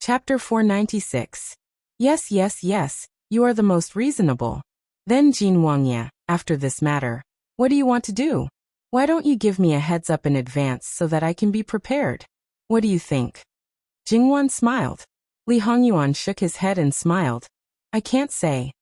Chapter 496. Yes, yes, yes, you are the most reasonable. Then Jin Wangya, after this matter, what do you want to do? Why don't you give me a heads up in advance so that I can be prepared? What do you think? Jingwan smiled. Li Hongyuan shook his head and smiled. I can't say.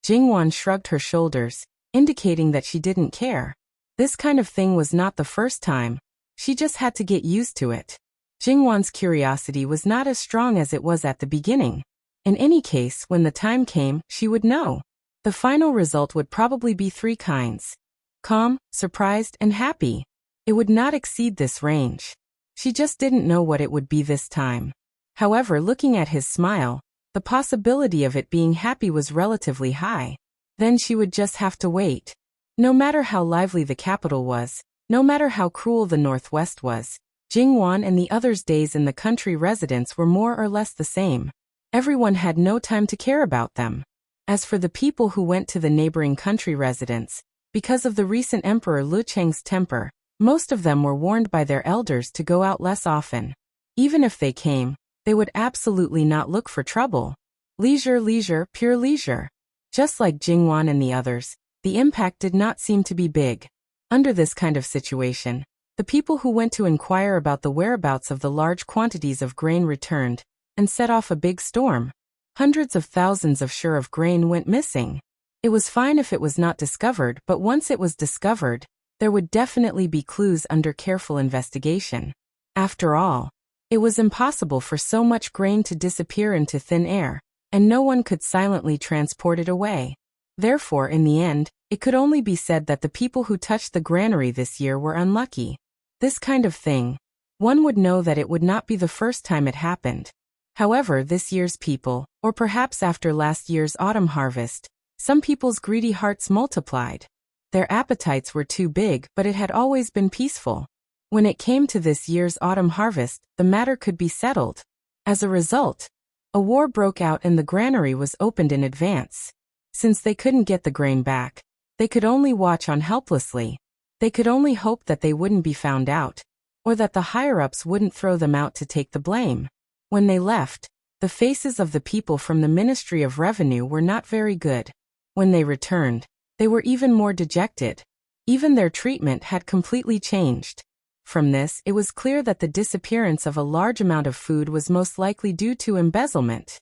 Jingwan shrugged her shoulders, indicating that she didn't care. This kind of thing was not the first time. She just had to get used to it. Jingwan's curiosity was not as strong as it was at the beginning. In any case, when the time came, she would know. The final result would probably be three kinds: calm, surprised, and happy. It would not exceed this range. She just didn't know what it would be this time. However, looking at his smile, the possibility of it being happy was relatively high. Then she would just have to wait. No matter how lively the capital was, no matter how cruel the Northwest was, Jingwan and the others' days in the country residence were more or less the same. Everyone had no time to care about them. As for the people who went to the neighboring country residence, because of the recent Emperor Lu Cheng's temper, most of them were warned by their elders to go out less often. Even if they came, they would absolutely not look for trouble. Leisure, leisure, pure leisure. Just like Jingwan and the others, the impact did not seem to be big. Under this kind of situation, the people who went to inquire about the whereabouts of the large quantities of grain returned and set off a big storm. Hundreds of thousands of share of grain went missing. It was fine if it was not discovered, but once it was discovered, there would definitely be clues under careful investigation. After all, it was impossible for so much grain to disappear into thin air, and no one could silently transport it away. Therefore, in the end, it could only be said that the people who touched the granary this year were unlucky. This kind of thing, one would know that it would not be the first time it happened. However, this year's people, or perhaps after last year's autumn harvest, some people's greedy hearts multiplied. Their appetites were too big, but it had always been peaceful. When it came to this year's autumn harvest, the matter could be settled. As a result, a war broke out and the granary was opened in advance. Since they couldn't get the grain back, they could only watch on helplessly. They could only hope that they wouldn't be found out, or that the higher-ups wouldn't throw them out to take the blame. When they left, the faces of the people from the Ministry of Revenue were not very good. When they returned, they were even more dejected. Even their treatment had completely changed. From this, it was clear that the disappearance of a large amount of food was most likely due to embezzlement.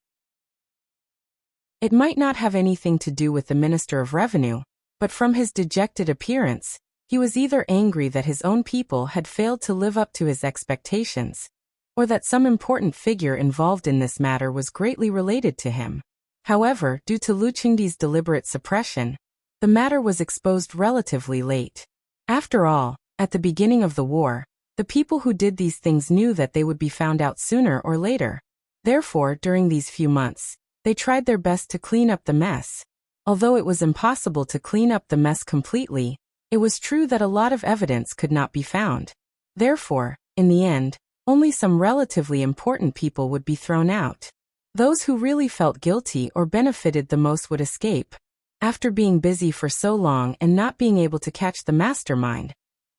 It might not have anything to do with the Minister of Revenue, but from his dejected appearance, he was either angry that his own people had failed to live up to his expectations, or that some important figure involved in this matter was greatly related to him. However, due to Lu Qingdi's deliberate suppression, the matter was exposed relatively late. After all, at the beginning of the war, the people who did these things knew that they would be found out sooner or later. Therefore, during these few months, they tried their best to clean up the mess. Although it was impossible to clean up the mess completely, it was true that a lot of evidence could not be found. Therefore, in the end, only some relatively important people would be thrown out. Those who really felt guilty or benefited the most would escape. After being busy for so long and not being able to catch the mastermind,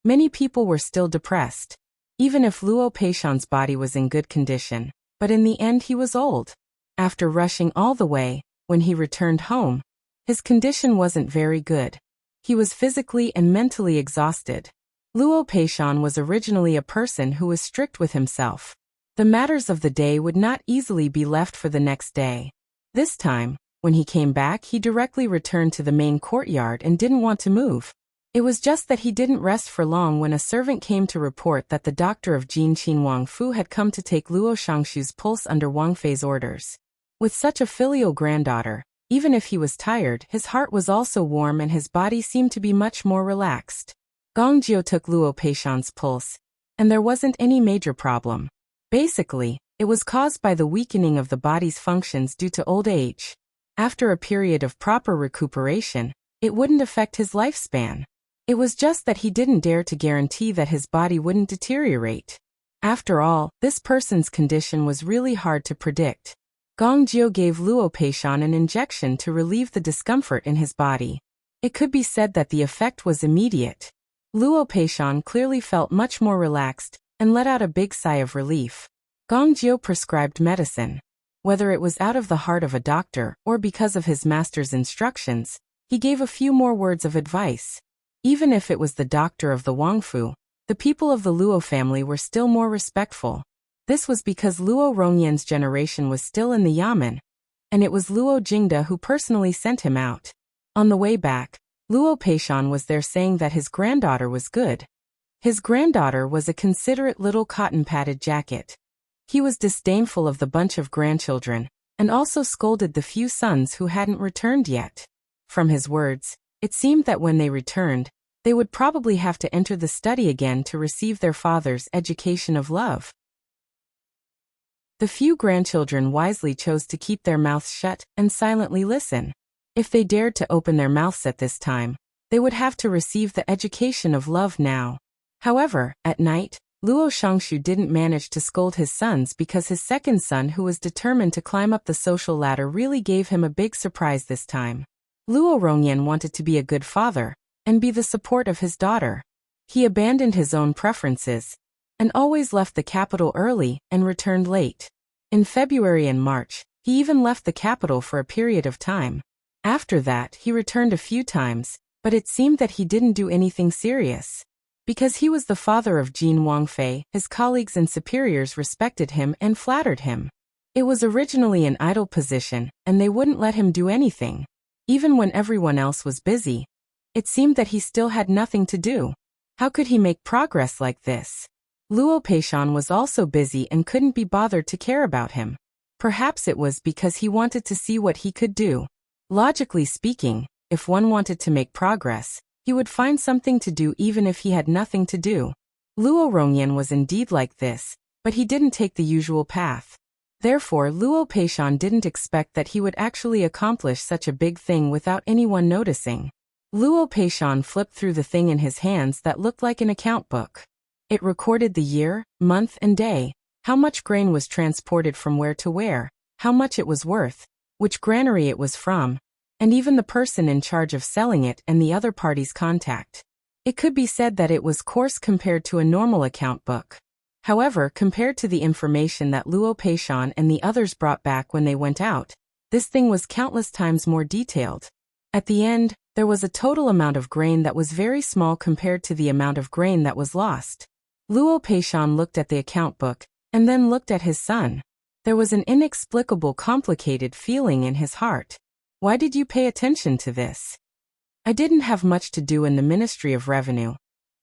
many people were still depressed. Even if Luo Peishan's body was in good condition, but in the end he was old. After rushing all the way, when he returned home, his condition wasn't very good. He was physically and mentally exhausted. Luo Peishan was originally a person who was strict with himself. The matters of the day would not easily be left for the next day. This time, when he came back, he directly returned to the main courtyard and didn't want to move. It was just that he didn't rest for long when a servant came to report that the doctor of Jinqin Wang Fu had come to take Luo Shangshu's pulse under Wang Fei's orders. With such a filial granddaughter, even if he was tired, his heart was also warm and his body seemed to be much more relaxed. Gong Jiu took Luo Peishan's pulse, and there wasn't any major problem. Basically, it was caused by the weakening of the body's functions due to old age. After a period of proper recuperation, it wouldn't affect his lifespan. It was just that he didn't dare to guarantee that his body wouldn't deteriorate. After all, this person's condition was really hard to predict. Gong Jiu gave Luo Peishan an injection to relieve the discomfort in his body. It could be said that the effect was immediate. Luo Peishan clearly felt much more relaxed and let out a big sigh of relief. Gong Jiu prescribed medicine. Whether it was out of the heart of a doctor or because of his master's instructions, he gave a few more words of advice. Even if it was the doctor of the Wangfu, the people of the Luo family were still more respectful. This was because Luo Rongyan's generation was still in the Yamen, and it was Luo Jingda who personally sent him out. On the way back, Luo Peishan was there saying that his granddaughter was good. His granddaughter was a considerate little cotton-padded jacket. He was disdainful of the bunch of grandchildren, and also scolded the few sons who hadn't returned yet. From his words, it seemed that when they returned, they would probably have to enter the study again to receive their father's education of love. The few grandchildren wisely chose to keep their mouths shut and silently listen. If they dared to open their mouths at this time, they would have to receive the education of love now. However, at night, Luo Shangshu didn't manage to scold his sons because his second son, who was determined to climb up the social ladder, really gave him a big surprise this time. Luo Rongyan wanted to be a good father and be the support of his daughter. He abandoned his own preferences and always left the capital early and returned late. In February and March, he even left the capital for a period of time. After that, he returned a few times, but it seemed that he didn't do anything serious. Because he was the father of Jin Wangfei, his colleagues and superiors respected him and flattered him. It was originally an idle position, and they wouldn't let him do anything. Even when everyone else was busy, it seemed that he still had nothing to do. How could he make progress like this? Luo Peishan was also busy and couldn't be bothered to care about him. Perhaps it was because he wanted to see what he could do. Logically speaking, if one wanted to make progress, he would find something to do even if he had nothing to do. Luo Rongyan was indeed like this, but he didn't take the usual path. Therefore, Luo Peishan didn't expect that he would actually accomplish such a big thing without anyone noticing. Luo Peishan flipped through the thing in his hands that looked like an account book. It recorded the year, month, and day, how much grain was transported from where to where, how much it was worth, which granary it was from, and even the person in charge of selling it and the other party's contact. It could be said that it was coarse compared to a normal account book. However, compared to the information that Luo Peishan and the others brought back when they went out, this thing was countless times more detailed. At the end, there was a total amount of grain that was very small compared to the amount of grain that was lost. Luo Peishan looked at the account book, and then looked at his son. There was an inexplicable, complicated feeling in his heart. Why did you pay attention to this? I didn't have much to do in the Ministry of Revenue.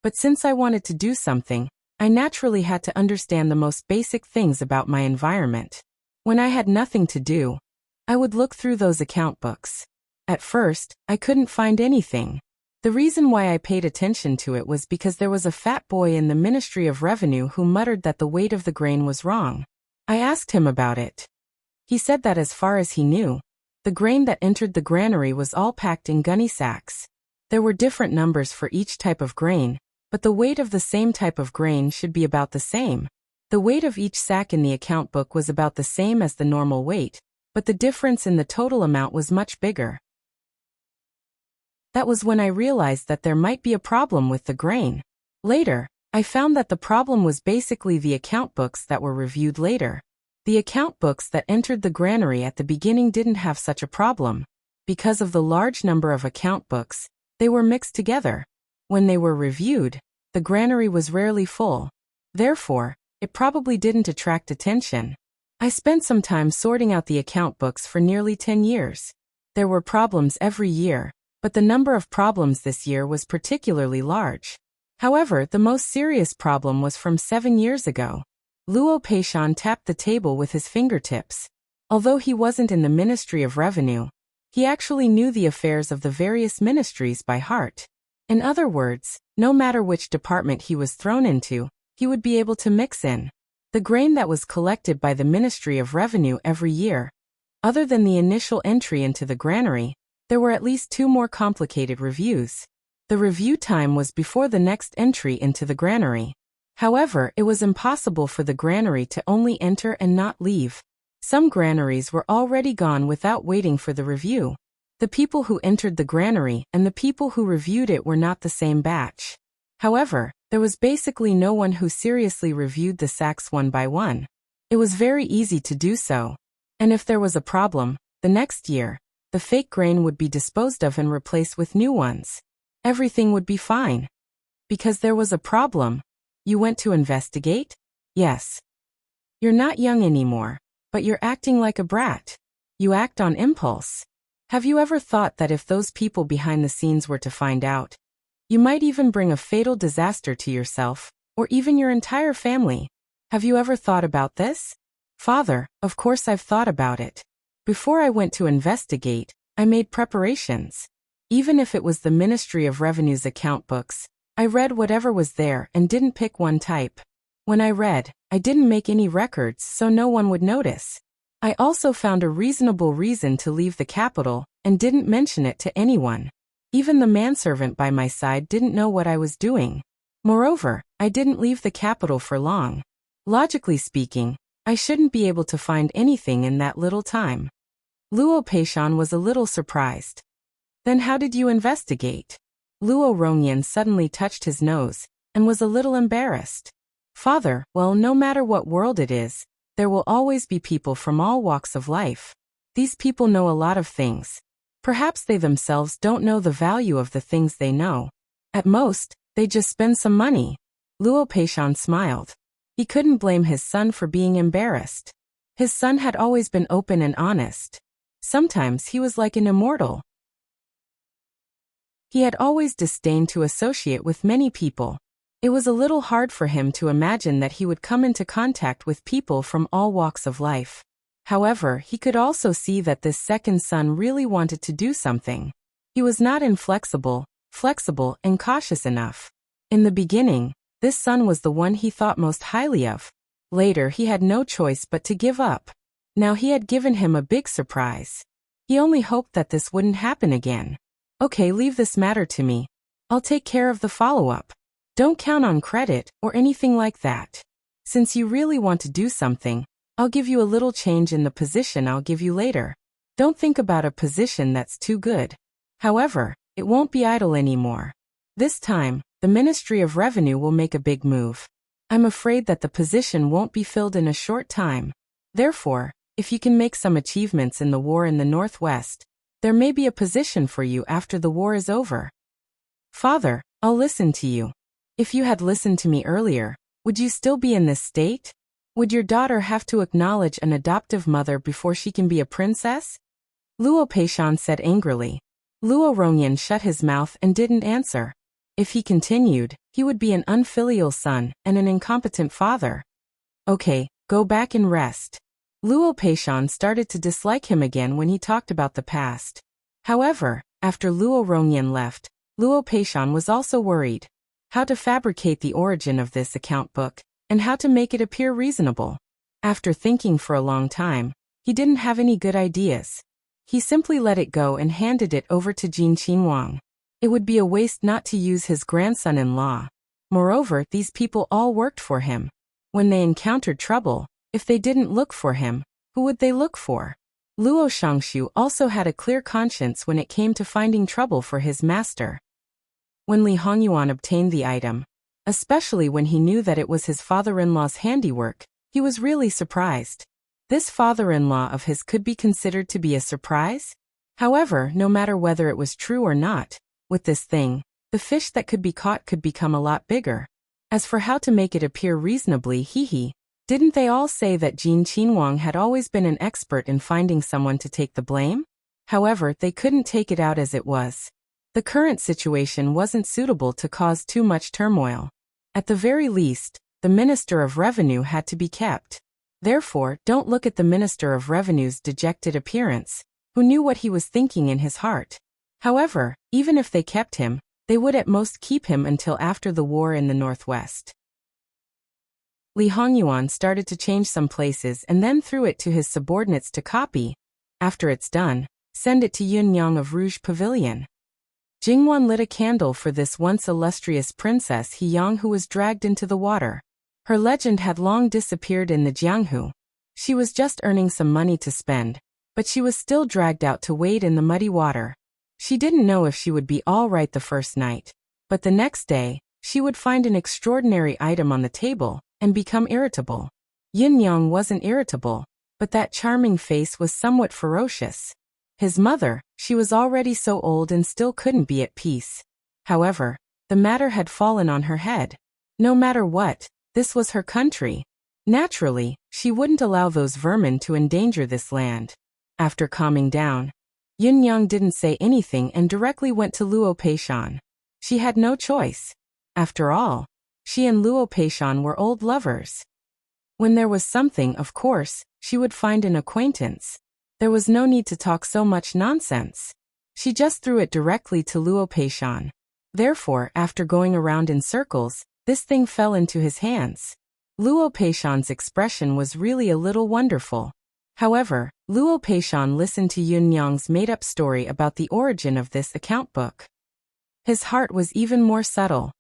But since I wanted to do something, I naturally had to understand the most basic things about my environment. When I had nothing to do, I would look through those account books. At first, I couldn't find anything. The reason why I paid attention to it was because there was a fat boy in the Ministry of Revenue who muttered that the weight of the grain was wrong. I asked him about it. He said that as far as he knew, the grain that entered the granary was all packed in gunny sacks. There were different numbers for each type of grain, but the weight of the same type of grain should be about the same. The weight of each sack in the account book was about the same as the normal weight, but the difference in the total amount was much bigger. That was when I realized that there might be a problem with the grain. Later, I found that the problem was basically the account books that were reviewed later. The account books that entered the granary at the beginning didn't have such a problem. Because of the large number of account books, they were mixed together. When they were reviewed, the granary was rarely full. Therefore, it probably didn't attract attention. I spent some time sorting out the account books for nearly 10 years. There were problems every year, but the number of problems this year was particularly large. However, the most serious problem was from 7 years ago. Luo Peishan tapped the table with his fingertips. Although he wasn't in the Ministry of Revenue, he actually knew the affairs of the various ministries by heart. In other words, no matter which department he was thrown into, he would be able to mix in the grain that was collected by the Ministry of Revenue every year. Other than the initial entry into the granary, there were at least 2 more complicated reviews. The review time was before the next entry into the granary. However, it was impossible for the granary to only enter and not leave. Some granaries were already gone without waiting for the review. The people who entered the granary and the people who reviewed it were not the same batch. However, there was basically no one who seriously reviewed the sacks one by one. It was very easy to do so. And if there was a problem, the next year, the fake grain would be disposed of and replaced with new ones. Everything would be fine. Because there was a problem. You went to investigate? Yes. You're not young anymore, but you're acting like a brat. You act on impulse. Have you ever thought that if those people behind the scenes were to find out, you might even bring a fatal disaster to yourself, or even your entire family? Have you ever thought about this? Father, of course I've thought about it. Before I went to investigate, I made preparations. Even if it was the Ministry of Revenue's account books, I read whatever was there and didn't pick one type. When I read, I didn't make any records so no one would notice. I also found a reasonable reason to leave the capital and didn't mention it to anyone. Even the manservant by my side didn't know what I was doing. Moreover, I didn't leave the capital for long. Logically speaking, I shouldn't be able to find anything in that little time. Luo Peishan was a little surprised. Then how did you investigate? Luo Rongyan suddenly touched his nose and was a little embarrassed. Father, well, no matter what world it is, there will always be people from all walks of life. These people know a lot of things. Perhaps they themselves don't know the value of the things they know. At most, they just spend some money. Luo Peishan smiled. He couldn't blame his son for being embarrassed. His son had always been open and honest. Sometimes he was like an immortal. He had always disdained to associate with many people. It was a little hard for him to imagine that he would come into contact with people from all walks of life. However, he could also see that this second son really wanted to do something. He was not inflexible, flexible, and cautious enough. In the beginning, this son was the one he thought most highly of. Later, he had no choice but to give up. Now he had given him a big surprise. He only hoped that this wouldn't happen again. Okay, leave this matter to me. I'll take care of the follow-up. Don't count on credit or anything like that. Since you really want to do something, I'll give you a little change in the position I'll give you later. Don't think about a position that's too good. However, it won't be idle anymore. This time, the Ministry of Revenue will make a big move. I'm afraid that the position won't be filled in a short time. Therefore, if you can make some achievements in the war in the Northwest, there may be a position for you after the war is over. Father, I'll listen to you. If you had listened to me earlier, would you still be in this state? Would your daughter have to acknowledge an adoptive mother before she can be a princess? Luo Peishan said angrily. Luo Rongyan shut his mouth and didn't answer. If he continued, he would be an unfilial son and an incompetent father. Okay, go back and rest. Luo Peishan started to dislike him again when he talked about the past. However, after Luo Rongyan left, Luo Peishan was also worried. How to fabricate the origin of this account book, and how to make it appear reasonable. After thinking for a long time, he didn't have any good ideas. He simply let it go and handed it over to Jin Qinhuang. It would be a waste not to use his grandson-in-law. Moreover, these people all worked for him. When they encountered trouble, if they didn't look for him, who would they look for? Luo Shangshu also had a clear conscience when it came to finding trouble for his master. When Li Hongyuan obtained the item, especially when he knew that it was his father-in-law's handiwork, he was really surprised. This father-in-law of his could be considered to be a surprise? However, no matter whether it was true or not, with this thing, the fish that could be caught could become a lot bigger. As for how to make it appear reasonably, didn't they all say that Jin Qinhuang had always been an expert in finding someone to take the blame? However, they couldn't take it out as it was. The current situation wasn't suitable to cause too much turmoil. At the very least, the Minister of Revenue had to be kept. Therefore, don't look at the Minister of Revenue's dejected appearance, who knew what he was thinking in his heart. However, even if they kept him, they would at most keep him until after the war in the Northwest. Li Hongyuan started to change some places and then threw it to his subordinates to copy. After it's done, send it to Yun Yang of Rouge Pavilion. Jingwan lit a candle for this once illustrious Princess He Yang, who was dragged into the water. Her legend had long disappeared in the Jianghu. She was just earning some money to spend, but she was still dragged out to wade in the muddy water. She didn't know if she would be all right the first night, but the next day, she would find an extraordinary item on the table and become irritable. Yin Yang wasn't irritable, but that charming face was somewhat ferocious. His mother, she was already so old and still couldn't be at peace. However, the matter had fallen on her head. No matter what, this was her country. Naturally, she wouldn't allow those vermin to endanger this land. After calming down, Yin Yang didn't say anything and directly went to Luo Peishan. She had no choice. After all, she and Luo Peishan were old lovers. When there was something, of course, she would find an acquaintance. There was no need to talk so much nonsense. She just threw it directly to Luo Peishan. Therefore, after going around in circles, this thing fell into his hands. Luo Peishan's expression was really a little wonderful. However, Luo Peishan listened to Yin Yang's made-up story about the origin of this account book. His heart was even more subtle.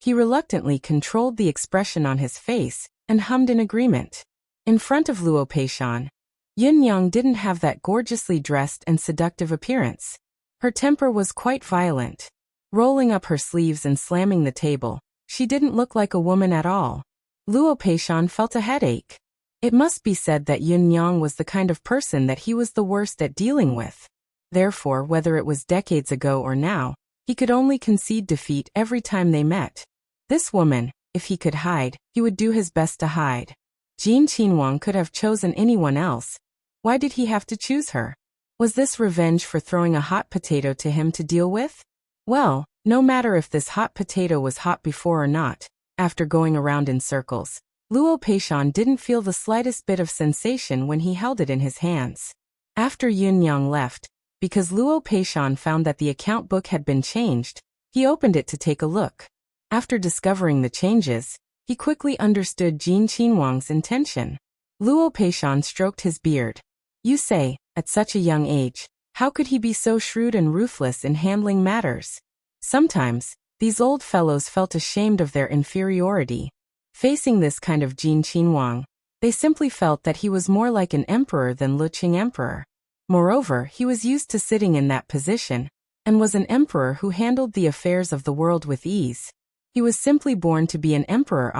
He reluctantly controlled the expression on his face and hummed in agreement. In front of Luo Peishan, Yin Yang didn't have that gorgeously dressed and seductive appearance. Her temper was quite violent. Rolling up her sleeves and slamming the table, she didn't look like a woman at all. Luo Peishan felt a headache. It must be said that Yin Yang was the kind of person that he was the worst at dealing with. Therefore, whether it was decades ago or now, he could only concede defeat every time they met. This woman, if he could hide, he would do his best to hide. Jin Qinhuang could have chosen anyone else. Why did he have to choose her? Was this revenge for throwing a hot potato to him to deal with? Well, no matter if this hot potato was hot before or not, after going around in circles, Luo Peishan didn't feel the slightest bit of sensation when he held it in his hands. After Yin Yang left, because Luo Peishan found that the account book had been changed, he opened it to take a look. After discovering the changes, he quickly understood Jin Qinhuang's intention. Luo Peishan stroked his beard. You say, at such a young age, how could he be so shrewd and ruthless in handling matters? Sometimes, these old fellows felt ashamed of their inferiority. Facing this kind of Jin Qinhuang, they simply felt that he was more like an emperor than Luqing emperor. Moreover, he was used to sitting in that position, and was an emperor who handled the affairs of the world with ease. He was simply born to be an emperor.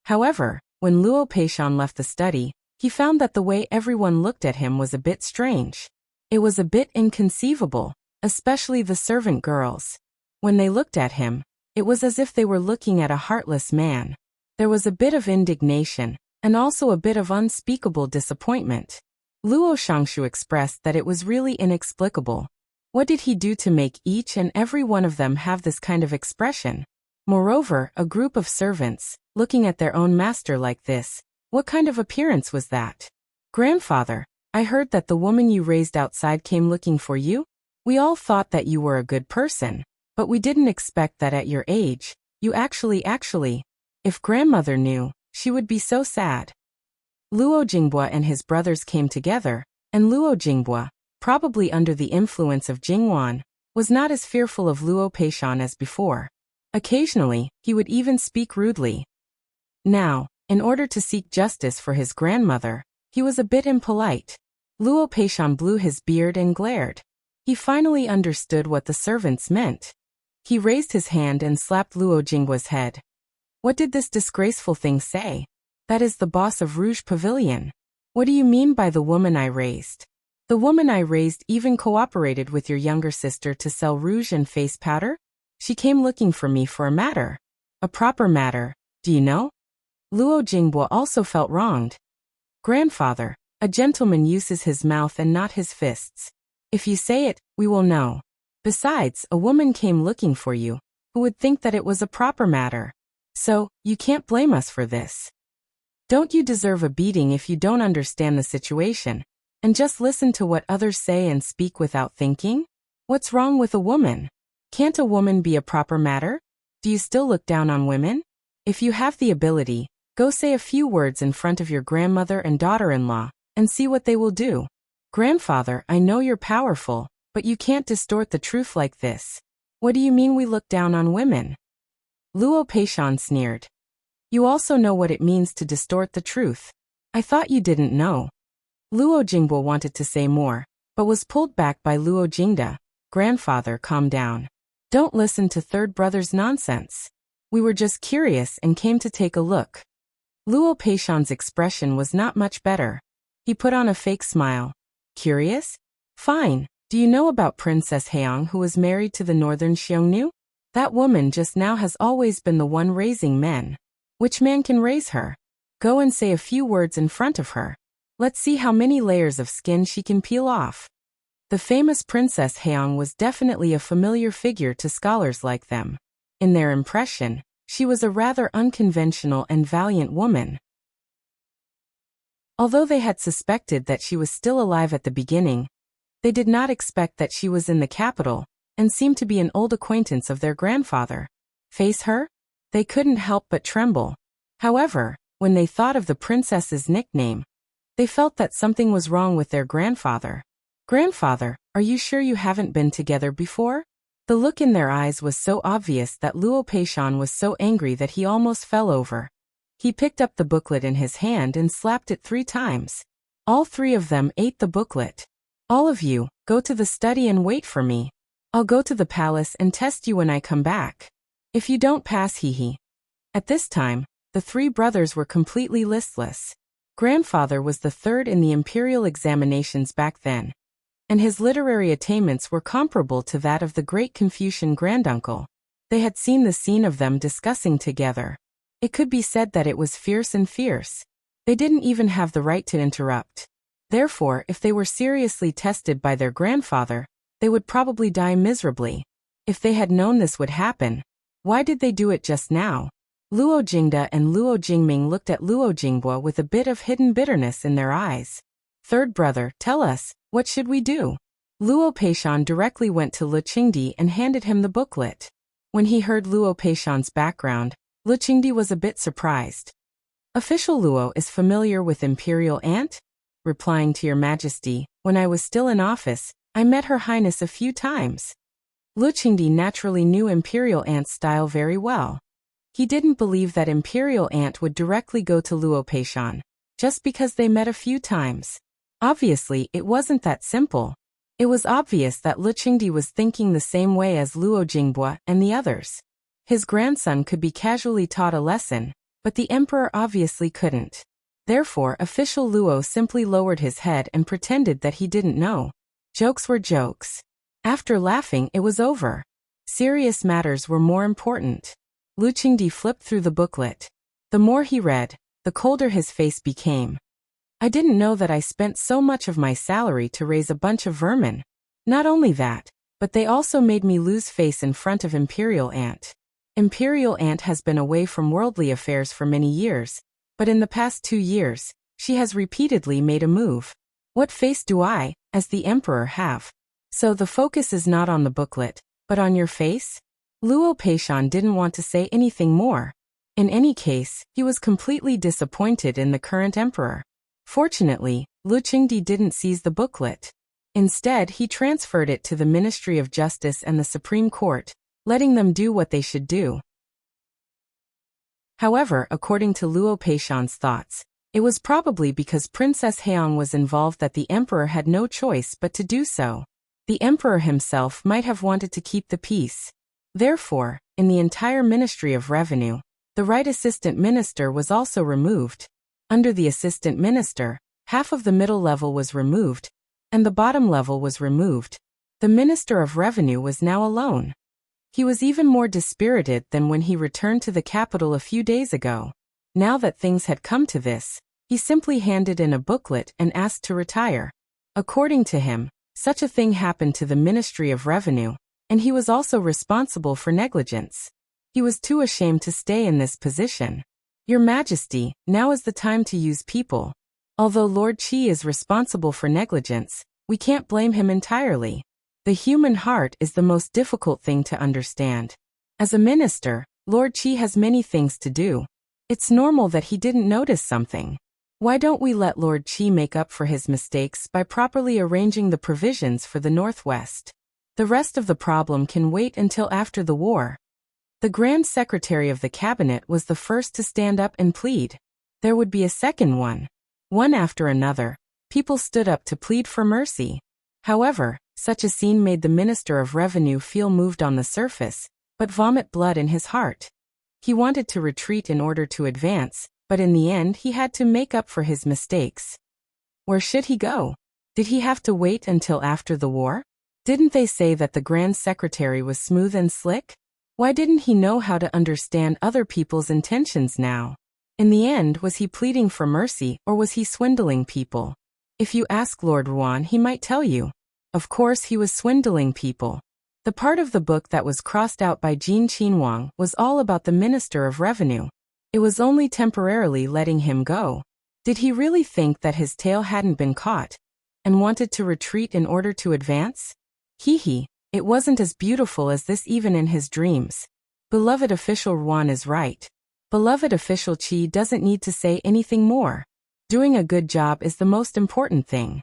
However, when Luo Peishan left the study, he found that the way everyone looked at him was a bit strange. It was a bit inconceivable, especially the servant girls. When they looked at him, it was as if they were looking at a heartless man. There was a bit of indignation, and also a bit of unspeakable disappointment. Luo Shangshu expressed that it was really inexplicable. What did he do to make each and every one of them have this kind of expression? Moreover, a group of servants, looking at their own master like this, what kind of appearance was that? Grandfather, I heard that the woman you raised outside came looking for you. We all thought that you were a good person, but we didn't expect that at your age, you actually, if grandmother knew, she would be so sad. Luo Jinghua and his brothers came together, and Luo Jinghua, probably under the influence of Jingwan, was not as fearful of Luo Peishan as before. Occasionally, he would even speak rudely. Now, in order to seek justice for his grandmother, he was a bit impolite. Luo Peishan blew his beard and glared. He finally understood what the servants meant. He raised his hand and slapped Luo Jinghua's head. What did this disgraceful thing say? That is the boss of Rouge Pavilion. What do you mean by the woman I raised? The woman I raised even cooperated with your younger sister to sell rouge and face powder? She came looking for me for a matter. A proper matter, do you know? Luo Jinghua also felt wronged. Grandfather, a gentleman uses his mouth and not his fists. If you say it, we will know. Besides, a woman came looking for you, who would think that it was a proper matter. So, you can't blame us for this. Don't you deserve a beating if you don't understand the situation, and just listen to what others say and speak without thinking? What's wrong with a woman? Can't a woman be a proper matter? Do you still look down on women? If you have the ability, go say a few words in front of your grandmother and daughter-in-law, and see what they will do. Grandfather, I know you're powerful, but you can't distort the truth like this. What do you mean we look down on women? Luo Peishan sneered. You also know what it means to distort the truth. I thought you didn't know. Luo Jinghua wanted to say more, but was pulled back by Luo Jingda. Grandfather, calm down. Don't listen to third brother's nonsense. We were just curious and came to take a look. Luo Peishan's expression was not much better. He put on a fake smile. Curious? Fine. Do you know about Princess Heong who was married to the northern Xiongnu? That woman just now has always been the one raising men. Which man can raise her? Go and say a few words in front of her. Let's see how many layers of skin she can peel off. The famous Princess Heong was definitely a familiar figure to scholars like them. In their impression, she was a rather unconventional and valiant woman. Although they had suspected that she was still alive at the beginning, they did not expect that she was in the capital, and seemed to be an old acquaintance of their grandfather. Face her? They couldn't help but tremble. However, when they thought of the princess's nickname, they felt that something was wrong with their grandfather. Grandfather, are you sure you haven't been together before? The look in their eyes was so obvious that Luo Peishan was so angry that he almost fell over. He picked up the booklet in his hand and slapped it 3 times. All 3 of them ate the booklet. All of you, go to the study and wait for me. I'll go to the palace and test you when I come back. If you don't pass, hee. At this time, the 3 brothers were completely listless. Grandfather was the 3rd in the imperial examinations back then, and his literary attainments were comparable to that of the great Confucian granduncle. They had seen the scene of them discussing together. It could be said that it was fierce and fierce. They didn't even have the right to interrupt. Therefore, if they were seriously tested by their grandfather, they would probably die miserably. If they had known this would happen, why did they do it just now? Luo Jingda and Luo Jingming looked at Luo Jingbo with a bit of hidden bitterness in their eyes. 3rd brother, tell us, what should we do? Luo Peishan directly went to Lu Qingdi and handed him the booklet. When he heard Luo Peishan's background, Lu Qingdi was a bit surprised. Official Luo is familiar with Imperial Aunt? Replying to your majesty, when I was still in office, I met Her Highness a few times. Lu Qingdi naturally knew Imperial Aunt's style very well. He didn't believe that Imperial Aunt would directly go to Luo Peishan, just because they met a few times. Obviously, it wasn't that simple. It was obvious that Lu Qingdi was thinking the same way as Luo Jingbo and the others. His grandson could be casually taught a lesson, but the emperor obviously couldn't. Therefore, official Luo simply lowered his head and pretended that he didn't know. Jokes were jokes. After laughing, it was over. Serious matters were more important. Lu Qingdi flipped through the booklet. The more he read, the colder his face became. I didn't know that I spent so much of my salary to raise a bunch of vermin. Not only that, but they also made me lose face in front of Imperial Aunt. Imperial Aunt has been away from worldly affairs for many years, but in the past 2 years, she has repeatedly made a move. What face do I, as the emperor, have? So the focus is not on the booklet, but on your face? Luo Peishan didn't want to say anything more. In any case, he was completely disappointed in the current emperor. Fortunately, Lu Qingdi didn't seize the booklet. Instead, he transferred it to the Ministry of Justice and the Supreme Court, letting them do what they should do. However, according to Luo Peishan's thoughts, it was probably because Princess Heong was involved that the emperor had no choice but to do so. The emperor himself might have wanted to keep the peace. Therefore, in the entire Ministry of Revenue, the right assistant minister was also removed. Under the assistant minister, half of the middle level was removed, and the bottom level was removed. The Minister of Revenue was now alone. He was even more dispirited than when he returned to the capital a few days ago. Now that things had come to this, he simply handed in a booklet and asked to retire. According to him, such a thing happened to the Ministry of Revenue, and he was also responsible for negligence. He was too ashamed to stay in this position. Your Majesty, now is the time to use people. Although Lord Qi is responsible for negligence, we can't blame him entirely. The human heart is the most difficult thing to understand. As a minister, Lord Qi has many things to do. It's normal that he didn't notice something. Why don't we let Lord Qi make up for his mistakes by properly arranging the provisions for the Northwest? The rest of the problem can wait until after the war. The Grand Secretary of the Cabinet was the first to stand up and plead. There would be a second one. One after another, people stood up to plead for mercy. However, such a scene made the Minister of Revenue feel moved on the surface, but vomit blood in his heart. He wanted to retreat in order to advance, but in the end he had to make up for his mistakes. Where should he go? Did he have to wait until after the war? Didn't they say that the Grand Secretary was smooth and slick? Why didn't he know how to understand other people's intentions now? In the end, was he pleading for mercy or was he swindling people? If you ask Lord Ruan, he might tell you. Of course he was swindling people. The part of the book that was crossed out by Jin Qinhuang was all about the Minister of Revenue. It was only temporarily letting him go. Did he really think that his tail hadn't been caught and wanted to retreat in order to advance? It wasn't as beautiful as this even in his dreams. Beloved official Ruan is right. Beloved official Qi doesn't need to say anything more. Doing a good job is the most important thing.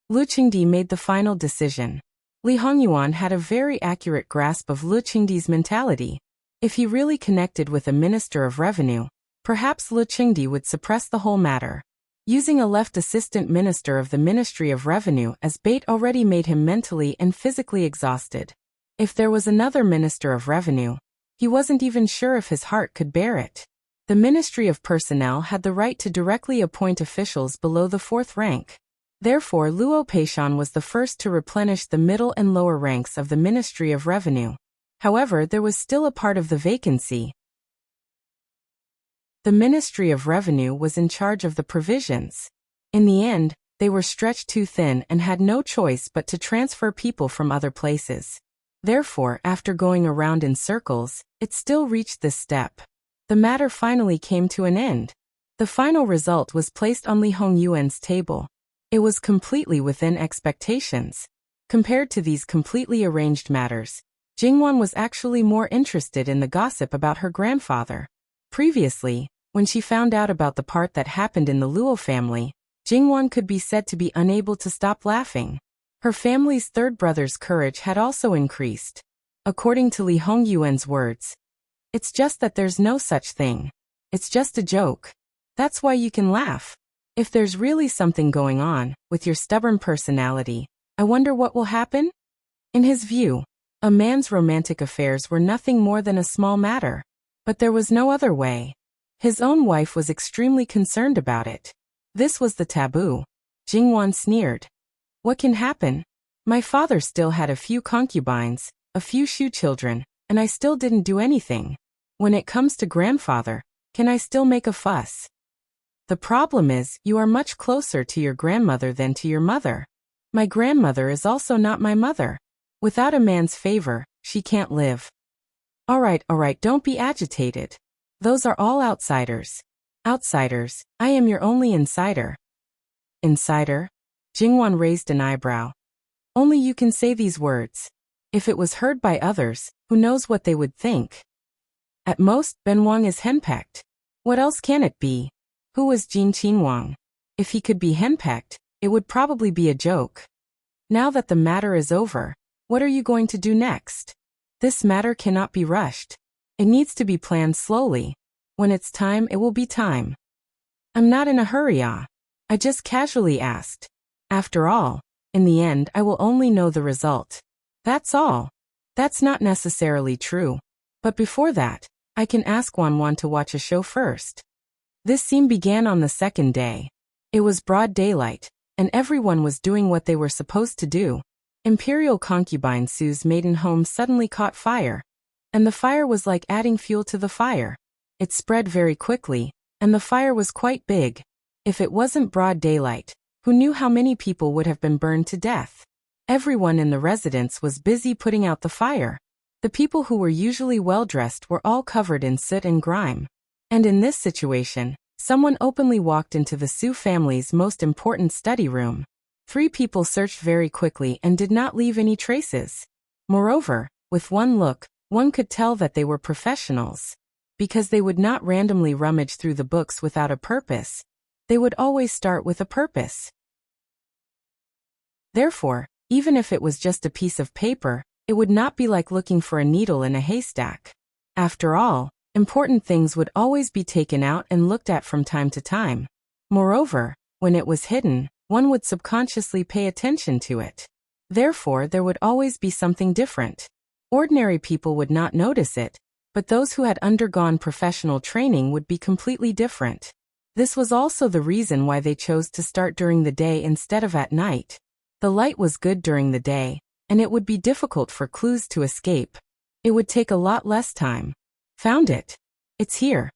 Lu Qingdi made the final decision. Li Hongyuan had a very accurate grasp of Lu Qingdi's mentality. If he really connected with a Minister of Revenue, perhaps Lu Qingdi would suppress the whole matter. Using a left assistant minister of the Ministry of Revenue as bait already made him mentally and physically exhausted. If there was another Minister of Revenue, he wasn't even sure if his heart could bear it. The Ministry of Personnel had the right to directly appoint officials below the 4th rank. Therefore, Luo Peishan was the first to replenish the middle and lower ranks of the Ministry of Revenue. However, there was still a part of the vacancy. The Ministry of Revenue was in charge of the provisions. In the end, they were stretched too thin and had no choice but to transfer people from other places. Therefore, after going around in circles, it still reached this step. The matter finally came to an end. The final result was placed on Li Hongyuan's table. It was completely within expectations. Compared to these completely arranged matters, Jingwan was actually more interested in the gossip about her grandfather. Previously, when she found out about the part that happened in the Luo family, Jingwan could be said to be unable to stop laughing. Her family's third brother's courage had also increased. According to Li Hongyuan's words, "It's just that there's no such thing. It's just a joke. That's why you can laugh. If there's really something going on, with your stubborn personality, I wonder what will happen?" In his view, a man's romantic affairs were nothing more than a small matter. But there was no other way. His own wife was extremely concerned about it. This was the taboo. Jingwan sneered. "What can happen? My father still had a few concubines, a few shoe children, and I still didn't do anything. When it comes to grandfather, can I still make a fuss? The problem is, you are much closer to your grandmother than to your mother. My grandmother is also not my mother. Without a man's favor, she can't live." All right, don't be agitated. Those are all outsiders. Outsiders, I am your only insider. Insider? Jingwan raised an eyebrow. Only you can say these words. If it was heard by others, who knows what they would think? At most, Ben Wang is henpecked. What else can it be? Who was Jin Qinhuang? If he could be henpecked, it would probably be a joke. Now that the matter is over, what are you going to do next? This matter cannot be rushed. It needs to be planned slowly. When it's time, it will be time. I'm not in a hurry. I just casually asked. After all, in the end, I will only know the result. That's all. That's not necessarily true. But before that, I can ask Wanwan to watch a show first. This scene began on the second day. It was broad daylight, and everyone was doing what they were supposed to do. Imperial concubine Sue's maiden home suddenly caught fire, and the fire was like adding fuel to the fire. It spread very quickly, and the fire was quite big. If it wasn't broad daylight, who knew how many people would have been burned to death? Everyone in the residence was busy putting out the fire. The people who were usually well-dressed were all covered in soot and grime. And in this situation, someone openly walked into the Su family's most important study room. 3 people searched very quickly and did not leave any traces. Moreover, with one look, one could tell that they were professionals. Because they would not randomly rummage through the books without a purpose. They would always start with a purpose. Therefore, even if it was just a piece of paper, it would not be like looking for a needle in a haystack. After all, important things would always be taken out and looked at from time to time. Moreover, when it was hidden, one would subconsciously pay attention to it. Therefore, there would always be something different. Ordinary people would not notice it, but those who had undergone professional training would be completely different. This was also the reason why they chose to start during the day instead of at night. The light was good during the day, and it would be difficult for clues to escape. It would take a lot less time. Found it. It's here.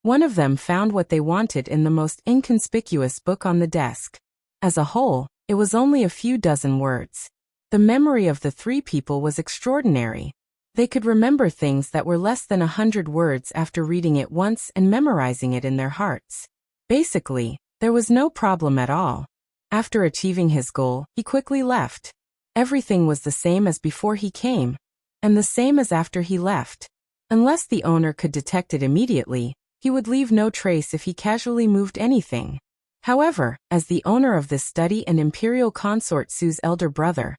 One of them found what they wanted in the most inconspicuous book on the desk. As a whole, it was only a few dozen words. The memory of the three people was extraordinary. They could remember things that were less than 100 words after reading it once and memorizing it in their hearts. Basically, there was no problem at all. After achieving his goal, he quickly left. Everything was the same as before he came, and the same as after he left. Unless the owner could detect it immediately, he would leave no trace if he casually moved anything. However, as the owner of this study and imperial consort Su's elder brother,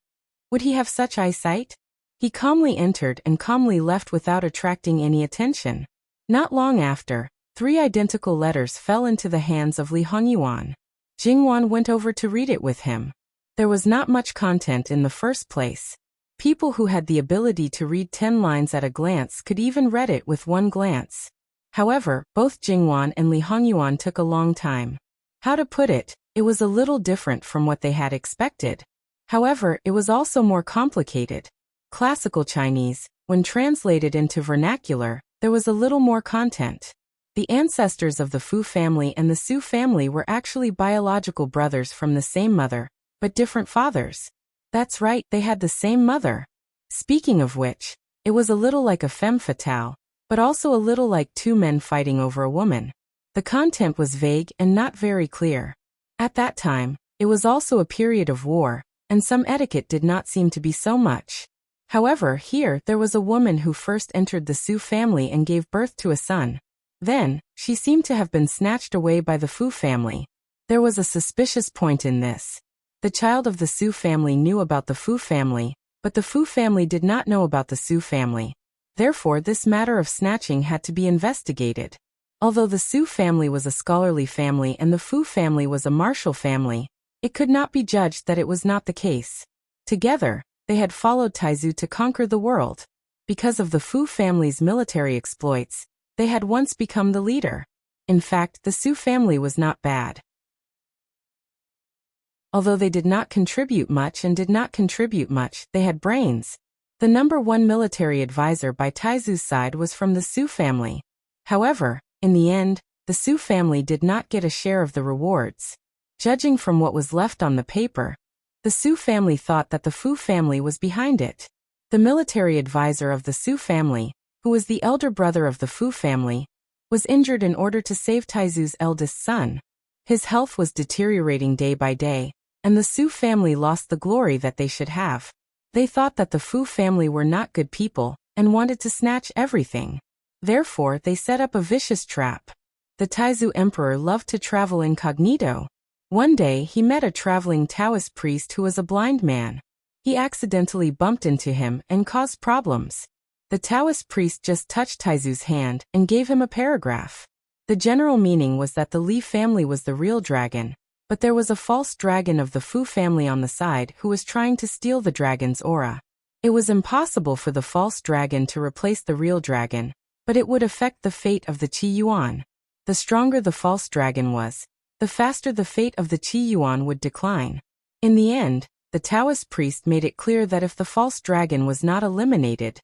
would he have such eyesight? He calmly entered and calmly left without attracting any attention. Not long after, 3 identical letters fell into the hands of Li Hongyuan. Jingwan went over to read it with him. There was not much content in the first place. People who had the ability to read 10 lines at a glance could even read it with 1 glance. However, both Jingwan and Li Hongyuan took a long time. How to put it, it was a little different from what they had expected. However, it was also more complicated. Classical Chinese, when translated into vernacular, there was a little more content. The ancestors of the Fu family and the Su family were actually biological brothers from the same mother, but different fathers. That's right, they had the same mother. Speaking of which, it was a little like a femme fatale, but also a little like 2 men fighting over a woman. The content was vague and not very clear. At that time, it was also a period of war, and some etiquette did not seem to be so much. However, here there was a woman who first entered the Su family and gave birth to a son. Then, she seemed to have been snatched away by the Fu family. There was a suspicious point in this. The child of the Su family knew about the Fu family, but the Fu family did not know about the Su family. Therefore, this matter of snatching had to be investigated. Although the Su family was a scholarly family and the Fu family was a martial family, it could not be judged that it was not the case. Together, they had followed Taizu to conquer the world. Because of the Fu family's military exploits, they had once become the leader. In fact, the Su family was not bad. Although they did not contribute much, they had brains. The number 1 military advisor by Taizu's side was from the Su family. However, in the end, the Su family did not get a share of the rewards. Judging from what was left on the paper, the Su family thought that the Fu family was behind it. The military advisor of the Su family, who was the elder brother of the Fu family, was injured in order to save Taizu's eldest son. His health was deteriorating day by day, and the Su family lost the glory that they should have. They thought that the Fu family were not good people, and wanted to snatch everything. Therefore, they set up a vicious trap. The Taizu emperor loved to travel incognito. One day, he met a traveling Taoist priest who was a blind man. He accidentally bumped into him and caused problems. The Taoist priest just touched Taizu's hand and gave him a paragraph. The general meaning was that the Li family was the real dragon, but there was a false dragon of the Fu family on the side who was trying to steal the dragon's aura. It was impossible for the false dragon to replace the real dragon, but it would affect the fate of the Qi Yuan. The stronger the false dragon was, the faster the fate of the Qi Yuan would decline. In the end, the Taoist priest made it clear that if the false dragon was not eliminated,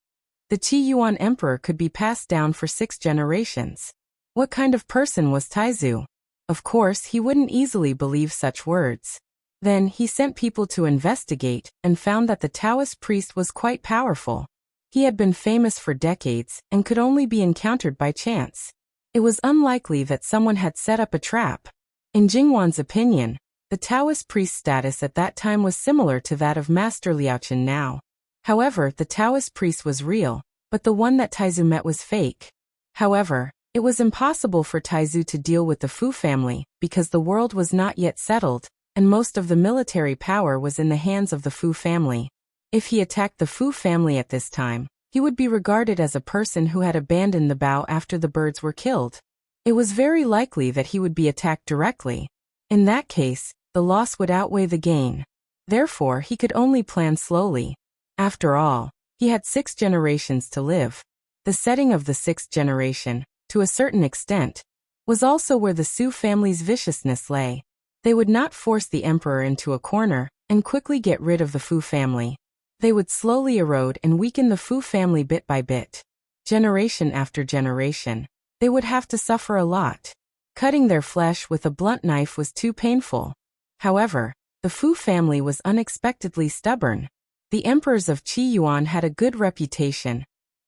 the Qi Yuan emperor could be passed down for 6 generations. What kind of person was Taizu? Of course, he wouldn't easily believe such words. Then, he sent people to investigate and found that the Taoist priest was quite powerful. He had been famous for decades and could only be encountered by chance. It was unlikely that someone had set up a trap. In Jingwan's opinion, the Taoist priest's status at that time was similar to that of Master Liaochen now. However, the Taoist priest was real, but the one that Taizu met was fake. However, it was impossible for Taizu to deal with the Fu family because the world was not yet settled, and most of the military power was in the hands of the Fu family. If he attacked the Fu family at this time, he would be regarded as a person who had abandoned the bow after the birds were killed. It was very likely that he would be attacked directly. In that case, the loss would outweigh the gain. Therefore, he could only plan slowly. After all, he had 6 generations to live. The setting of the 6th generation, to a certain extent, was also where the Su family's viciousness lay. They would not force the emperor into a corner and quickly get rid of the Fu family. They would slowly erode and weaken the Fu family bit by bit. Generation after generation, they would have to suffer a lot. Cutting their flesh with a blunt knife was too painful. However, the Fu family was unexpectedly stubborn. The emperors of Qi Yuan had a good reputation,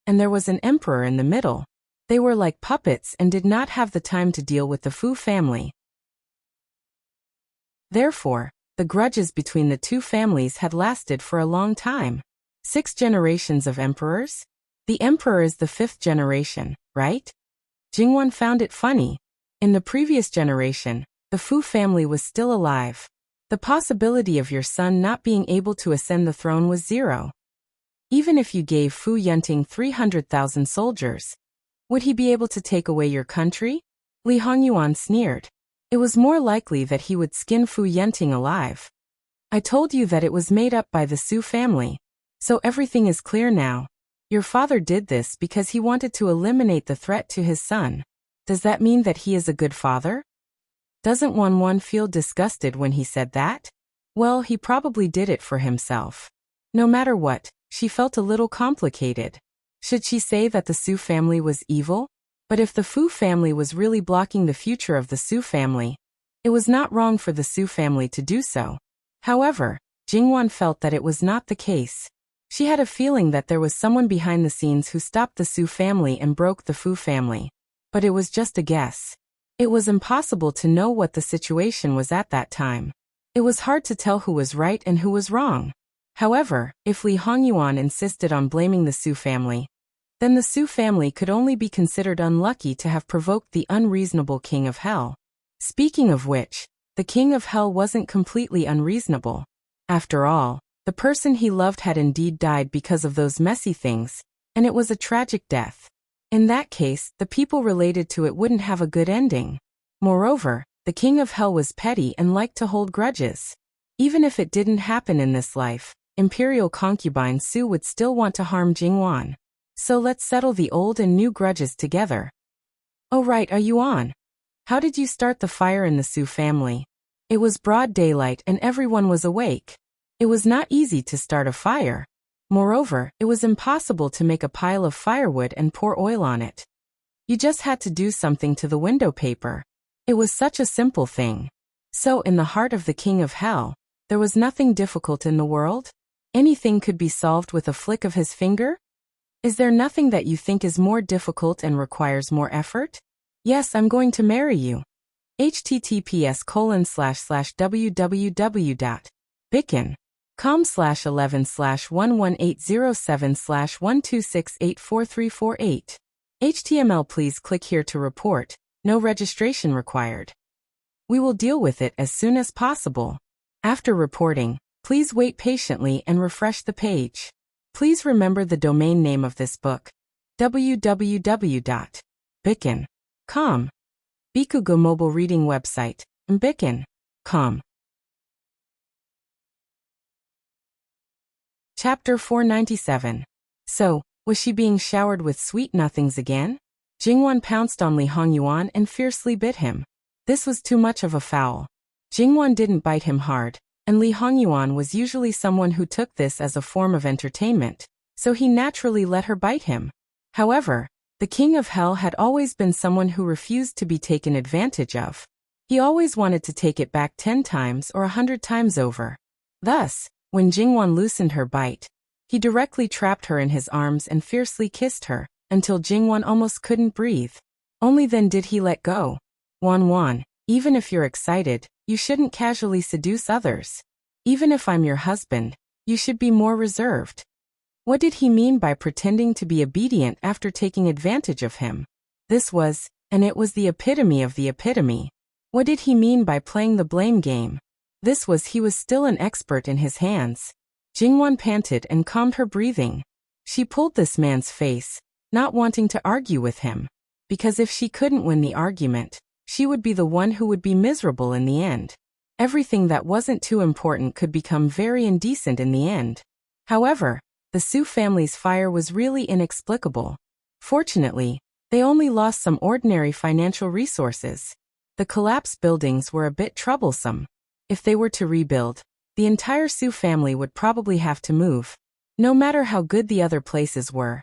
and there was an emperor in the middle. They were like puppets and did not have the time to deal with the Fu family. Therefore, the grudges between the two families had lasted for a long time. 6 generations of emperors? The emperor is the 5th generation, right? Jingwan found it funny. In the previous generation, the Fu family was still alive. The possibility of your son not being able to ascend the throne was 0. Even if you gave Fu Yunting 300,000 soldiers, would he be able to take away your country? Li Hongyuan sneered. It was more likely that he would skin Fu Yunting alive. I told you that it was made up by the Su family. So everything is clear now. Your father did this because he wanted to eliminate the threat to his son. Does that mean that he is a good father? Doesn't Wanwan feel disgusted when he said that? Well, he probably did it for himself. No matter what, she felt a little complicated. Should she say that the Su family was evil? But if the Fu family was really blocking the future of the Su family, it was not wrong for the Su family to do so. However, Jingwan felt that it was not the case. She had a feeling that there was someone behind the scenes who stopped the Su family and broke the Fu family. But it was just a guess. It was impossible to know what the situation was at that time. It was hard to tell who was right and who was wrong. However, if Li Hongyuan insisted on blaming the Su family, then the Su family could only be considered unlucky to have provoked the unreasonable King of Hell. Speaking of which, the King of Hell wasn't completely unreasonable. After all, the person he loved had indeed died because of those messy things, and it was a tragic death. In that case, the people related to it wouldn't have a good ending. Moreover, the King of Hell was petty and liked to hold grudges. Even if it didn't happen in this life, Imperial concubine Su would still want to harm Jingwan. So let's settle the old and new grudges together. Oh right, are you on? How did you start the fire in the Su family? It was broad daylight and everyone was awake. It was not easy to start a fire. Moreover, it was impossible to make a pile of firewood and pour oil on it. You just had to do something to the window paper. It was such a simple thing. So in the heart of the King of Hell, there was nothing difficult in the world? Anything could be solved with a flick of his finger? Is there nothing that you think is more difficult and requires more effort? Yes, I'm going to marry you. https://www.bicken.com/11/11807/126843848. HTML. Please click here to report. No registration required. We will deal with it as soon as possible. After reporting, please wait patiently and refresh the page. Please remember the domain name of this book, www.bicken.com. Bikugo mobile reading website, bicken.com. Chapter 497. So, was she being showered with sweet nothings again? Jingwan pounced on Li Hongyuan and fiercely bit him. This was too much of a foul. Jingwan didn't bite him hard, and Li Hongyuan was usually someone who took this as a form of entertainment, so he naturally let her bite him. However, the King of Hell had always been someone who refused to be taken advantage of. He always wanted to take it back 10 times or 100 times over. Thus, when Jingwan loosened her bite, he directly trapped her in his arms and fiercely kissed her, until Jingwan almost couldn't breathe. Only then did he let go. Wanwan, even if you're excited, you shouldn't casually seduce others. Even if I'm your husband, you should be more reserved. What did he mean by pretending to be obedient after taking advantage of him? This was, and it was the epitome of the epitome. What did he mean by playing the blame game? This was he was still an expert in his hands. Jingwan panted and calmed her breathing. She pulled this man's face, not wanting to argue with him. Because if she couldn't win the argument, she would be the one who would be miserable in the end. Everything that wasn't too important could become very indecent in the end. However, the Su family's fire was really inexplicable. Fortunately, They only lost some ordinary financial resources. The collapsed buildings were a bit troublesome. If they were to rebuild, the entire Su family would probably have to move. No matter how good the other places were,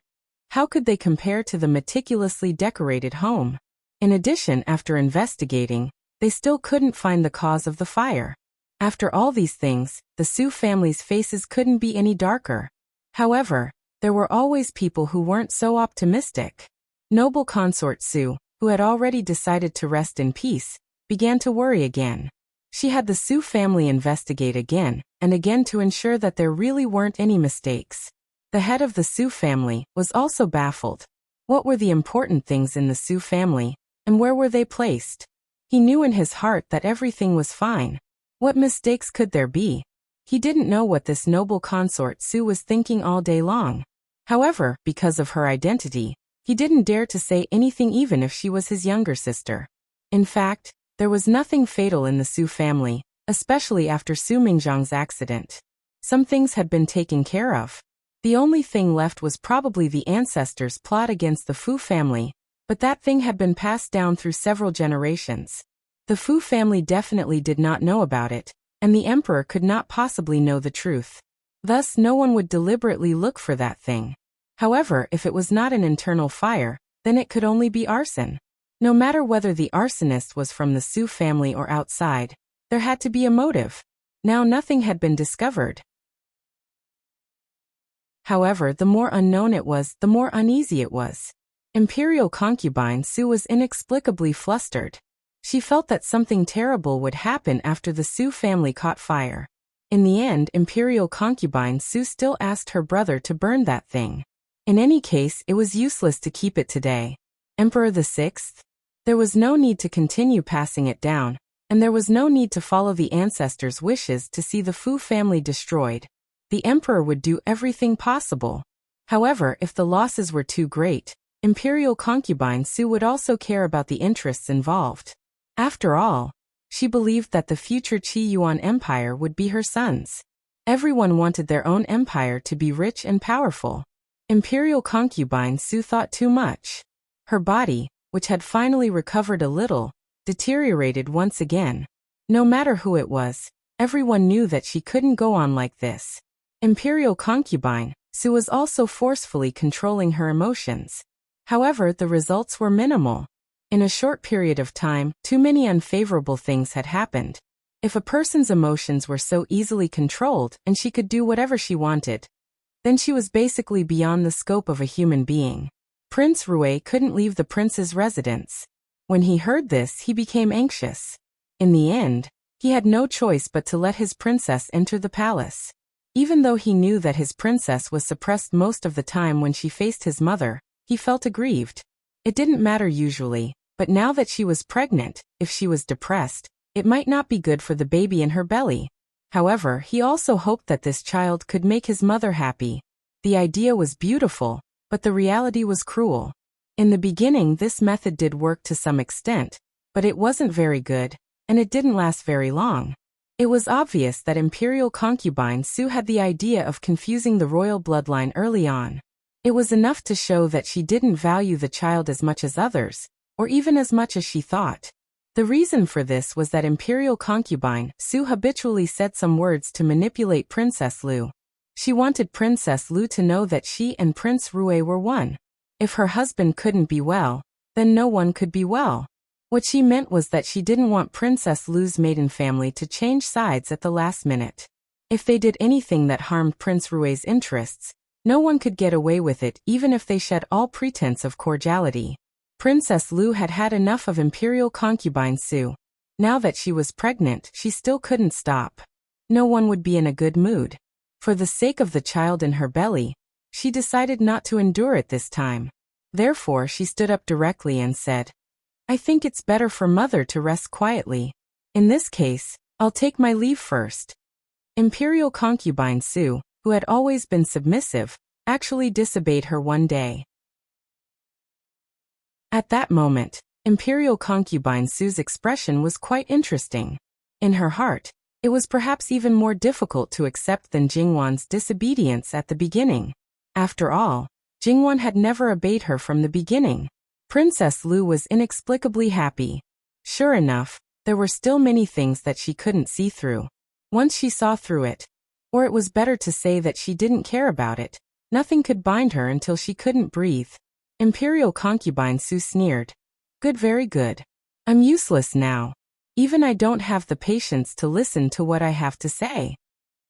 how could they compare to the meticulously decorated home? In addition, after investigating, they still couldn't find the cause of the fire. After all these things, the Su family's faces couldn't be any darker. However, there were always people who weren't so optimistic. Noble consort Su, who had already decided to rest in peace, began to worry again. She had the Su family investigate again and again to ensure that there really weren't any mistakes. The head of the Su family was also baffled. What were the important things in the Su family, and where were they placed? He knew in his heart that everything was fine. What mistakes could there be? He didn't know what this noble consort Su was thinking all day long. However, because of her identity, he didn't dare to say anything even if she was his younger sister. In fact, there was nothing fatal in the Su family, especially after Su Mingzhang's accident. Some things had been taken care of. The only thing left was probably the ancestors' plot against the Fu family, but that thing had been passed down through several generations. The Fu family definitely did not know about it, and the emperor could not possibly know the truth. Thus, no one would deliberately look for that thing. However, if it was not an internal fire, then it could only be arson. No matter whether the arsonist was from the Su family or outside, there had to be a motive. Now nothing had been discovered. However, the more unknown it was, the more uneasy it was. Imperial concubine Su was inexplicably flustered. She felt that something terrible would happen after the Su family caught fire. In the end, Imperial concubine Su still asked her brother to burn that thing. In any case, it was useless to keep it today. Emperor VI? There was no need to continue passing it down, and there was no need to follow the ancestors' wishes to see the Fu family destroyed. The emperor would do everything possible. However, if the losses were too great, Imperial concubine Su would also care about the interests involved. After all, she believed that the future Qi Yuan Empire would be her son's. Everyone wanted their own empire to be rich and powerful. Imperial concubine Su thought too much. Her body, which had finally recovered a little, deteriorated once again. No matter who it was, everyone knew that she couldn't go on like this. Imperial concubine Su was also forcefully controlling her emotions. However, the results were minimal. In a short period of time, too many unfavorable things had happened. If a person's emotions were so easily controlled and she could do whatever she wanted, then she was basically beyond the scope of a human being. Prince Rui couldn't leave the prince's residence. When he heard this, he became anxious. In the end, he had no choice but to let his princess enter the palace. Even though he knew that his princess was suppressed most of the time when she faced his mother, he felt aggrieved. It didn't matter usually, but now that she was pregnant, if she was depressed, it might not be good for the baby in her belly. However, he also hoped that this child could make his mother happy. The idea was beautiful, but the reality was cruel. In the beginning, this method did work to some extent, but it wasn't very good, and it didn't last very long. It was obvious that Imperial concubine Su had the idea of confusing the royal bloodline early on. It was enough to show that she didn't value the child as much as others, or even as much as she thought. The reason for this was that Imperial concubine Su habitually said some words to manipulate Princess Lu. She wanted Princess Lu to know that she and Prince Rui were one. If her husband couldn't be well, then no one could be well. What she meant was that she didn't want Princess Lu's maiden family to change sides at the last minute. If they did anything that harmed Prince Rui's interests, no one could get away with it even if they shed all pretense of cordiality. Princess Lu had had enough of Imperial concubine Su. Now that she was pregnant, she still couldn't stop. No one would be in a good mood. For the sake of the child in her belly, she decided not to endure it this time. Therefore, she stood up directly and said, "I think it's better for mother to rest quietly. In this case, I'll take my leave first." Imperial concubine Su, who had always been submissive, actually disobeyed her one day. At that moment, Imperial concubine Su's expression was quite interesting. In her heart, it was perhaps even more difficult to accept than Jingwan's disobedience at the beginning. After all, Jingwan had never obeyed her from the beginning. Princess Lu was inexplicably happy. Sure enough, there were still many things that she couldn't see through. Once she saw through it, or it was better to say that she didn't care about it, nothing could bind her until she couldn't breathe. Imperial concubine Su sneered. Good, very good. I'm useless now. Even I don't have the patience to listen to what I have to say.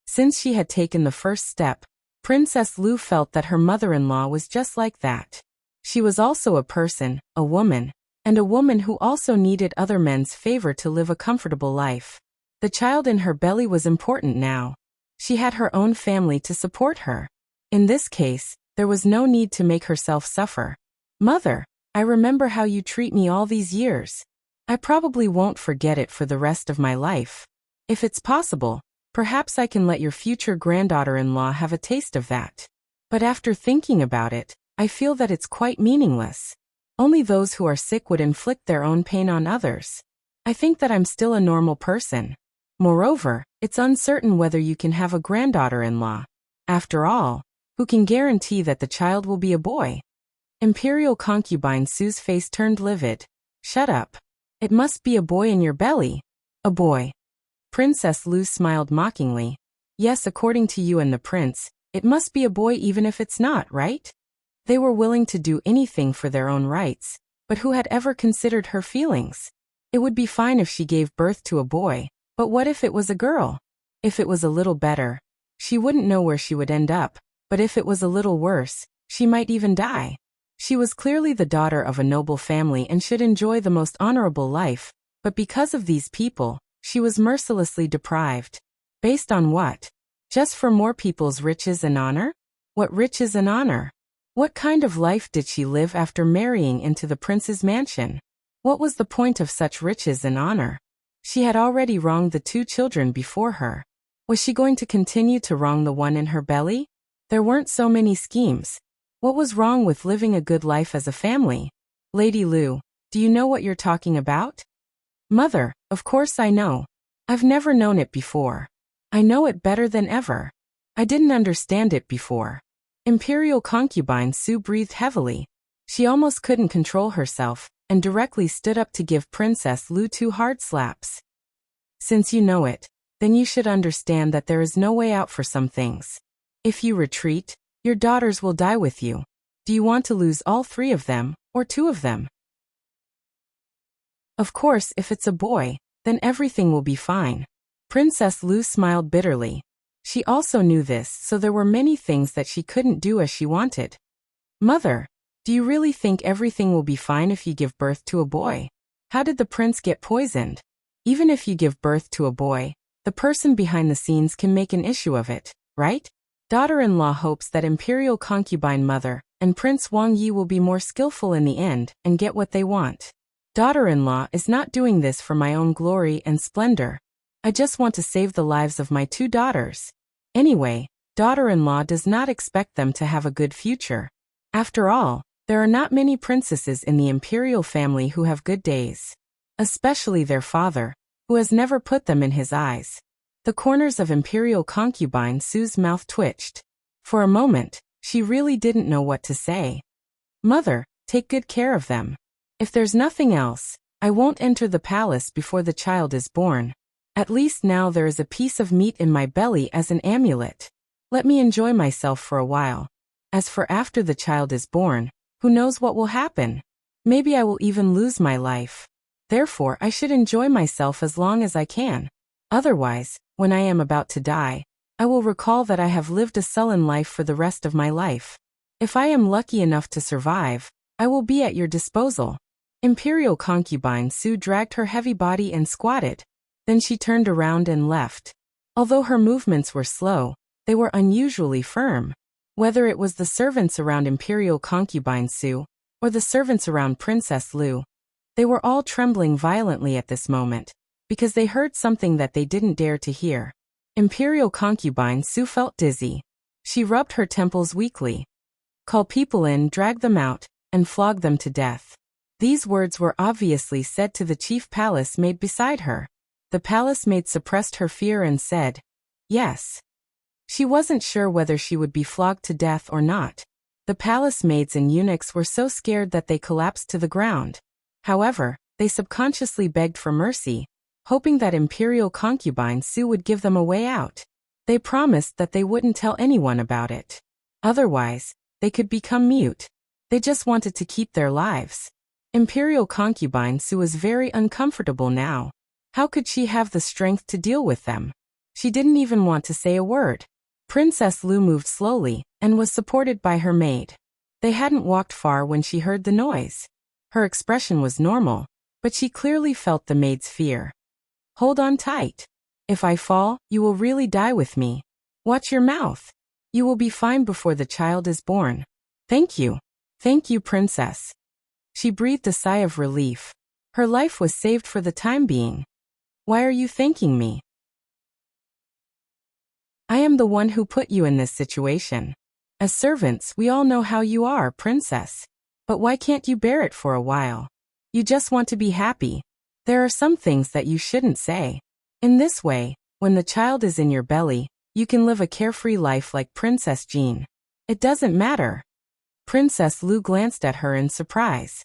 Since she had taken the first step, Princess Lu felt that her mother-in-law was just like that. She was also a person, a woman, and a woman who also needed other men's favor to live a comfortable life. The child in her belly was important now. She had her own family to support her. In this case, there was no need to make herself suffer. Mother, I remember how you treat me all these years. I probably won't forget it for the rest of my life. If it's possible, perhaps I can let your future granddaughter-in-law have a taste of that. But after thinking about it, I feel that it's quite meaningless. Only those who are sick would inflict their own pain on others. I think that I'm still a normal person. Moreover, it's uncertain whether you can have a granddaughter-in-law. After all, who can guarantee that the child will be a boy? Imperial concubine Su's face turned livid. Shut up. It must be a boy in your belly. A boy. Princess Lu smiled mockingly. Yes, according to you and the prince, it must be a boy even if it's not, right? They were willing to do anything for their own rights, but who had ever considered her feelings? It would be fine if she gave birth to a boy, but what if it was a girl? If it was a little better, she wouldn't know where she would end up, but if it was a little worse, she might even die. She was clearly the daughter of a noble family and should enjoy the most honorable life, but because of these people, she was mercilessly deprived. Based on what? Just for more people's riches and honor? What riches and honor? What kind of life did she live after marrying into the prince's mansion? What was the point of such riches and honor? She had already wronged the 2 children before her. Was she going to continue to wrong the one in her belly? There weren't so many schemes. What was wrong with living a good life as a family? Lady Lu, do you know what you're talking about? Mother, of course I know. I've never known it before. I know it better than ever. I didn't understand it before. Imperial concubine Su breathed heavily. She almost couldn't control herself, and directly stood up to give Princess Lu 2 hard slaps. Since you know it, then you should understand that there is no way out for some things. If you retreat, your daughters will die with you. Do you want to lose all 3 of them, or 2 of them? Of course, if it's a boy, then everything will be fine. Princess Lu smiled bitterly. She also knew this, so there were many things that she couldn't do as she wanted. Mother, do you really think everything will be fine if you give birth to a boy? How did the prince get poisoned? Even if you give birth to a boy, the person behind the scenes can make an issue of it, right? Daughter-in-law hopes that imperial concubine mother and Prince Wang Yi will be more skillful in the end and get what they want. Daughter-in-law is not doing this for my own glory and splendor. I just want to save the lives of my 2 daughters. Anyway, daughter-in-law does not expect them to have a good future. After all, there are not many princesses in the imperial family who have good days. Especially their father, who has never put them in his eyes. The corners of imperial concubine Su's mouth twitched. For a moment, she really didn't know what to say. Mother, take good care of them. If there's nothing else, I won't enter the palace before the child is born. At least now there is a piece of meat in my belly as an amulet. Let me enjoy myself for a while. As for after the child is born, who knows what will happen? Maybe I will even lose my life. Therefore, I should enjoy myself as long as I can. Otherwise, when I am about to die, I will recall that I have lived a sullen life for the rest of my life. If I am lucky enough to survive, I will be at your disposal. Imperial concubine Su dragged her heavy body and squatted. Then she turned around and left. Although her movements were slow, they were unusually firm. Whether it was the servants around Imperial concubine Su, or the servants around Princess Lu, they were all trembling violently at this moment, because they heard something that they didn't dare to hear. Imperial concubine Su felt dizzy. She rubbed her temples weakly. Call people in, drag them out, and flog them to death. These words were obviously said to the chief palace maid beside her. The palace maid suppressed her fear and said, yes. She wasn't sure whether she would be flogged to death or not. The palace maids and eunuchs were so scared that they collapsed to the ground. However, they subconsciously begged for mercy, hoping that imperial concubine Su would give them a way out. They promised that they wouldn't tell anyone about it. Otherwise, they could become mute. They just wanted to keep their lives. Imperial concubine Su was very uncomfortable now. How could she have the strength to deal with them? She didn't even want to say a word. Princess Lu moved slowly, and was supported by her maid. They hadn't walked far when she heard the noise. Her expression was normal, but she clearly felt the maid's fear. Hold on tight. If I fall, you will really die with me. Watch your mouth. You will be fine before the child is born. Thank you. Thank you, princess. She breathed a sigh of relief. Her life was saved for the time being. Why are you thanking me? I am the one who put you in this situation. As servants, we all know how you are, princess. But why can't you bear it for a while? You just want to be happy. There are some things that you shouldn't say. In this way, when the child is in your belly, you can live a carefree life like Princess Jean. It doesn't matter. Princess Lu glanced at her in surprise.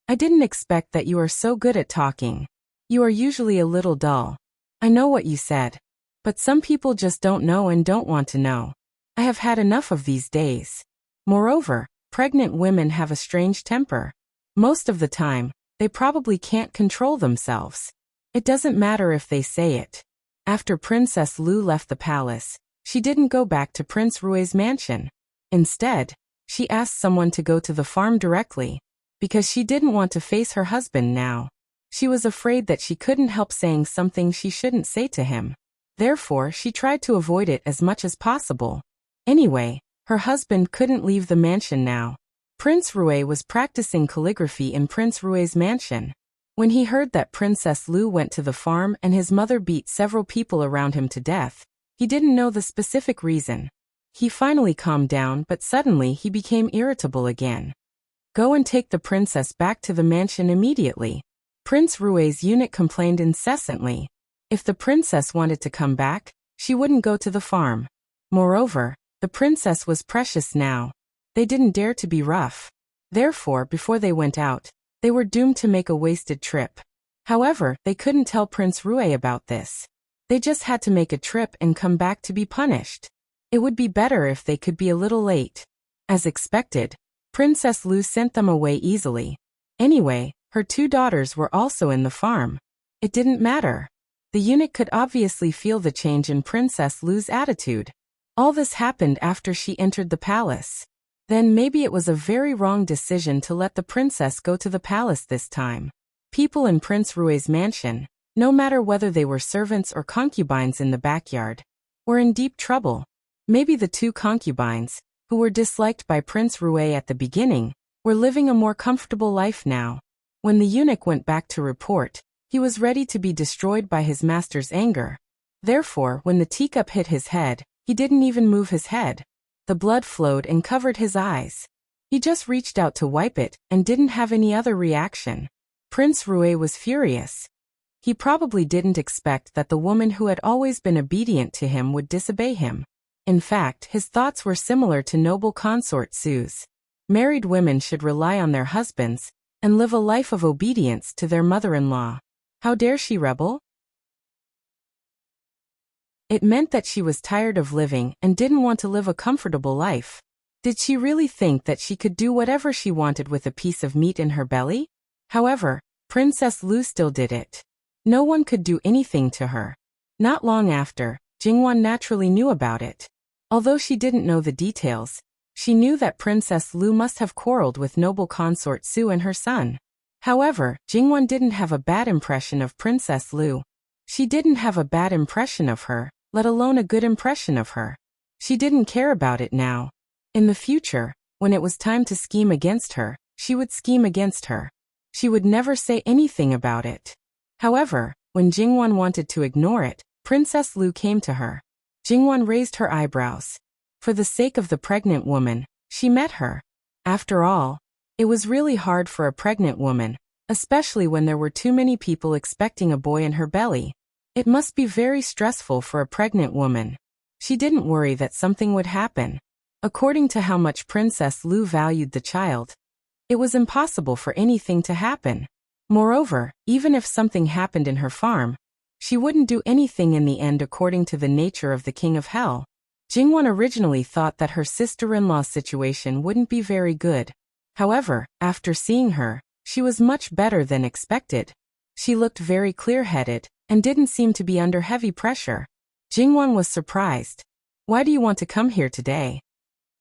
I didn't expect that you are so good at talking. You are usually a little dull. I know what you said. But some people just don't know and don't want to know. I have had enough of these days. Moreover, pregnant women have a strange temper. Most of the time, they probably can't control themselves. It doesn't matter if they say it. After Princess Lu left the palace, she didn't go back to Prince Rui's mansion. Instead, she asked someone to go to the farm directly, because she didn't want to face her husband now. She was afraid that she couldn't help saying something she shouldn't say to him. Therefore, she tried to avoid it as much as possible. Anyway, her husband couldn't leave the mansion now. Prince Rui was practicing calligraphy in Prince Rui's mansion. When he heard that Princess Lu went to the farm and his mother beat several people around him to death, he didn't know the specific reason. He finally calmed down, but suddenly he became irritable again. Go and take the princess back to the mansion immediately. Prince Rui's eunuch complained incessantly. If the princess wanted to come back, she wouldn't go to the farm. Moreover, the princess was precious now. They didn't dare to be rough. Therefore, before they went out, they were doomed to make a wasted trip. However, they couldn't tell Prince Rui about this. They just had to make a trip and come back to be punished. It would be better if they could be a little late. As expected, Princess Lu sent them away easily. Anyway, her two daughters were also in the farm. It didn't matter. The eunuch could obviously feel the change in Princess Lu's attitude. All this happened after she entered the palace. Then maybe it was a very wrong decision to let the princess go to the palace this time. People in Prince Rui's mansion, no matter whether they were servants or concubines in the backyard, were in deep trouble. Maybe the two concubines, who were disliked by Prince Rui at the beginning, were living a more comfortable life now. When the eunuch went back to report, he was ready to be destroyed by his master's anger. Therefore, when the teacup hit his head, he didn't even move his head. The blood flowed and covered his eyes. He just reached out to wipe it and didn't have any other reaction. Prince Rui was furious. He probably didn't expect that the woman who had always been obedient to him would disobey him. In fact, his thoughts were similar to noble consort Sue's. Married women should rely on their husbands and live a life of obedience to their mother-in-law. How dare she rebel? It meant that she was tired of living and didn't want to live a comfortable life. Did she really think that she could do whatever she wanted with a piece of meat in her belly? However, Princess Lu still did it. No one could do anything to her. Not long after, Jingwan naturally knew about it. Although she didn't know the details, she knew that Princess Lu must have quarreled with noble consort Su and her son. However, Jingwan didn't have a bad impression of Princess Lu. She didn't have a bad impression of her, let alone a good impression of her. She didn't care about it now. In the future, when it was time to scheme against her, she would scheme against her. She would never say anything about it. However, when Jingwan wanted to ignore it, Princess Lu came to her. Jingwan raised her eyebrows. For the sake of the pregnant woman, she met her. After all, it was really hard for a pregnant woman, especially when there were too many people expecting a boy in her belly. It must be very stressful for a pregnant woman. She didn't worry that something would happen. According to how much Princess Lu valued the child, it was impossible for anything to happen. Moreover, even if something happened in her farm, she wouldn't do anything in the end according to the nature of the King of Hell. Jingwan originally thought that her sister-in-law's situation wouldn't be very good. However, after seeing her, she was much better than expected. She looked very clear-headed and didn't seem to be under heavy pressure. Jingwan was surprised. "Why do you want to come here today?"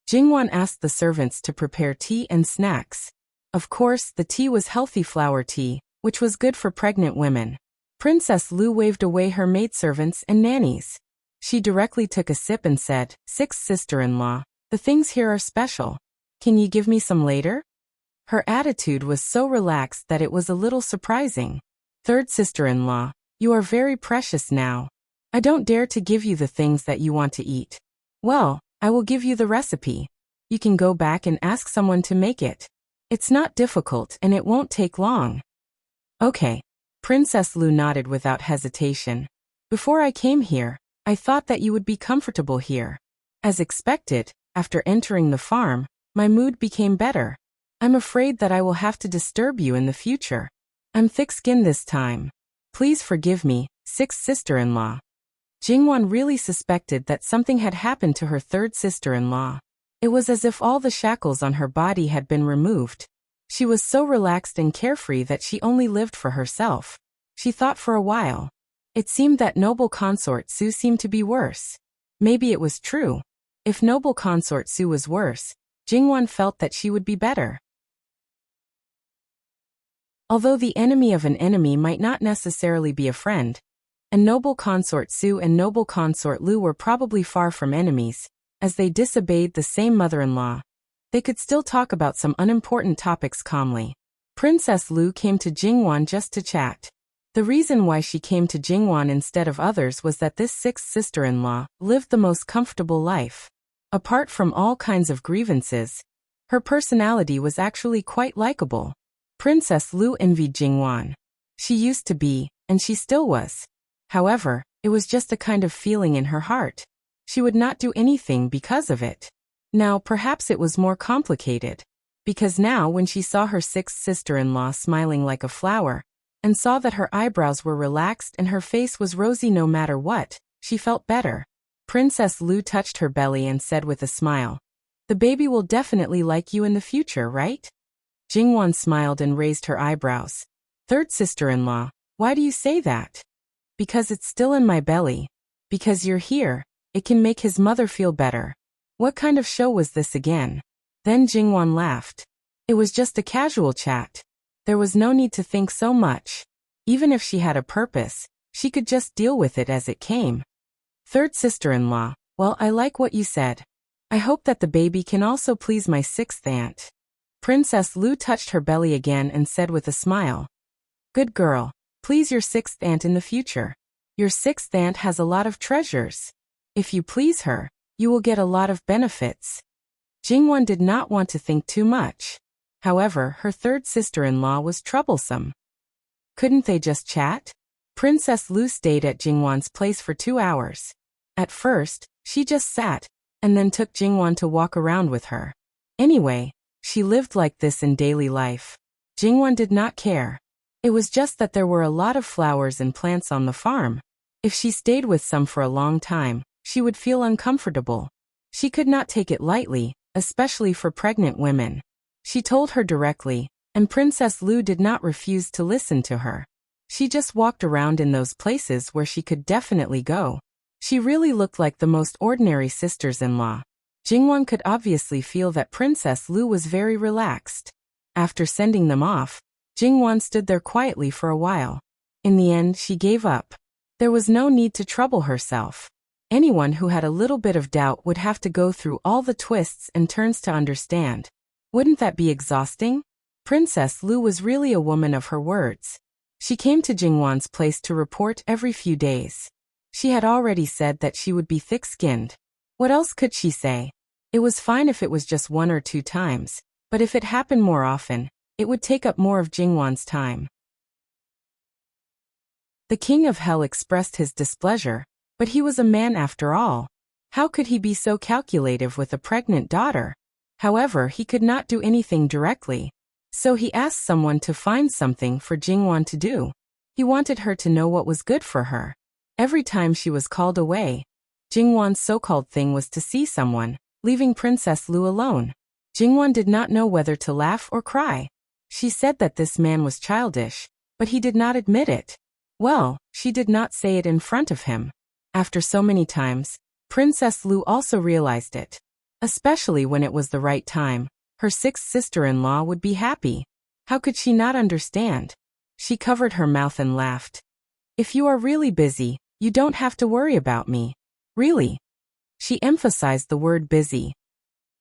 Jingwan asked the servants to prepare tea and snacks. Of course, the tea was healthy flower tea, which was good for pregnant women. Princess Lu waved away her maidservants and nannies. She directly took a sip and said, "Sixth sister-in-law, the things here are special. Can you give me some later?" Her attitude was so relaxed that it was a little surprising. "Third sister-in-law, you are very precious now. I don't dare to give you the things that you want to eat. Well, I will give you the recipe. You can go back and ask someone to make it. It's not difficult and it won't take long." "Okay." Princess Lu nodded without hesitation. "Before I came here, I thought that you would be comfortable here. As expected, after entering the farm, my mood became better. I'm afraid that I will have to disturb you in the future. I'm thick-skinned this time. Please forgive me, sixth sister-in-law." Jingwan really suspected that something had happened to her third sister-in-law. It was as if all the shackles on her body had been removed. She was so relaxed and carefree that she only lived for herself. She thought for a while. It seemed that noble consort Su seemed to be worse. Maybe it was true. If noble consort Su was worse, Jingwan felt that she would be better. Although the enemy of an enemy might not necessarily be a friend, and noble consort Su and noble consort Lu were probably far from enemies, as they disobeyed the same mother-in-law, they could still talk about some unimportant topics calmly. Princess Lu came to Jingwan just to chat. The reason why she came to Jingwan instead of others was that this sixth sister-in-law lived the most comfortable life. Apart from all kinds of grievances, her personality was actually quite likable. Princess Lu envied Jingwan. She used to be, and she still was. However, it was just a kind of feeling in her heart. She would not do anything because of it. Now perhaps it was more complicated. Because now when she saw her sixth sister-in-law smiling like a flower, and saw that her eyebrows were relaxed and her face was rosy no matter what, she felt better. Princess Lu touched her belly and said with a smile, "The baby will definitely like you in the future, right?" Jingwan smiled and raised her eyebrows. "Third sister-in-law, why do you say that?" "Because it's still in my belly. Because you're here, it can make his mother feel better." What kind of show was this again? Then Jingwan laughed. It was just a casual chat. There was no need to think so much. Even if she had a purpose, she could just deal with it as it came. "Third sister-in-law, well, I like what you said. I hope that the baby can also please my sixth aunt." Princess Lu touched her belly again and said with a smile, "Good girl, please your sixth aunt in the future. Your sixth aunt has a lot of treasures. If you please her, you will get a lot of benefits." Jingwan did not want to think too much. However, her third sister-in-law was troublesome. Couldn't they just chat? Princess Lu stayed at Jingwan's place for 2 hours. At first, she just sat, and then took Jingwan to walk around with her. Anyway, she lived like this in daily life. Jingwan did not care. It was just that there were a lot of flowers and plants on the farm. If she stayed with some for a long time, she would feel uncomfortable. She could not take it lightly, especially for pregnant women. She told her directly, and Princess Lu did not refuse to listen to her. She just walked around in those places where she could definitely go. She really looked like the most ordinary sisters-in-law. Jingwan could obviously feel that Princess Lu was very relaxed. After sending them off, Jingwan stood there quietly for a while. In the end, she gave up. There was no need to trouble herself. Anyone who had a little bit of doubt would have to go through all the twists and turns to understand. Wouldn't that be exhausting? Princess Lu was really a woman of her words. She came to Jingwan's place to report every few days. She had already said that she would be thick-skinned. What else could she say? It was fine if it was just 1 or 2 times, but if it happened more often, it would take up more of Jingwan's time. The King of Hell expressed his displeasure, but he was a man after all. How could he be so calculative with a pregnant daughter? However, he could not do anything directly. So he asked someone to find something for Jingwan to do. He wanted her to know what was good for her. Every time she was called away, Jingwan's so-called thing was to see someone, leaving Princess Lu alone. Jingwan did not know whether to laugh or cry. She said that this man was childish, but he did not admit it. Well, she did not say it in front of him. After so many times, Princess Lu also realized it. Especially when it was the right time, her sixth sister-in-law would be happy. How could she not understand? She covered her mouth and laughed. If you are really busy, you don't have to worry about me. Really? She emphasized the word busy.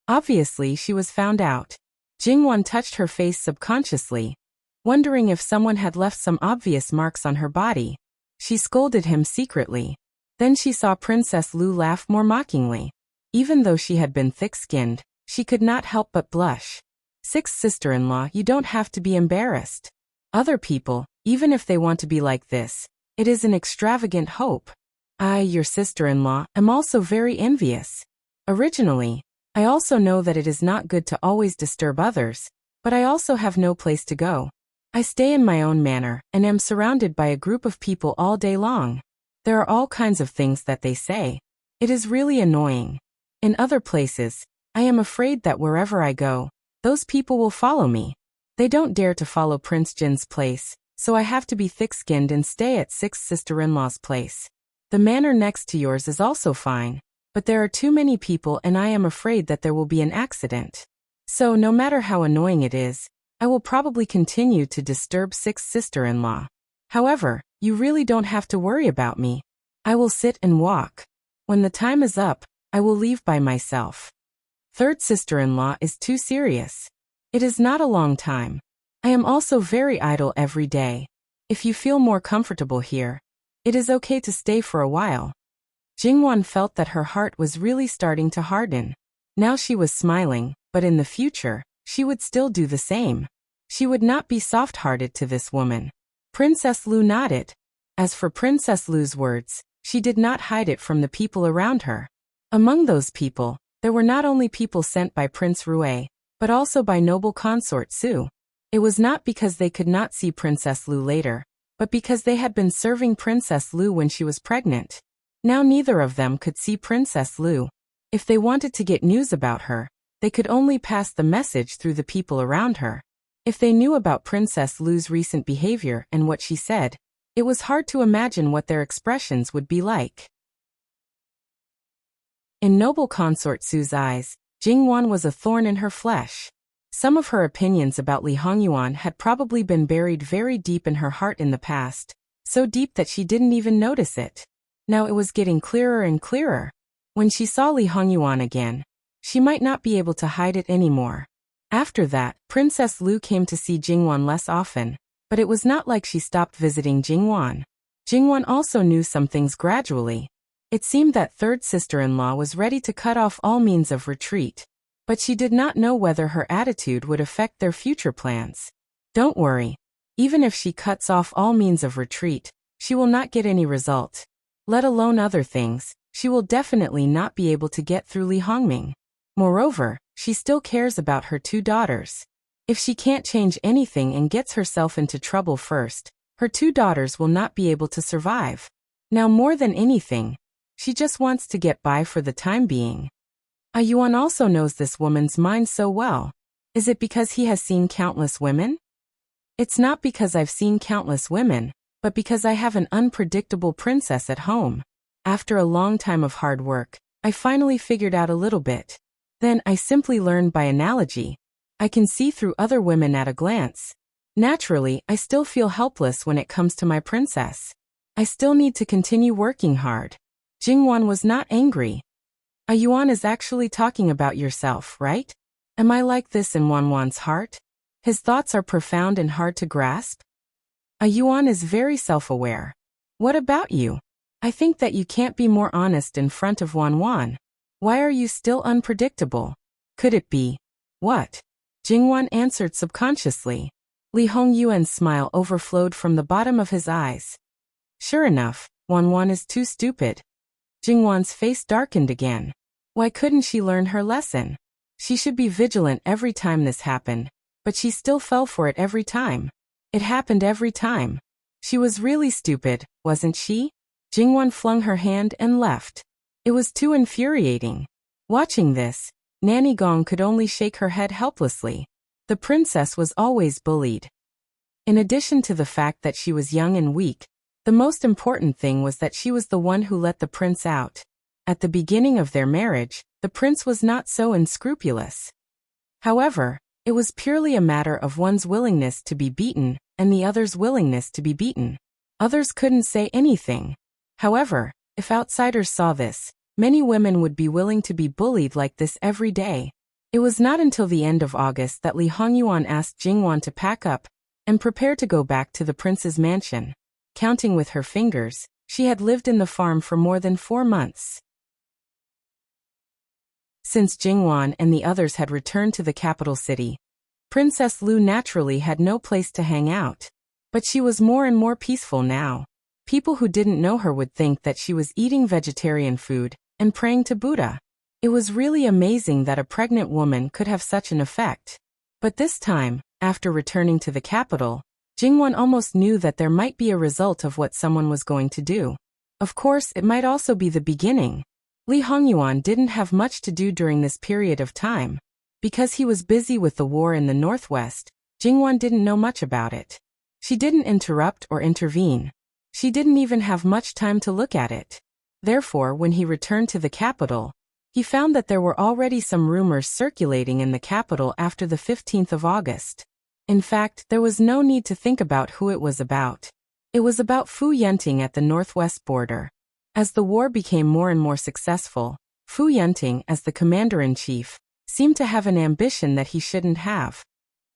Obviously, she was found out. Jingwan touched her face subconsciously, wondering if someone had left some obvious marks on her body. She scolded him secretly. Then she saw Princess Lu laugh more mockingly. Even though she had been thick-skinned, she could not help but blush. Sixth sister-in-law, you don't have to be embarrassed. Other people, even if they want to be like this, it is an extravagant hope. I, your sister-in-law, am also very envious. Originally, I also know that it is not good to always disturb others, but I also have no place to go. I stay in my own manor and am surrounded by a group of people all day long. There are all kinds of things that they say. It is really annoying. In other places, I am afraid that wherever I go, those people will follow me. They don't dare to follow Prince Jin's place, so I have to be thick-skinned and stay at sixth sister-in-law's place. The manor next to yours is also fine, but there are too many people and I am afraid that there will be an accident. So no matter how annoying it is, I will probably continue to disturb sixth sister-in-law. However, you really don't have to worry about me. I will sit and walk. When the time is up, I will leave by myself. Third sister-in-law is too serious. It is not a long time. I am also very idle every day. If you feel more comfortable here, it is okay to stay for a while. Jingwan felt that her heart was really starting to harden. Now she was smiling, but in the future, she would still do the same. She would not be soft-hearted to this woman. Princess Lu nodded. As for Princess Lu's words, she did not hide it from the people around her. Among those people, there were not only people sent by Prince Rue, but also by noble consort Su. It was not because they could not see Princess Lu later, but because they had been serving Princess Lu when she was pregnant. Now neither of them could see Princess Lu. If they wanted to get news about her, they could only pass the message through the people around her. If they knew about Princess Lu's recent behavior and what she said, it was hard to imagine what their expressions would be like. In noble consort Su's eyes, Jingwan was a thorn in her flesh. Some of her opinions about Li Hongyuan had probably been buried very deep in her heart in the past, so deep that she didn't even notice it. Now it was getting clearer and clearer. When she saw Li Hongyuan again, she might not be able to hide it anymore. After that, Princess Lu came to see Jingwan less often, but it was not like she stopped visiting Jingwan. Jingwan also knew some things gradually. It seemed that third sister-in-law was ready to cut off all means of retreat, but she did not know whether her attitude would affect their future plans. Don't worry. Even if she cuts off all means of retreat, she will not get any result. Let alone other things, she will definitely not be able to get through Li Hongming. Moreover, she still cares about her two daughters. If she can't change anything and gets herself into trouble first, her two daughters will not be able to survive. Now more than anything, she just wants to get by for the time being. Yuan also knows this woman's mind so well. Is it because he has seen countless women? It's not because I've seen countless women, but because I have an unpredictable princess at home. After a long time of hard work, I finally figured out a little bit. Then I simply learned by analogy. I can see through other women at a glance. Naturally, I still feel helpless when it comes to my princess. I still need to continue working hard. Jingwan was not angry. Yuan is actually talking about yourself, right? Am I like this in Wanwan's heart? His thoughts are profound and hard to grasp. Yuan is very self-aware. What about you? I think that you can't be more honest in front of Wanwan. Why are you still unpredictable? Could it be? What? Jingwan answered subconsciously. Li Hongyuan's smile overflowed from the bottom of his eyes. Sure enough, Wanwan is too stupid. Jingwan's face darkened again. Why couldn't she learn her lesson? She should be vigilant every time this happened, but she still fell for it every time. It happened every time. She was really stupid, wasn't she? Jingwan flung her hand and left. It was too infuriating. Watching this, Nanny Gong could only shake her head helplessly. The princess was always bullied. In addition to the fact that she was young and weak, the most important thing was that she was the one who let the prince out. At the beginning of their marriage, the prince was not so unscrupulous. However, it was purely a matter of one's willingness to be beaten and the other's willingness to be beaten. Others couldn't say anything. However, if outsiders saw this, many women would be willing to be bullied like this every day. It was not until the end of August that Li Hongyuan asked Jingwan to pack up and prepare to go back to the prince's mansion. Counting with her fingers, she had lived in the farm for more than 4 months. Since Jingwan and the others had returned to the capital city, Princess Lu naturally had no place to hang out. But she was more and more peaceful now. People who didn't know her would think that she was eating vegetarian food and praying to Buddha. It was really amazing that a pregnant woman could have such an effect. But this time, after returning to the capital, Jingwan almost knew that there might be a result of what someone was going to do. Of course, it might also be the beginning. Li Hongyuan didn't have much to do during this period of time. Because he was busy with the war in the northwest, Jingwan didn't know much about it. She didn't interrupt or intervene. She didn't even have much time to look at it. Therefore, when he returned to the capital, he found that there were already some rumors circulating in the capital after the 15th of August. In fact, there was no need to think about who it was about. It was about Fu Yenting at the northwest border. As the war became more and more successful, Fu Yenting, as the commander-in-chief, seemed to have an ambition that he shouldn't have.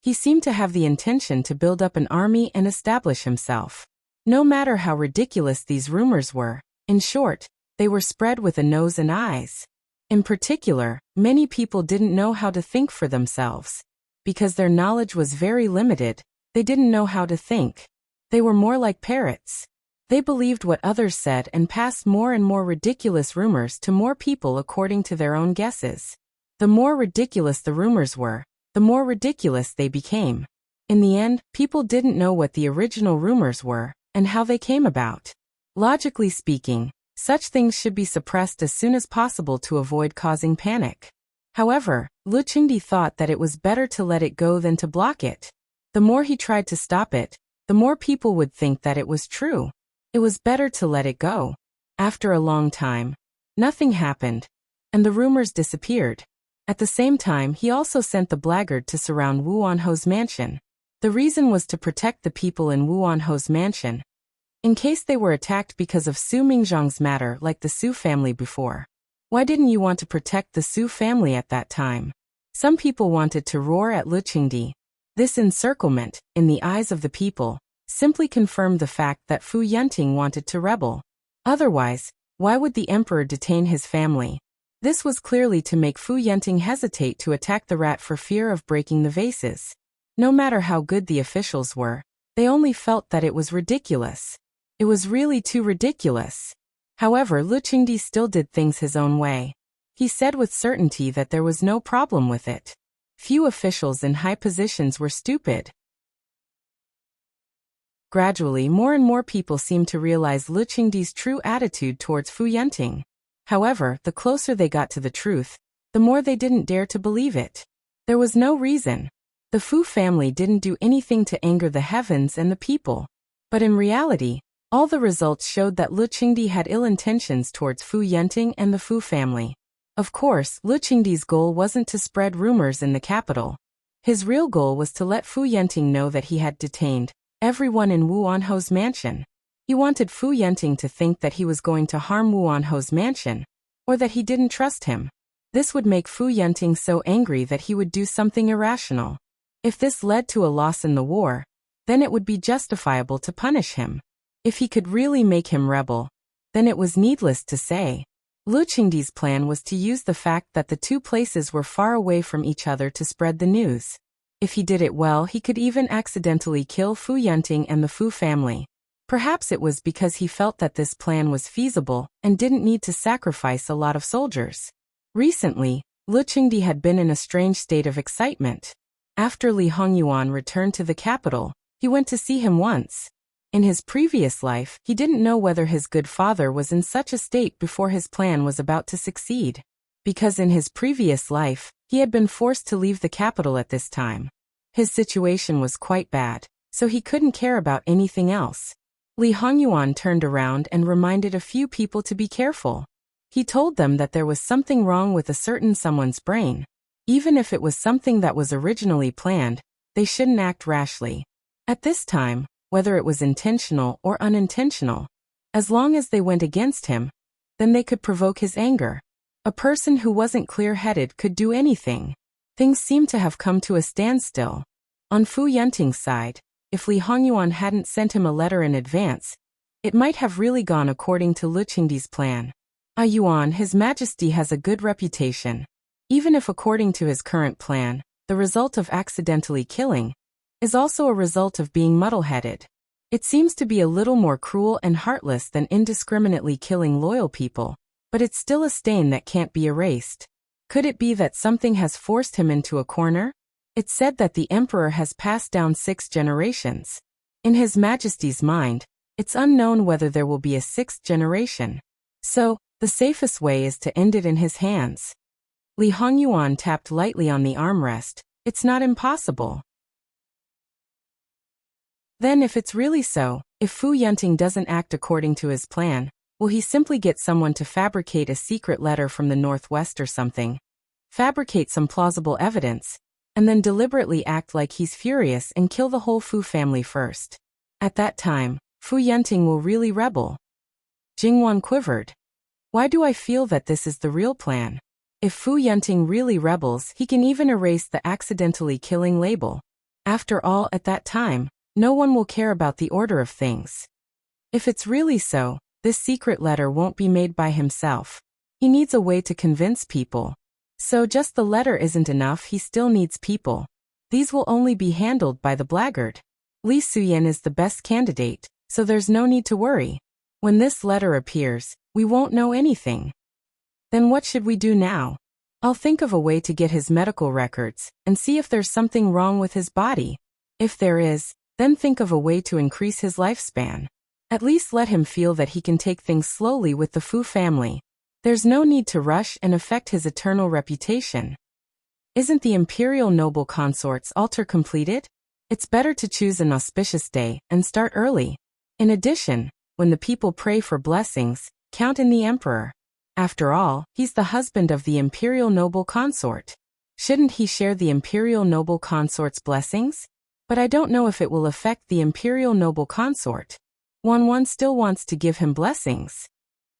He seemed to have the intention to build up an army and establish himself. No matter how ridiculous these rumors were, in short, they were spread with a nose and eyes. In particular, many people didn't know how to think for themselves. Because their knowledge was very limited, they didn't know how to think. They were more like parrots. They believed what others said and passed more and more ridiculous rumors to more people according to their own guesses. The more ridiculous the rumors were, the more ridiculous they became. In the end, people didn't know what the original rumors were and how they came about. Logically speaking, such things should be suppressed as soon as possible to avoid causing panic. However, Lu Qingdi thought that it was better to let it go than to block it. The more he tried to stop it, the more people would think that it was true. It was better to let it go. After a long time, nothing happened, and the rumors disappeared. At the same time, he also sent the blackguard to surround Wu Wanho's mansion. The reason was to protect the people in Wu Wanho's mansion, in case they were attacked because of Su Mingzhang's matter like the Su family before. Why didn't you want to protect the Su family at that time? Some people wanted to roar at Lu Qingdi. This encirclement, in the eyes of the people, simply confirmed the fact that Fu Yenting wanted to rebel. Otherwise, why would the emperor detain his family? This was clearly to make Fu Yenting hesitate to attack the rat for fear of breaking the vases. No matter how good the officials were, they only felt that it was ridiculous. It was really too ridiculous. However, Lu Qingdi still did things his own way. He said with certainty that there was no problem with it. Few officials in high positions were stupid. Gradually, more and more people seemed to realize Lu Qingdi's true attitude towards Fu Yenting. However, the closer they got to the truth, the more they didn't dare to believe it. There was no reason. The Fu family didn't do anything to anger the heavens and the people. But in reality, all the results showed that Lu Qingdi had ill intentions towards Fu Yenting and the Fu family. Of course, Lu Qingdi's goal wasn't to spread rumors in the capital. His real goal was to let Fu Yenting know that he had detained everyone in Wu Wanho's mansion. He wanted Fu Yenting to think that he was going to harm Wu Wanho's mansion, or that he didn't trust him. This would make Fu Yenting so angry that he would do something irrational. If this led to a loss in the war, then it would be justifiable to punish him. If he could really make him rebel, then it was needless to say. Lu Qingdi's plan was to use the fact that the two places were far away from each other to spread the news. If he did it well, he could even accidentally kill Fu Yenting and the Fu family. Perhaps it was because he felt that this plan was feasible and didn't need to sacrifice a lot of soldiers. Recently, Lu Qingdi had been in a strange state of excitement. After Li Hongyuan returned to the capital, he went to see him once. In his previous life, he didn't know whether his good father was in such a state before his plan was about to succeed. Because in his previous life, he had been forced to leave the capital at this time. His situation was quite bad, so he couldn't care about anything else. Li Hongyuan turned around and reminded a few people to be careful. He told them that there was something wrong with a certain someone's brain. Even if it was something that was originally planned, they shouldn't act rashly. At this time, whether it was intentional or unintentional, as long as they went against him, then they could provoke his anger. A person who wasn't clear-headed could do anything. Things seemed to have come to a standstill. On Fu Yunting's side, if Li Hongyuan hadn't sent him a letter in advance, it might have really gone according to Lu Qingdi's plan. Yuan, His Majesty has a good reputation. Even if according to his current plan, the result of accidentally killing is also a result of being muddle-headed. It seems to be a little more cruel and heartless than indiscriminately killing loyal people, but it's still a stain that can't be erased. Could it be that something has forced him into a corner? It's said that the emperor has passed down 6 generations. In His Majesty's mind, it's unknown whether there will be a 6th generation. So, the safest way is to end it in his hands. Li Hongyuan tapped lightly on the armrest. It's not impossible. Then if it's really so, if Fu Yunting doesn't act according to his plan, will he simply get someone to fabricate a secret letter from the northwest or something? Fabricate some plausible evidence, and then deliberately act like he's furious and kill the whole Fu family first. At that time, Fu Yunting will really rebel. Jingwan quivered. Why do I feel that this is the real plan? If Fu Yunting really rebels, he can even erase the accidentally killing label. After all, at that time, no one will care about the order of things. If it's really so, this secret letter won't be made by himself. He needs a way to convince people. So just the letter isn't enough, he still needs people. These will only be handled by the blackguard. Li Suyan is the best candidate, so there's no need to worry. When this letter appears, we won't know anything. Then what should we do now? I'll think of a way to get his medical records and see if there's something wrong with his body. If there is, then think of a way to increase his lifespan. At least let him feel that he can take things slowly with the Fu family. There's no need to rush and affect his eternal reputation. Isn't the imperial noble consort's altar completed? It's better to choose an auspicious day and start early. In addition, when the people pray for blessings, count in the emperor. After all, he's the husband of the imperial noble consort. Shouldn't he share the imperial noble consort's blessings? But I don't know if it will affect the imperial noble consort. One still wants to give him blessings.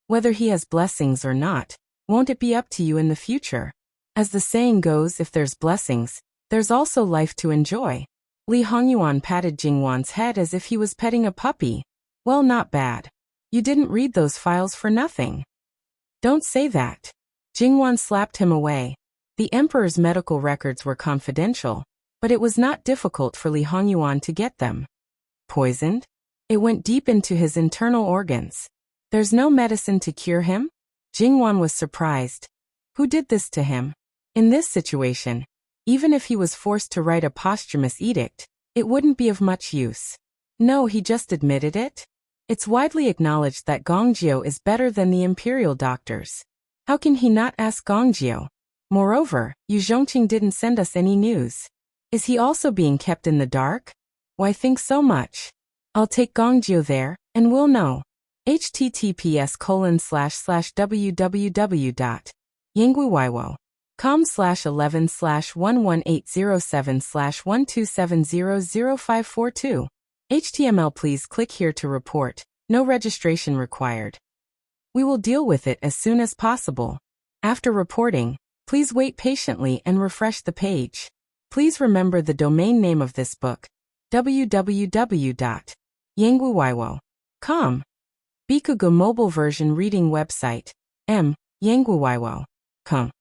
Whether he has blessings or not, won't it be up to you in the future? As the saying goes, if there's blessings, there's also life to enjoy. Li Hongyuan patted Jingwan's head as if he was petting a puppy. Well, not bad. You didn't read those files for nothing. Don't say that. Jingwan slapped him away. The emperor's medical records were confidential, but it was not difficult for Li Hongyuan to get them. Poisoned? It went deep into his internal organs. There's no medicine to cure him? Jingwan was surprised. Who did this to him? In this situation, even if he was forced to write a posthumous edict, it wouldn't be of much use. No, he just admitted it. It's widely acknowledged that Gongjiu is better than the imperial doctors. How can he not ask Gongjiu? Moreover, Yu Zhongqing didn't send us any news. Is he also being kept in the dark? Why think so much? I'll take Gongjiu there, and we'll know. https://www.yangguiwaiwo.com/11/11807/127005542. HTML. Please click here to report. No registration required. We will deal with it as soon as possible. After reporting, please wait patiently and refresh the page. Please remember the domain name of this book, www.yangguiwaiwo.com. Bikugo mobile version reading website, yangguiwaiwo.com.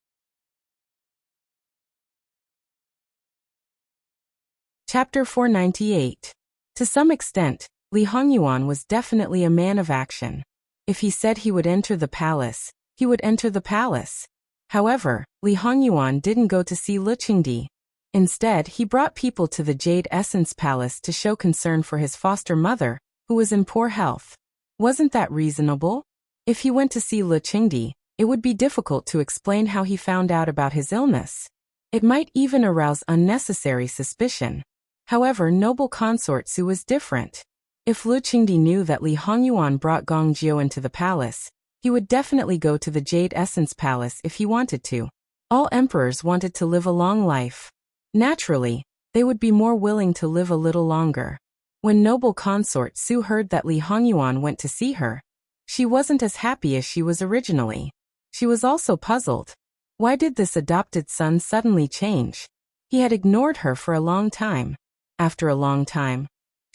Chapter 498. To some extent, Li Hongyuan was definitely a man of action. If he said he would enter the palace, he would enter the palace. However, Li Hongyuan didn't go to see Lu Qingdi. Instead, he brought people to the Jade Essence Palace to show concern for his foster mother, who was in poor health. Wasn't that reasonable? If he went to see Lu Qingdi, it would be difficult to explain how he found out about his illness. It might even arouse unnecessary suspicion. However, noble consort Su was different. If Lu Qingdi knew that Li Hongyuan brought Gong Jiu into the palace, he would definitely go to the Jade Essence Palace if he wanted to. All emperors wanted to live a long life. Naturally, they would be more willing to live a little longer. When noble consort Su heard that Li Hongyuan went to see her, she wasn't as happy as she was originally. She was also puzzled. Why did this adopted son suddenly change? He had ignored her for a long time. After a long time,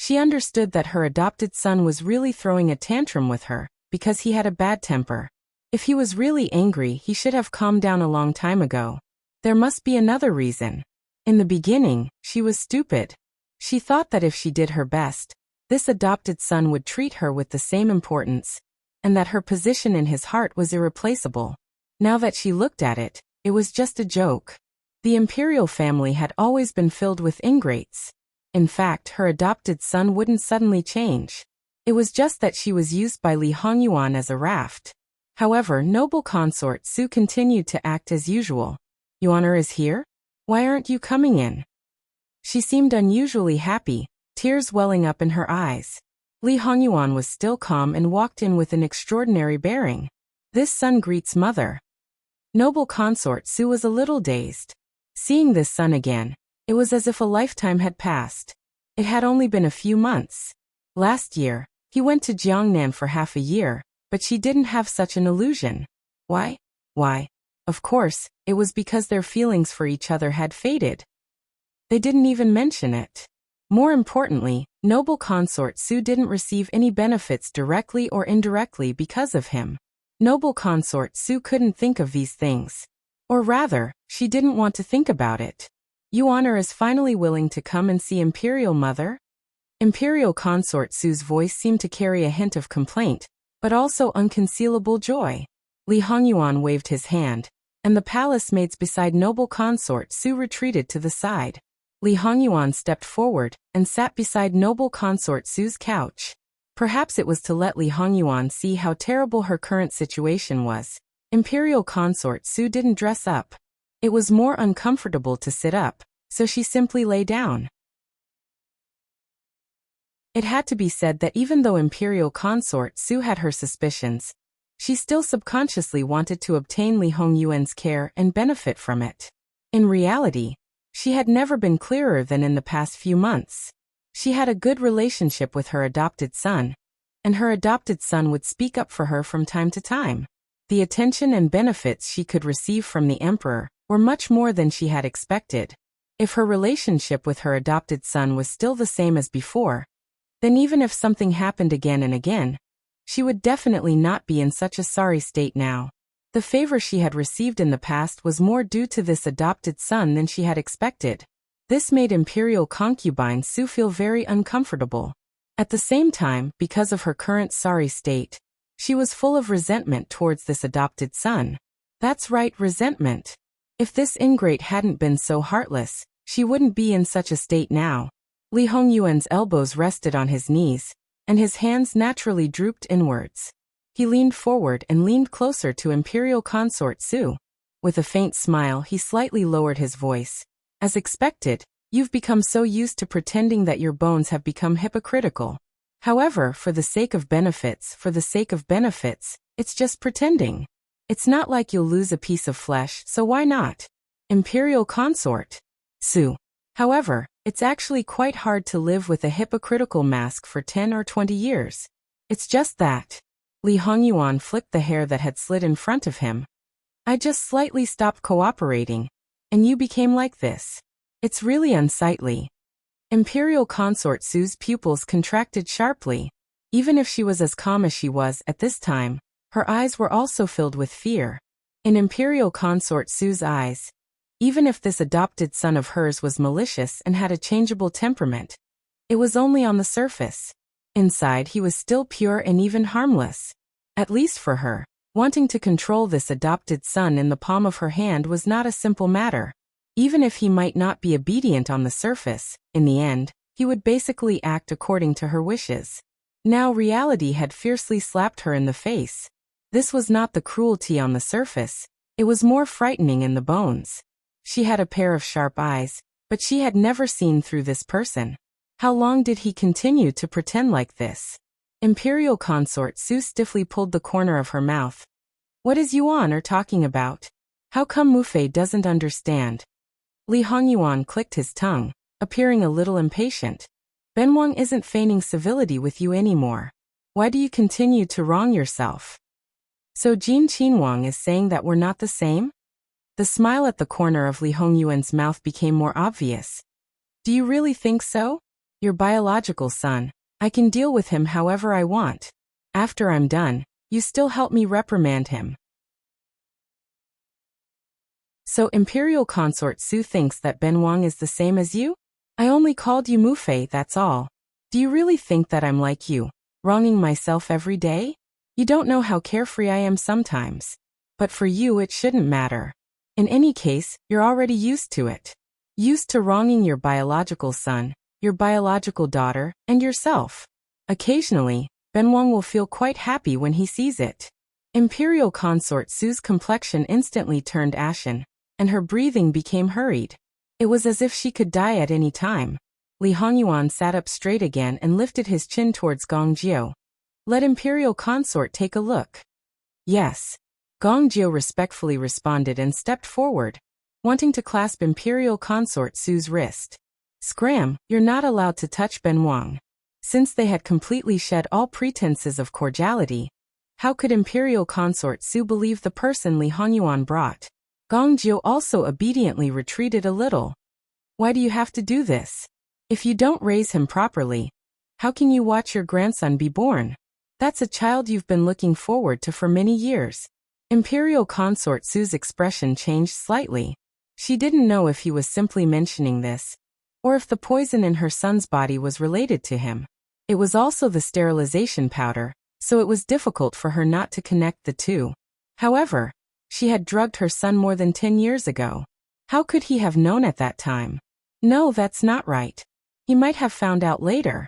she understood that her adopted son was really throwing a tantrum with her, because he had a bad temper. If he was really angry, he should have calmed down a long time ago. There must be another reason. In the beginning, she was stupid. She thought that if she did her best, this adopted son would treat her with the same importance, and that her position in his heart was irreplaceable. Now that she looked at it, it was just a joke. The imperial family had always been filled with ingrates. In fact, her adopted son wouldn't suddenly change. It was just that she was used by Li Hongyuan as a raft. However, noble consort Su continued to act as usual. Yuan'er is here? Why aren't you coming in? She seemed unusually happy, tears welling up in her eyes. Li Hongyuan was still calm and walked in with an extraordinary bearing. This son greets mother. Noble consort Su was a little dazed. Seeing this son again, it was as if a lifetime had passed. It had only been a few months. Last year, he went to Jiangnan for half a year, but she didn't have such an illusion. Why? Why? Of course, it was because their feelings for each other had faded. They didn't even mention it. More importantly, noble consort Su didn't receive any benefits directly or indirectly because of him. Noble consort Su couldn't think of these things. Or rather, she didn't want to think about it. Yuan'er is finally willing to come and see Imperial Mother? Imperial consort Su's voice seemed to carry a hint of complaint, but also unconcealable joy. Li Hongyuan waved his hand, and the palace maids beside noble consort Su retreated to the side. Li Hongyuan stepped forward and sat beside noble consort Su's couch. Perhaps it was to let Li Hongyuan see how terrible her current situation was. Imperial consort Su didn't dress up. It was more uncomfortable to sit up, so she simply lay down. It had to be said that even though Imperial consort Su had her suspicions, she still subconsciously wanted to obtain Li Hongyuan's care and benefit from it. In reality, she had never been clearer than in the past few months. She had a good relationship with her adopted son, and her adopted son would speak up for her from time to time. The attention and benefits she could receive from the emperor were much more than she had expected. If her relationship with her adopted son was still the same as before, then even if something happened again and again, she would definitely not be in such a sorry state now. The favor she had received in the past was more due to this adopted son than she had expected. This made Imperial concubine Su feel very uncomfortable. At the same time, because of her current sorry state, she was full of resentment towards this adopted son. That's right, resentment. If this ingrate hadn't been so heartless, she wouldn't be in such a state now. Li Hongyuan's elbows rested on his knees, and his hands naturally drooped inwards. He leaned forward and leaned closer to Imperial consort Su. With a faint smile, he slightly lowered his voice. As expected, you've become so used to pretending that your bones have become hypocritical. However, for the sake of benefits, it's just pretending. It's not like you'll lose a piece of flesh, so why not? Imperial consort Su. However, it's actually quite hard to live with a hypocritical mask for 10 or 20 years. It's just that. Li Hongyuan flicked the hair that had slid in front of him. I just slightly stopped cooperating, and you became like this. It's really unsightly. Imperial consort Su's pupils contracted sharply. Even if she was as calm as she was at this time, her eyes were also filled with fear. In Imperial consort Su's eyes, even if this adopted son of hers was malicious and had a changeable temperament, it was only on the surface. Inside, he was still pure and even harmless. At least for her. Wanting to control this adopted son in the palm of her hand was not a simple matter. Even if he might not be obedient on the surface, in the end, he would basically act according to her wishes. Now reality had fiercely slapped her in the face. This was not the cruelty on the surface, it was more frightening in the bones. She had a pair of sharp eyes, but she had never seen through this person. How long did he continue to pretend like this? Imperial Consort Su stiffly pulled the corner of her mouth. What is Yuan are talking about? How come Mufei doesn't understand? Li Hongyuan clicked his tongue, appearing a little impatient. Benwang isn't feigning civility with you anymore. Why do you continue to wrong yourself? So Jin Qinhuang is saying that we're not the same? The smile at the corner of Li Hongyuan's mouth became more obvious. Do you really think so? Your biological son. I can deal with him however I want. After I'm done, you still help me reprimand him. So Imperial Consort Su thinks that Benwang is the same as you? I only called you Mufei, that's all. Do you really think that I'm like you, wronging myself every day? You don't know how carefree I am sometimes. But for you it shouldn't matter. In any case, you're already used to it. Used to wronging your biological son, your biological daughter, and yourself. Occasionally, Benwang will feel quite happy when he sees it. Imperial Consort Su's complexion instantly turned ashen, and her breathing became hurried. It was as if she could die at any time. Li Hongyuan sat up straight again and lifted his chin towards Gong Jiu. Let Imperial Consort take a look. Yes. Gong Jiu respectfully responded and stepped forward, wanting to clasp Imperial Consort Su's wrist. Scram, you're not allowed to touch Benwang. Since they had completely shed all pretenses of cordiality, how could Imperial Consort Su believe the person Li Hongyuan brought? Gong Jiu also obediently retreated a little. Why do you have to do this? If you don't raise him properly, how can you watch your grandson be born? That's a child you've been looking forward to for many years. Imperial Consort Su's expression changed slightly. She didn't know if he was simply mentioning this, or if the poison in her son's body was related to him. It was also the sterilization powder, so it was difficult for her not to connect the two. However, she had drugged her son more than 10 years ago. How could he have known at that time? No, that's not right. He might have found out later.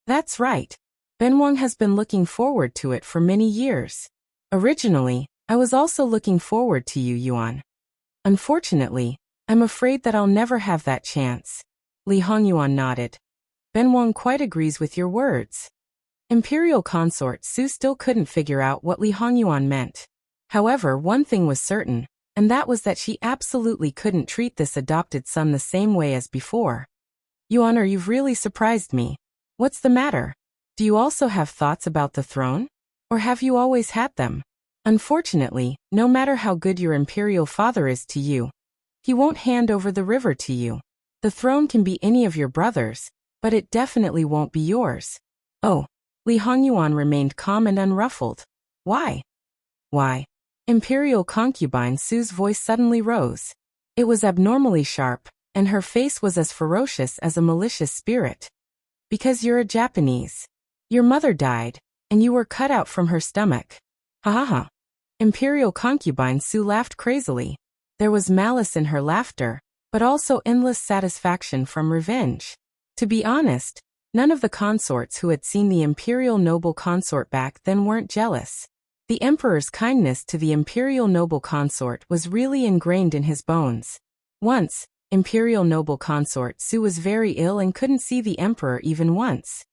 That's right. Benwang has been looking forward to it for many years. Originally, I was also looking forward to you, Yuan. Unfortunately, I'm afraid that I'll never have that chance. Li Hongyuan nodded. Benwang quite agrees with your words. Imperial Consort Su still couldn't figure out what Li Hongyuan meant. However, one thing was certain, and that was that she absolutely couldn't treat this adopted son the same way as before. Yuan, you've really surprised me. What's the matter? Do you also have thoughts about the throne? Or have you always had them? Unfortunately, no matter how good your imperial father is to you, he won't hand over the river to you. The throne can be any of your brothers, but it definitely won't be yours. Oh. Li Hongyuan remained calm and unruffled. Why? Why? Imperial Concubine Su's voice suddenly rose. It was abnormally sharp, and her face was as ferocious as a malicious spirit. Because you're a Japanese. Your mother died, and you were cut out from her stomach. Ha ha ha. Imperial Concubine Su laughed crazily. There was malice in her laughter, but also endless satisfaction from revenge. To be honest, none of the consorts who had seen the imperial noble consort back then weren't jealous. The emperor's kindness to the imperial noble consort was really ingrained in his bones. Once, imperial noble consort Su was very ill and couldn't see the emperor even once.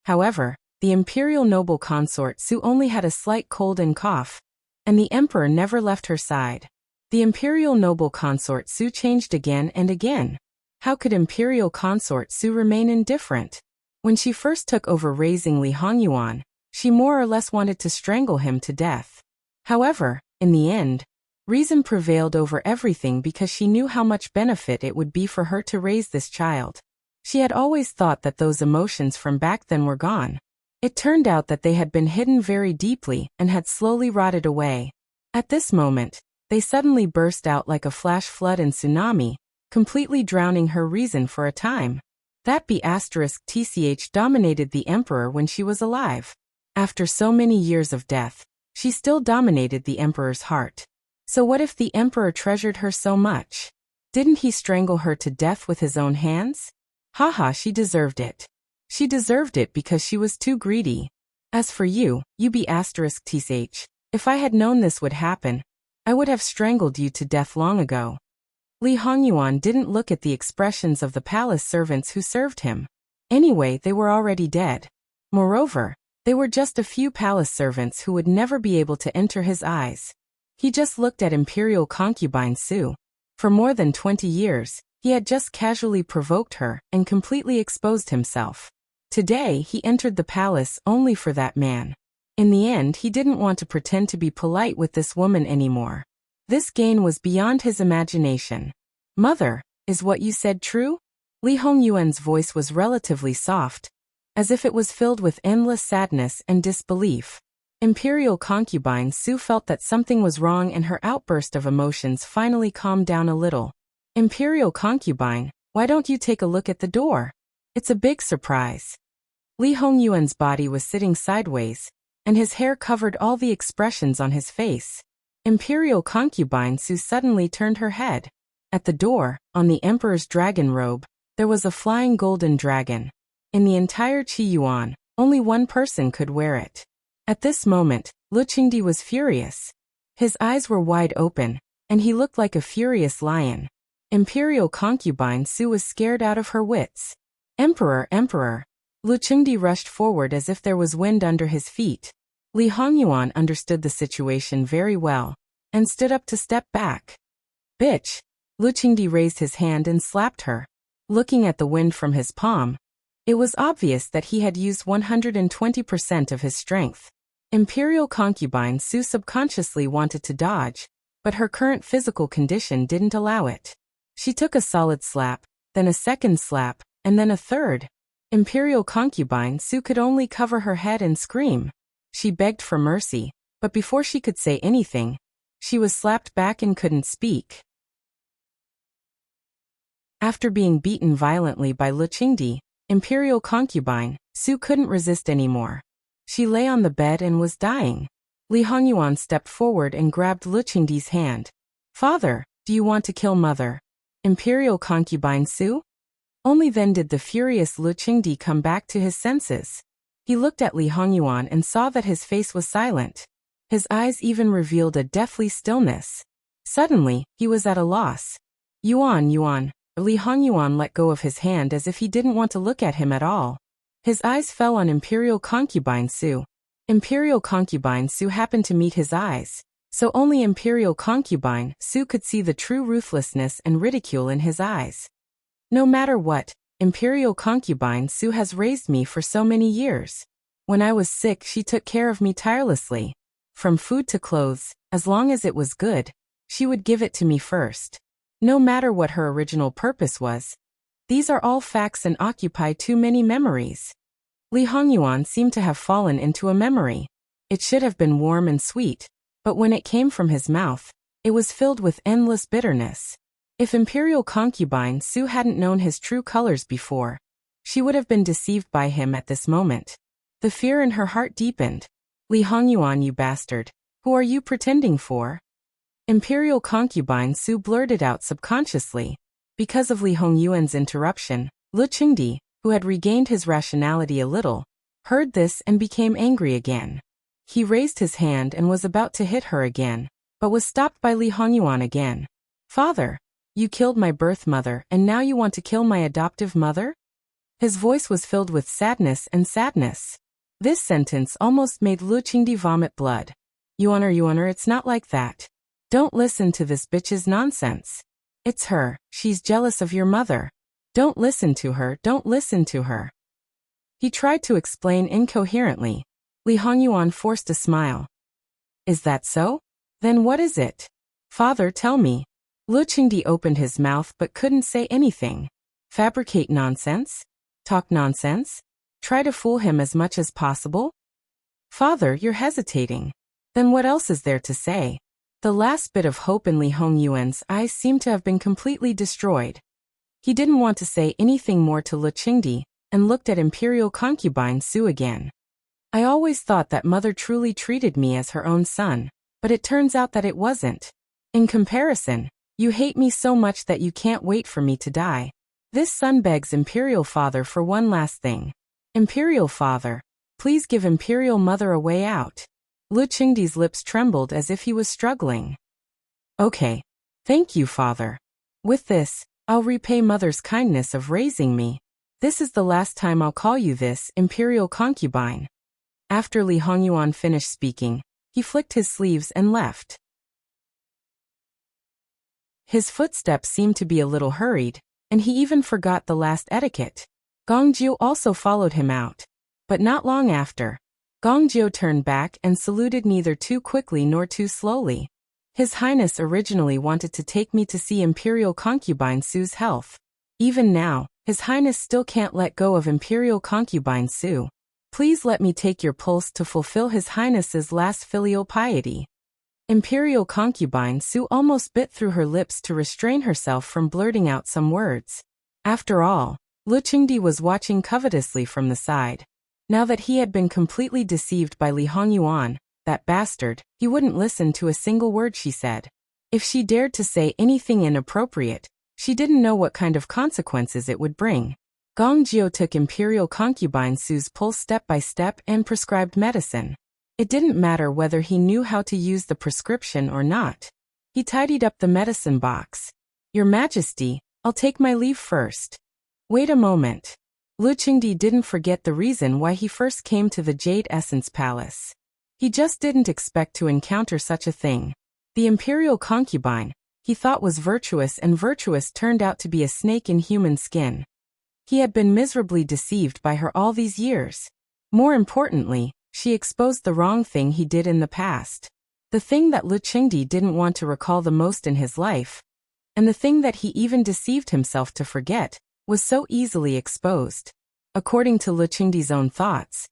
However, the imperial noble consort Su only had a slight cold and cough, and the emperor never left her side. The imperial noble consort Su changed again and again. How could Imperial Consort Su remain indifferent? When she first took over raising Li Hongyuan, she more or less wanted to strangle him to death. However, in the end, reason prevailed over everything because she knew how much benefit it would be for her to raise this child. She had always thought that those emotions from back then were gone. It turned out that they had been hidden very deeply and had slowly rotted away. At this moment, they suddenly burst out like a flash flood and tsunami, completely drowning her reason for a time. That B***TCH dominated the emperor when she was alive. After so many years of death, she still dominated the emperor's heart. So what if the emperor treasured her so much? Didn't he strangle her to death with his own hands? Haha, she deserved it. She deserved it because she was too greedy. As for you, you B***TCH, if I had known this would happen, I would have strangled you to death long ago. Li Hongyuan didn't look at the expressions of the palace servants who served him. Anyway, they were already dead. Moreover, they were just a few palace servants who would never be able to enter his eyes. He just looked at imperial concubine Su. For more than 20 years, he had just casually provoked her and completely exposed himself. Today, he entered the palace only for that man. In the end, he didn't want to pretend to be polite with this woman anymore. This gain was beyond his imagination. Mother, is what you said true? Li Hongyuan's voice was relatively soft, as if it was filled with endless sadness and disbelief. Imperial concubine Su felt that something was wrong and her outburst of emotions finally calmed down a little. Imperial concubine, why don't you take a look at the door? It's a big surprise. Li Hongyuan's body was sitting sideways, and his hair covered all the expressions on his face. Imperial concubine Su suddenly turned her head. At the door, on the emperor's dragon robe, there was a flying golden dragon. In the entire Qiyuan, only one person could wear it. At this moment, Lu Qingdi was furious. His eyes were wide open, and he looked like a furious lion. Imperial concubine Su was scared out of her wits. Emperor, Emperor! Lu Qingdi rushed forward as if there was wind under his feet. Li Hongyuan understood the situation very well, and stood up to step back. Bitch! Lu Qingdi raised his hand and slapped her. Looking at the wind from his palm, it was obvious that he had used 120% of his strength. Imperial concubine Su subconsciously wanted to dodge, but her current physical condition didn't allow it. She took a solid slap, then a second slap, and then a third. Imperial concubine Su could only cover her head and scream. She begged for mercy, but before she could say anything, she was slapped back and couldn't speak. After being beaten violently by Lu Qingdi, Imperial concubine Su couldn't resist anymore. She lay on the bed and was dying. Li Hongyuan stepped forward and grabbed Lu Qingdi's hand. Father, do you want to kill mother? Imperial concubine Su? Only then did the furious Lu Qingdi come back to his senses. He looked at Li Hongyuan and saw that his face was silent. His eyes even revealed a deathly stillness. Suddenly, he was at a loss. Yuan. Li Hongyuan let go of his hand as if he didn't want to look at him at all. His eyes fell on Imperial concubine Su. Imperial concubine Su happened to meet his eyes, so only Imperial concubine Su could see the true ruthlessness and ridicule in his eyes. No matter what, Imperial concubine Su has raised me for so many years. When I was sick, she took care of me tirelessly. From food to clothes, as long as it was good, she would give it to me first. No matter what her original purpose was. These are all facts and occupy too many memories. Li Hongyuan seemed to have fallen into a memory. It should have been warm and sweet, but when it came from his mouth, it was filled with endless bitterness. If Imperial concubine Su hadn't known his true colors before, she would have been deceived by him at this moment. The fear in her heart deepened. Li Hongyuan, you bastard, who are you pretending for? Imperial concubine Su blurted out subconsciously. Because of Li Hongyuan's interruption, Lu Qingdi, who had regained his rationality a little, heard this and became angry again. He raised his hand and was about to hit her again, but was stopped by Li Hongyuan again. Father, you killed my birth mother and now you want to kill my adoptive mother? His voice was filled with sadness and sadness. This sentence almost made Lu Qingdi vomit blood. Yuaner, it's not like that. Don't listen to this bitch's nonsense. It's her, she's jealous of your mother. Don't listen to her, don't listen to her. He tried to explain incoherently. Li Hongyuan forced a smile. Is that so? Then what is it? Father, tell me. Lu Qingdi opened his mouth but couldn't say anything. Fabricate nonsense? Talk nonsense? Try to fool him as much as possible? Father, you're hesitating. Then what else is there to say? The last bit of hope in Li Hongyuan's eyes seemed to have been completely destroyed. He didn't want to say anything more to Lu Qingdi, and looked at Imperial concubine Su again. I always thought that mother truly treated me as her own son, but it turns out that it wasn't. In comparison, you hate me so much that you can't wait for me to die. This son begs Imperial father for one last thing. Imperial father, please give Imperial mother a way out. Lu Qingdi's lips trembled as if he was struggling. Okay. Thank you, father. With this, I'll repay mother's kindness of raising me. This is the last time I'll call you this, Imperial concubine. After Li Hongyuan finished speaking, he flicked his sleeves and left. His footsteps seemed to be a little hurried, and he even forgot the last etiquette. Gongjiu also followed him out. But not long after, Gongjiu turned back and saluted neither too quickly nor too slowly. His Highness originally wanted to take me to see Imperial concubine Su's health. Even now, His Highness still can't let go of Imperial concubine Su. Please let me take your pulse to fulfill His Highness's last filial piety. Imperial concubine Su almost bit through her lips to restrain herself from blurting out some words. After all, Lu Qingdi was watching covetously from the side. Now that he had been completely deceived by Li Hongyuan, that bastard, he wouldn't listen to a single word she said. If she dared to say anything inappropriate, she didn't know what kind of consequences it would bring. Gongjiu took Imperial concubine Su's pulse step by step and prescribed medicine. It didn't matter whether he knew how to use the prescription or not. He tidied up the medicine box. Your Majesty, I'll take my leave first. Wait a moment. Lu Qingdi didn't forget the reason why he first came to the Jade Essence Palace. He just didn't expect to encounter such a thing. The Imperial concubine, he thought was virtuous, and virtuous turned out to be a snake in human skin. He had been miserably deceived by her all these years. More importantly, she exposed the wrong thing he did in the past. The thing that Lu Qingdi didn't want to recall the most in his life, and the thing that he even deceived himself to forget, was so easily exposed. According to Lu Qingdi's own thoughts,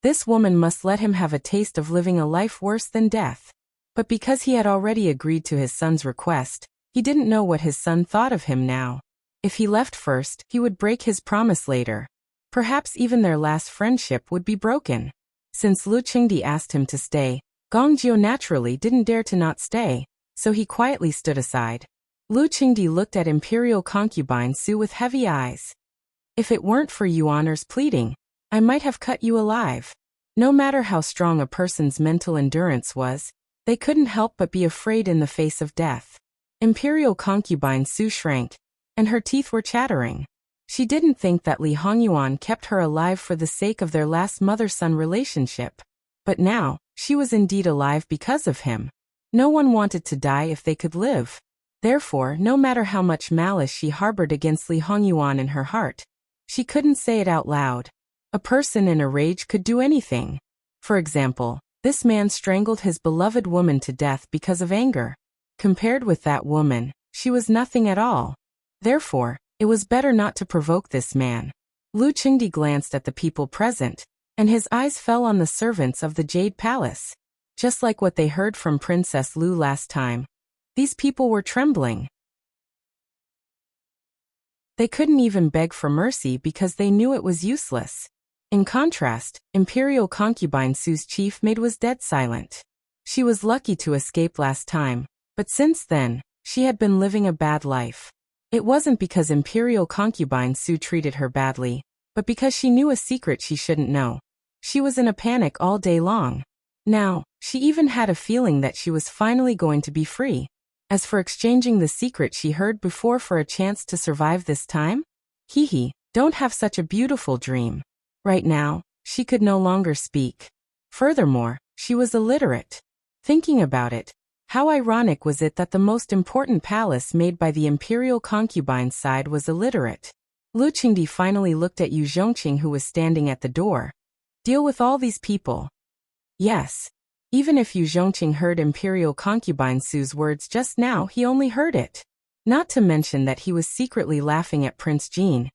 this woman must let him have a taste of living a life worse than death. But because he had already agreed to his son's request, he didn't know what his son thought of him now. If he left first, he would break his promise later. Perhaps even their last friendship would be broken. Since Lu Qingdi asked him to stay, Gongjiu naturally didn't dare to not stay, so he quietly stood aside. Lu Qingdi looked at Imperial concubine Su with heavy eyes. If it weren't for Yuaner's pleading, I might have cut you alive. No matter how strong a person's mental endurance was, they couldn't help but be afraid in the face of death. Imperial concubine Su shrank, and her teeth were chattering. She didn't think that Li Hongyuan kept her alive for the sake of their last mother-son relationship. But now, she was indeed alive because of him. No one wanted to die if they could live. Therefore, no matter how much malice she harbored against Li Hongyuan in her heart, she couldn't say it out loud. A person in a rage could do anything. For example, this man strangled his beloved woman to death because of anger. Compared with that woman, she was nothing at all. Therefore, it was better not to provoke this man. Lu Qingdi glanced at the people present, and his eyes fell on the servants of the Jade Palace. Just like what they heard from Princess Lu last time, these people were trembling. They couldn't even beg for mercy because they knew it was useless. In contrast, Imperial concubine Su's chief maid was dead silent. She was lucky to escape last time, but since then, she had been living a bad life. It wasn't because Imperial concubine Su treated her badly, but because she knew a secret she shouldn't know. She was in a panic all day long. Now, she even had a feeling that she was finally going to be free. As for exchanging the secret she heard before for a chance to survive this time? Don't have such a beautiful dream. Right now, she could no longer speak. Furthermore, she was illiterate. Thinking about it, how ironic was it that the most important palace made by the Imperial concubine's side was illiterate? Lu Qingdi finally looked at Yu Zhongqing, who was standing at the door. Deal with all these people. Yes. Even if Yu Zhongqing heard Imperial concubine Su's words just now, he only heard it. Not to mention that he was secretly laughing at Prince Jean.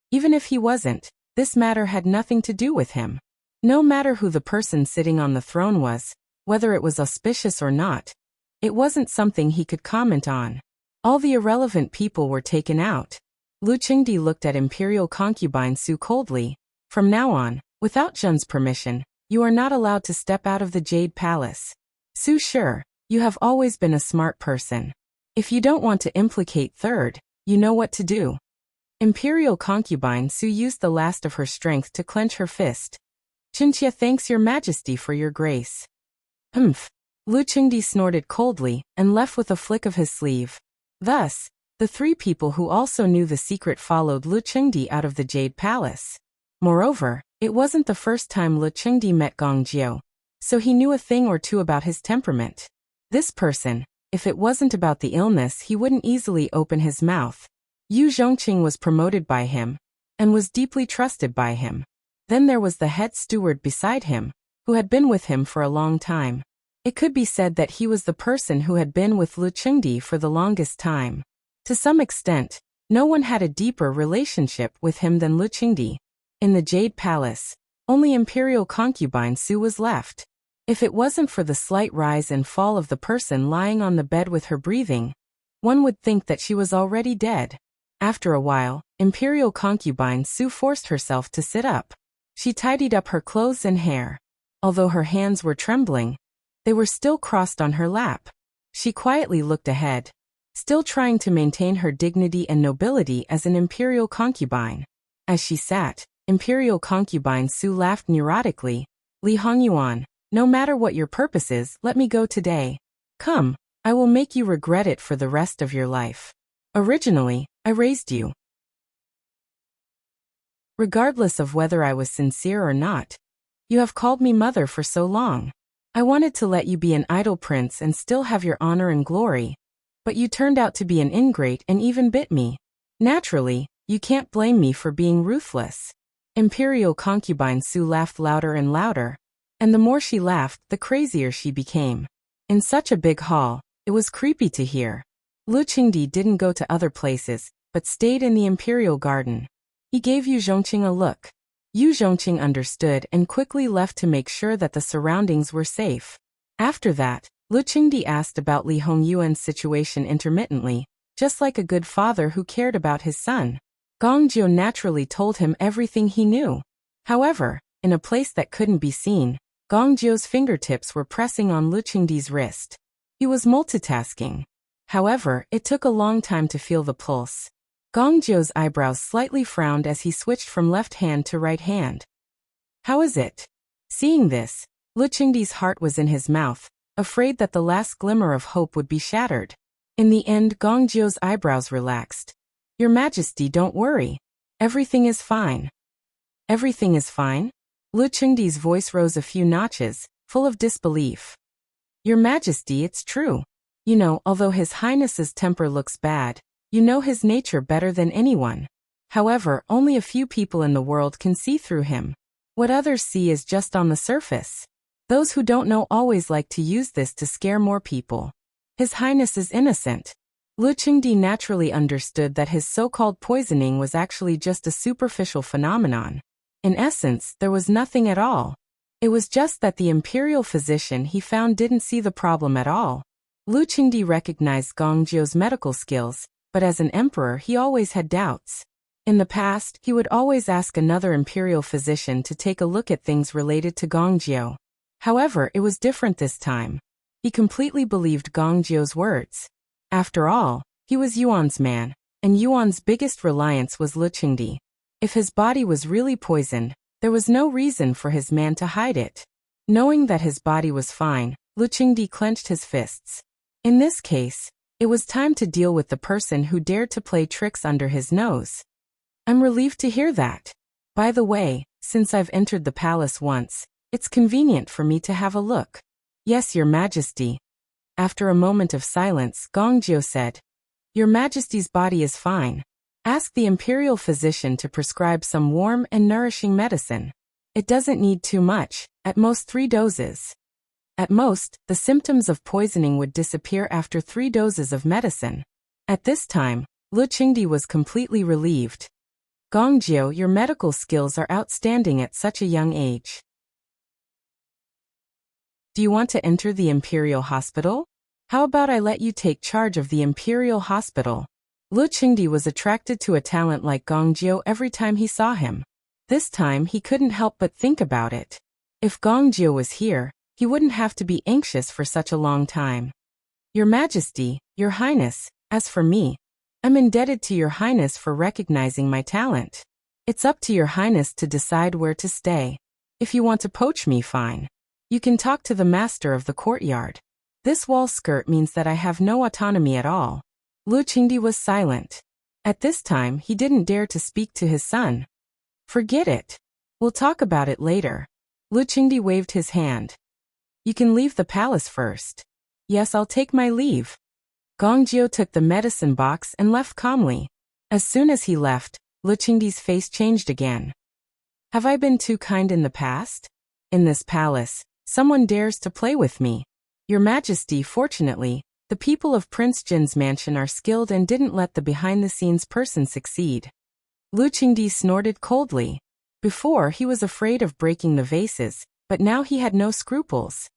Even if he wasn't, this matter had nothing to do with him. No matter who the person sitting on the throne was, whether it was auspicious or not, it wasn't something he could comment on. All the irrelevant people were taken out. Lu Qingdi looked at Imperial concubine Su coldly. From now on, without Zhen's permission, you are not allowed to step out of the Jade Palace. Su, sure, you have always been a smart person. If you don't want to implicate third, you know what to do. Imperial concubine Su used the last of her strength to clench her fist. Qinjie thanks your majesty for your grace. Humph. Lu Qingdi snorted coldly and left with a flick of his sleeve. Thus, the three people who also knew the secret followed Lu Qingdi out of the Jade Palace. Moreover, it wasn't the first time Lu Qingdi met Gong Jiu, so he knew a thing or two about his temperament. This person, if it wasn't about the illness, he wouldn't easily open his mouth. Yu Zhongqing was promoted by him, and was deeply trusted by him. Then there was the head steward beside him, who had been with him for a long time. It could be said that he was the person who had been with Lu Qingdi for the longest time. To some extent, no one had a deeper relationship with him than Lu Qingdi. In the Jade Palace, only Imperial concubine Su was left. If it wasn't for the slight rise and fall of the person lying on the bed with her breathing, one would think that she was already dead. After a while, Imperial concubine Su forced herself to sit up. She tidied up her clothes and hair. Although her hands were trembling, they were still crossed on her lap. She quietly looked ahead, still trying to maintain her dignity and nobility as an imperial concubine. As she sat, Imperial concubine Su laughed neurotically. Li Hongyuan, no matter what your purpose is, let me go today. Come, I will make you regret it for the rest of your life. Originally, I raised you. Regardless of whether I was sincere or not, you have called me mother for so long. I wanted to let you be an idle prince and still have your honor and glory, but you turned out to be an ingrate and even bit me. Naturally, you can't blame me for being ruthless. Imperial concubine Su laughed louder and louder, and the more she laughed, the crazier she became. In such a big hall, it was creepy to hear. Lu Qingdi didn't go to other places, but stayed in the imperial garden. He gave Yu Zhongqing a look. Yu Zhongqing understood and quickly left to make sure that the surroundings were safe. After that, Lu Qingdi asked about Li Hongyuan's situation intermittently, just like a good father who cared about his son. Gong Jiu naturally told him everything he knew. However, in a place that couldn't be seen, Gong Jiu's fingertips were pressing on Lu Qingdi's wrist. He was multitasking. However, it took a long time to feel the pulse. Gong Jiu's eyebrows slightly frowned as he switched from left hand to right hand. How is it? Seeing this, Lu Qingdi's heart was in his mouth, afraid that the last glimmer of hope would be shattered. In the end, Gong Jiu's eyebrows relaxed. Your Majesty, don't worry. Everything is fine. Everything is fine? Lu Qingdi's voice rose a few notches, full of disbelief. Your Majesty, it's true. You know, although His Highness's temper looks bad, you know his nature better than anyone. However, only a few people in the world can see through him. What others see is just on the surface. Those who don't know always like to use this to scare more people. His Highness is innocent. Lu Qingdi naturally understood that his so-called poisoning was actually just a superficial phenomenon. In essence, there was nothing at all. It was just that the imperial physician he found didn't see the problem at all. Lu Qingdi recognized Gong Jiu's medical skills, but as an emperor he always had doubts. In the past, he would always ask another imperial physician to take a look at things related to Gong Jiu. However, it was different this time. He completely believed Gong Jiu's words. After all, he was Yuan's man, and Yuan's biggest reliance was Lu Qingdi. If his body was really poisoned, there was no reason for his man to hide it. Knowing that his body was fine, Lu Qingdi clenched his fists. In this case, it was time to deal with the person who dared to play tricks under his nose. I'm relieved to hear that. By the way, since I've entered the palace once, it's convenient for me to have a look. Yes, Your Majesty. After a moment of silence, Gong Jiu said, Your Majesty's body is fine. Ask the imperial physician to prescribe some warm and nourishing medicine. It doesn't need too much, at most 3 doses. At most, the symptoms of poisoning would disappear after 3 doses of medicine. At this time, Lu Qingdi was completely relieved. Gong Jiu, your medical skills are outstanding at such a young age. Do you want to enter the Imperial Hospital? How about I let you take charge of the Imperial Hospital? Lu Qingdi was attracted to a talent like Gong Jiu every time he saw him. This time he couldn't help but think about it. If Gong Jiu was here, he wouldn't have to be anxious for such a long time. Your Majesty, Your Highness, as for me, I'm indebted to Your Highness for recognizing my talent. It's up to Your Highness to decide where to stay. If you want to poach me, fine. You can talk to the master of the courtyard. This wall skirt means that I have no autonomy at all. Lu Qingdi was silent. At this time he didn't dare to speak to his son. Forget it. We'll talk about it later. Lu Qingdi waved his hand. You can leave the palace first. Yes, I'll take my leave. Gong Jiu took the medicine box and left calmly. As soon as he left, Lu Qingdi's face changed again. Have I been too kind in the past? In this palace, someone dares to play with me. Your Majesty, fortunately, the people of Prince Jin's mansion are skilled and didn't let the behind-the-scenes person succeed. Lu Qingdi snorted coldly. Before, he was afraid of breaking the vases, but now he had no scruples.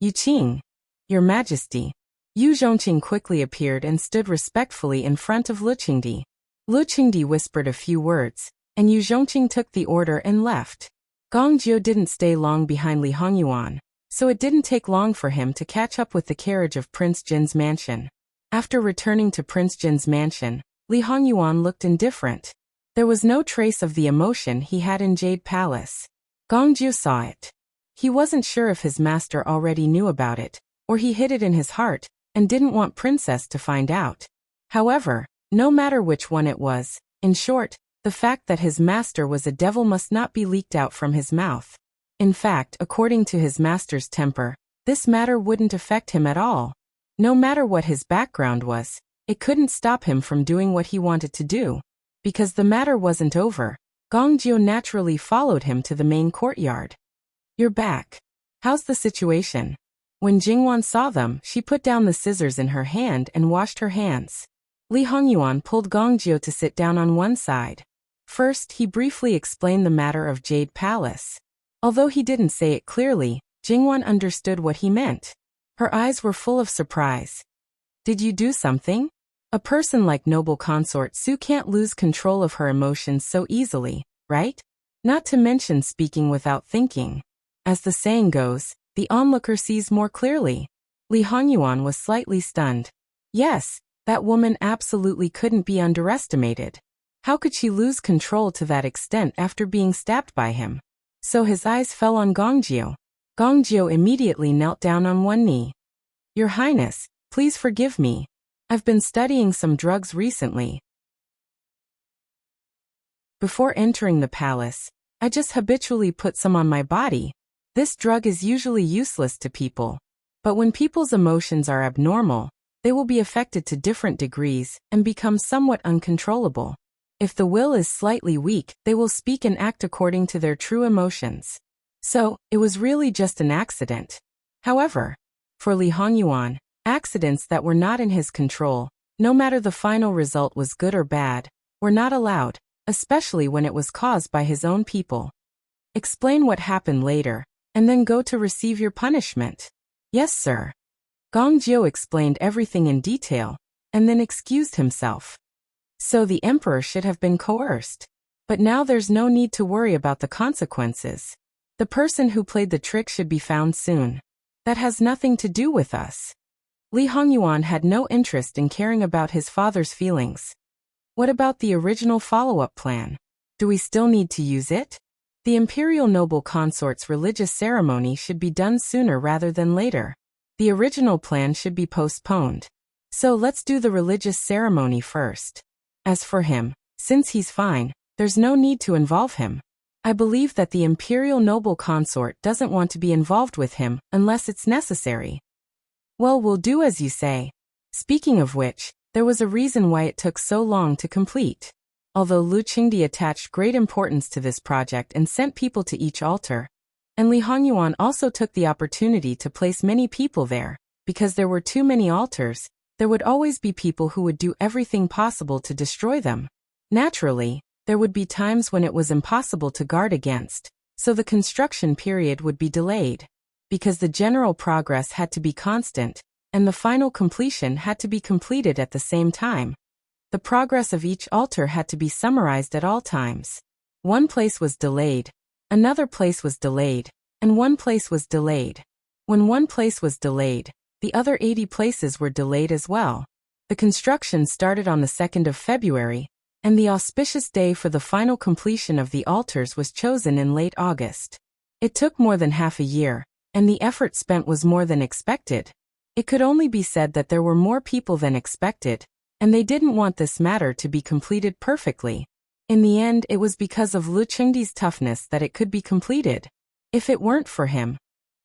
Yu Qing. Your Majesty. Yu Zhongqing quickly appeared and stood respectfully in front of Lu Qingdi. Lu Qingdi whispered a few words, and Yu Zhongqing took the order and left. Gong Jiu didn't stay long behind Li Hongyuan, so it didn't take long for him to catch up with the carriage of Prince Jin's mansion. After returning to Prince Jin's mansion, Li Hongyuan looked indifferent. There was no trace of the emotion he had in Jade Palace. Gong Jiu saw it. He wasn't sure if his master already knew about it, or he hid it in his heart, and didn't want Princess to find out. However, no matter which one it was, in short, the fact that his master was a devil must not be leaked out from his mouth. In fact, according to his master's temper, this matter wouldn't affect him at all. No matter what his background was, it couldn't stop him from doing what he wanted to do. Because the matter wasn't over, Gong Jiu naturally followed him to the main courtyard. You're back. How's the situation? When Jingwan saw them, she put down the scissors in her hand and washed her hands. Li Hongyuan pulled Gong Jiu to sit down on one side. First, he briefly explained the matter of Jade Palace. Although he didn't say it clearly, Jingwan understood what he meant. Her eyes were full of surprise. Did you do something? A person like noble consort Su can't lose control of her emotions so easily, right? Not to mention speaking without thinking. As the saying goes, the onlooker sees more clearly. Li Hongyuan was slightly stunned. Yes, that woman absolutely couldn't be underestimated. How could she lose control to that extent after being stabbed by him? So his eyes fell on Gong Jiu. Gong Jiu immediately knelt down on one knee. Your Highness, please forgive me. I've been studying some drugs recently. Before entering the palace, I just habitually put some on my body. This drug is usually useless to people. But when people's emotions are abnormal, they will be affected to different degrees and become somewhat uncontrollable. If the will is slightly weak, they will speak and act according to their true emotions. So, it was really just an accident. However, for Li Hongyuan, accidents that were not in his control, no matter the final result was good or bad, were not allowed, especially when it was caused by his own people. Explain what happened later, and then go to receive your punishment. Yes, sir. Gong Jiu explained everything in detail, and then excused himself. So the emperor should have been coerced. But now there's no need to worry about the consequences. The person who played the trick should be found soon. That has nothing to do with us. Li Hongyuan had no interest in caring about his father's feelings. What about the original follow-up plan? Do we still need to use it? The imperial noble consort's religious ceremony should be done sooner rather than later. The original plan should be postponed. So let's do the religious ceremony first. As for him, since he's fine, there's no need to involve him. I believe that the imperial noble consort doesn't want to be involved with him unless it's necessary. Well, we'll do as you say. Speaking of which, there was a reason why it took so long to complete. Although Lu Qingdi attached great importance to this project and sent people to each altar, and Li Hongyuan also took the opportunity to place many people there, because there were too many altars, there would always be people who would do everything possible to destroy them. Naturally, there would be times when it was impossible to guard against, so the construction period would be delayed. Because the general progress had to be constant, and the final completion had to be completed at the same time. The progress of each altar had to be summarized at all times. One place was delayed, another place was delayed, and one place was delayed. When one place was delayed, the other 80 places were delayed as well. The construction started on the 2nd of February, and the auspicious day for the final completion of the altars was chosen in late August. It took more than half a year, and the effort spent was more than expected. It could only be said that there were more people than expected, and they didn't want this matter to be completed perfectly. In the end, it was because of Lu Chengdi's toughness that it could be completed. If it weren't for him,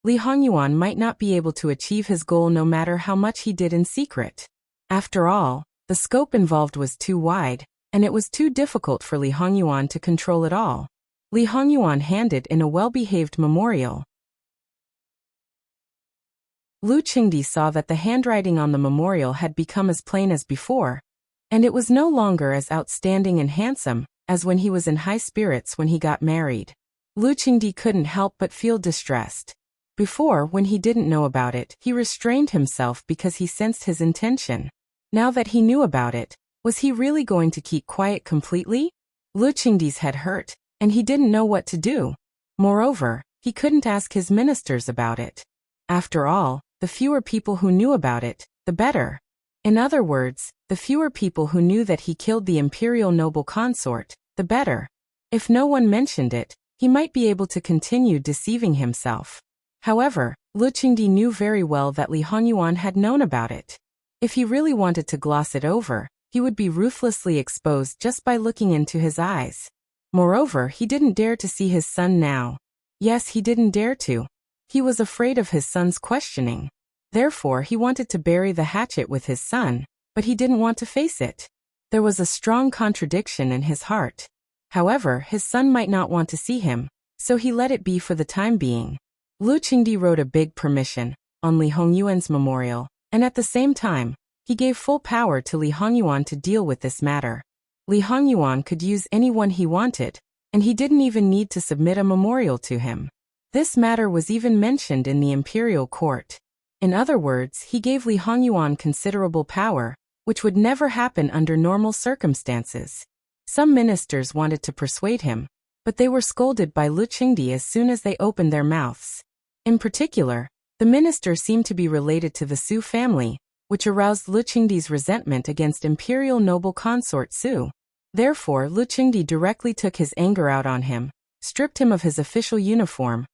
Li Hongyuan might not be able to achieve his goal no matter how much he did in secret. After all, the scope involved was too wide, and it was too difficult for Li Hongyuan to control it all. Li Hongyuan handed in a well-behaved memorial. Lu Chengdi saw that the handwriting on the memorial had become as plain as before, and it was no longer as outstanding and handsome as when he was in high spirits when he got married. Lu Chengdi couldn't help but feel distressed. Before, when he didn't know about it, he restrained himself because he sensed his intention. Now that he knew about it, was he really going to keep quiet completely? Lu Chengdi's head hurt, and he didn't know what to do. Moreover, he couldn't ask his ministers about it. After all, the fewer people who knew about it, the better. In other words, the fewer people who knew that he killed the imperial noble consort, the better. If no one mentioned it, he might be able to continue deceiving himself. However, Lu Chengdi knew very well that Li Hongyuan had known about it. If he really wanted to gloss it over, he would be ruthlessly exposed just by looking into his eyes. Moreover, he didn't dare to see his son now. Yes, he didn't dare to. He was afraid of his son's questioning. Therefore, he wanted to bury the hatchet with his son, but he didn't want to face it. There was a strong contradiction in his heart. However, his son might not want to see him, so he let it be for the time being. Lu Chengdi wrote a big permission on Li Hongyuan's memorial, and at the same time, he gave full power to Li Hongyuan to deal with this matter. Li Hongyuan could use anyone he wanted, and he didn't even need to submit a memorial to him. This matter was even mentioned in the imperial court. In other words, he gave Li Hongyuan considerable power, which would never happen under normal circumstances. Some ministers wanted to persuade him, but they were scolded by Lu Chengdi as soon as they opened their mouths. In particular, the minister seemed to be related to the Su family, which aroused Lu Chengdi's resentment against imperial noble consort Su. Therefore, Lu Chengdi directly took his anger out on him, stripped him of his official uniform,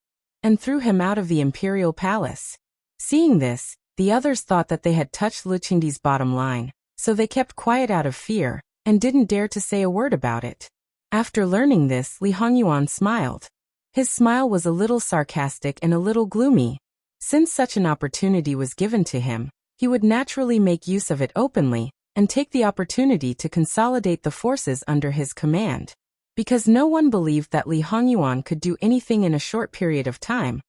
and threw him out of the imperial palace. Seeing this, the others thought that they had touched Lu Chengdi's bottom line, so they kept quiet out of fear, and didn't dare to say a word about it. After learning this, Li Hongyuan smiled. His smile was a little sarcastic and a little gloomy. Since such an opportunity was given to him, he would naturally make use of it openly, and take the opportunity to consolidate the forces under his command. Because no one believed that Li Hongyuan could do anything in a short period of time,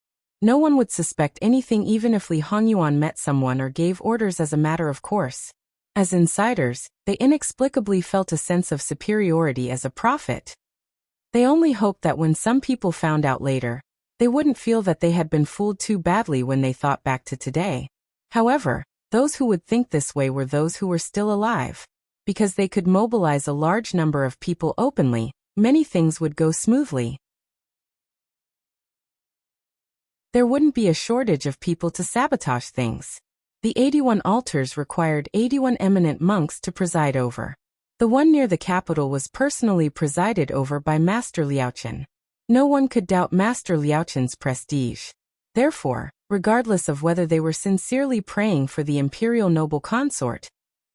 no one would suspect anything even if Li Hongyuan met someone or gave orders as a matter of course. As insiders, they inexplicably felt a sense of superiority as a prophet. They only hoped that when some people found out later, they wouldn't feel that they had been fooled too badly when they thought back to today. However, those who would think this way were those who were still alive. Because they could mobilize a large number of people openly, many things would go smoothly. There wouldn't be a shortage of people to sabotage things. The 81 altars required 81 eminent monks to preside over. The one near the capital was personally presided over by Master Liaochen. No one could doubt Master Liaochen's prestige. Therefore, regardless of whether they were sincerely praying for the imperial noble consort,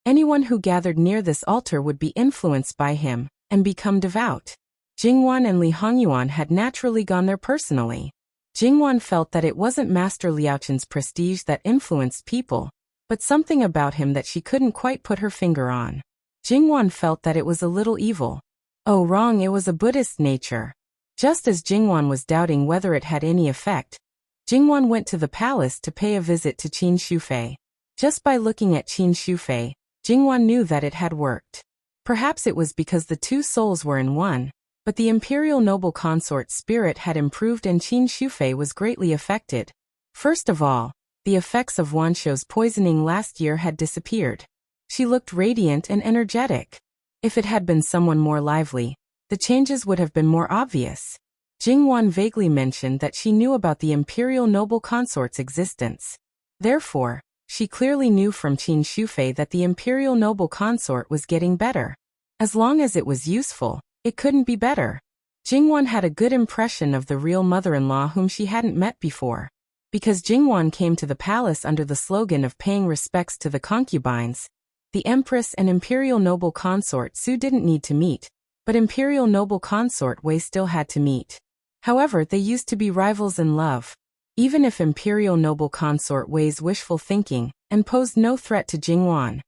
anyone who gathered near this altar would be influenced by him and become devout. Jingwan and Li Hongyuan had naturally gone there personally. Jingwan felt that it wasn't Master Liaochen's prestige that influenced people, but something about him that she couldn't quite put her finger on. Jingwan felt that it was a little evil. Oh, wrong, it was a Buddhist nature. Just as Jingwan was doubting whether it had any effect, Jingwan went to the palace to pay a visit to Qin Shufei. Just by looking at Qin Shufei, Jingwan knew that it had worked. Perhaps it was because the two souls were in one, but the imperial noble consort's spirit had improved and Qin Shufei was greatly affected. First of all, the effects of Wanshou's poisoning last year had disappeared. She looked radiant and energetic. If it had been someone more lively, the changes would have been more obvious. Jingwan vaguely mentioned that she knew about the imperial noble consort's existence. Therefore, she clearly knew from Qin Shufei that the imperial noble consort was getting better. As long as it was useful, it couldn't be better. Jingwan had a good impression of the real mother-in-law whom she hadn't met before. Because Jingwan came to the palace under the slogan of paying respects to the concubines, the empress and imperial noble consort Su didn't need to meet, but imperial noble consort Wei still had to meet. However, they used to be rivals in love. Even if imperial noble consort Wei's wishful thinking and posed no threat to Jingwan,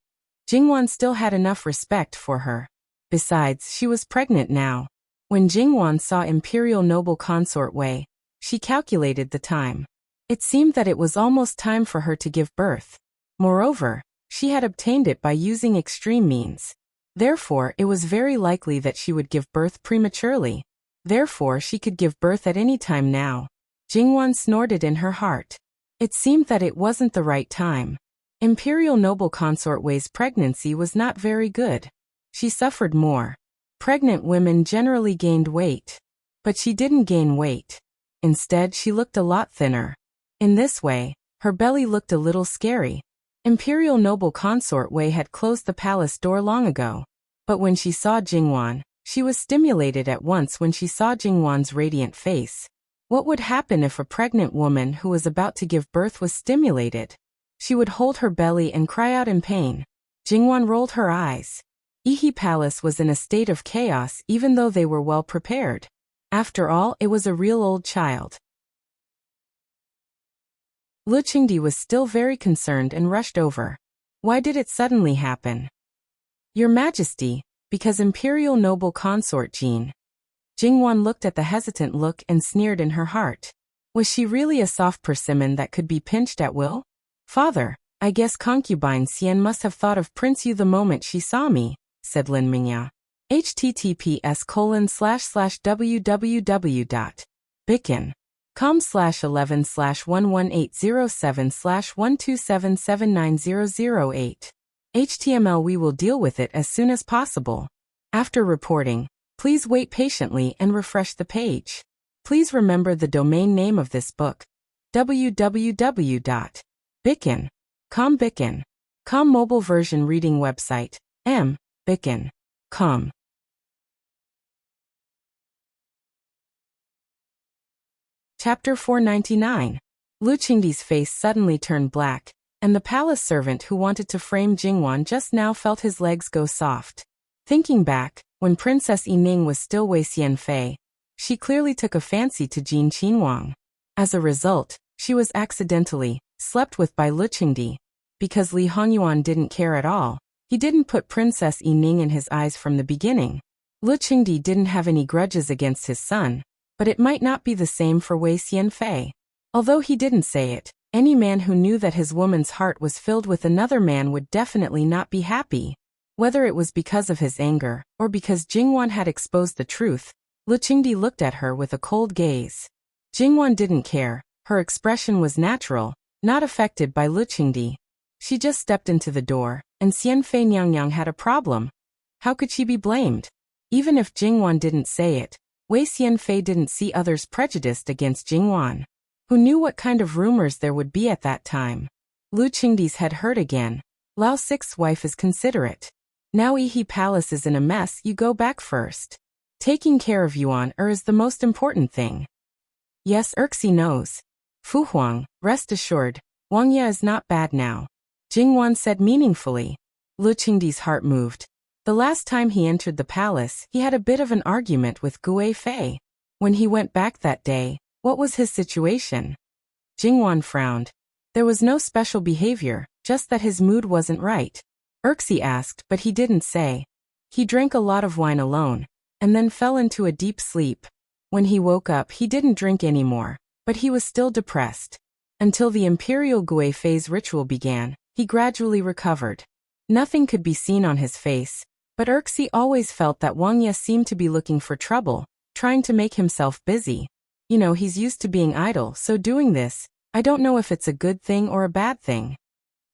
Jingwan still had enough respect for her. Besides, she was pregnant now. When Jingwan saw imperial noble consort Wei, she calculated the time. It seemed that it was almost time for her to give birth. Moreover, she had obtained it by using extreme means. Therefore, it was very likely that she would give birth prematurely. Therefore, she could give birth at any time now. Jingwan snorted in her heart. It seemed that it wasn't the right time. Imperial noble consort Wei's pregnancy was not very good. She suffered more. Pregnant women generally gained weight. But she didn't gain weight. Instead, she looked a lot thinner. In this way, her belly looked a little scary. Imperial noble consort Wei had closed the palace door long ago. But when she saw Jingwan, she was stimulated at once when she saw Jingwan's radiant face. What would happen if a pregnant woman who was about to give birth was stimulated? She would hold her belly and cry out in pain. Jingwan rolled her eyes. Ihi Palace was in a state of chaos even though they were well prepared. After all, it was a real old child. Lu Qingdi was still very concerned and rushed over. Why did it suddenly happen? Your Majesty, because imperial noble consort Jin. Jingwan looked at the hesitant look and sneered in her heart. Was she really a soft persimmon that could be pinched at will? Father, I guess concubine Xian must have thought of Prince Yu the moment she saw me, said Lin Mingya. https://www.bicken.com/11/11807/127790008. HTML. We will deal with it as soon as possible. After reporting, please wait patiently and refresh the page. Please remember the domain name of this book. www.bicken.com. Bicken.com mobile version reading website. Bicken.com. Chapter 499. Lu Qingdi's face suddenly turned black, and the palace servant who wanted to frame Jingwan just now felt his legs go soft. Thinking back, when Princess Yining was still Wei Xianfei, she clearly took a fancy to Jin Qinhuang. As a result, she was accidentally slept with by Lu Qingdi. Because Li Hongyuan didn't care at all, he didn't put Princess Yining in his eyes from the beginning. Lu Qingdi didn't have any grudges against his son, but it might not be the same for Wei Xianfei. Although he didn't say it, any man who knew that his woman's heart was filled with another man would definitely not be happy. Whether it was because of his anger, or because Jingwan had exposed the truth, Lu Qingdi looked at her with a cold gaze. Jingwan didn't care, her expression was natural, not affected by Lu Qingdi. She just stepped into the door, and Xianfei Nyang had a problem. How could she be blamed? Even if Jingwan didn't say it, Wei Xianfei didn't see others prejudiced against Jingwan. Who knew what kind of rumors there would be at that time? Lu Qingdi's head hurt again. Lao Six's wife is considerate. Now Ihi Palace is in a mess, you go back first. Taking care of Yuan is the most important thing. Yes, Erxi knows. Fu Huang, rest assured, Wang Ye is not bad now. Jingwan said meaningfully. Lu Qingdi's heart moved. The last time he entered the palace, he had a bit of an argument with Gui Fei. When he went back that day, what was his situation? Jingwan frowned. There was no special behavior, just that his mood wasn't right. Erxi asked, but he didn't say. He drank a lot of wine alone, and then fell into a deep sleep. When he woke up, he didn't drink anymore, but he was still depressed. Until the Imperial Gui Fei's ritual began, he gradually recovered. Nothing could be seen on his face, but Erxi always felt that Wang Ye seemed to be looking for trouble, trying to make himself busy. You know, he's used to being idle, so doing this, I don't know if it's a good thing or a bad thing.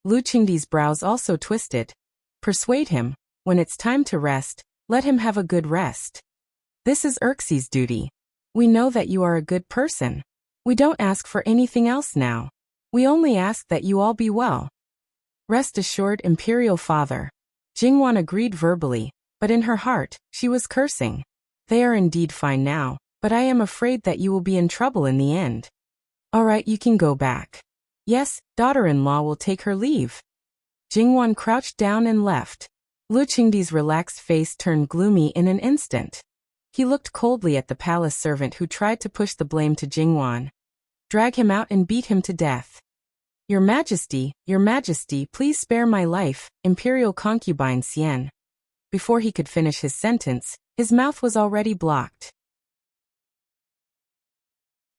Lu Qingdi's brows also twisted. Persuade him. When it's time to rest, let him have a good rest. This is Xerxes' duty. We know that you are a good person. We don't ask for anything else now. We only ask that you all be well. Rest assured, Imperial Father. Jingwan agreed verbally, but in her heart, she was cursing. They are indeed fine now, but I am afraid that you will be in trouble in the end. All right, you can go back. Yes, daughter-in-law will take her leave. Jingwan crouched down and left. Lu Qingdi's relaxed face turned gloomy in an instant. He looked coldly at the palace servant who tried to push the blame to Jingwan. Drag him out and beat him to death. Your Majesty, please spare my life, Imperial concubine Xian. Before he could finish his sentence, his mouth was already blocked.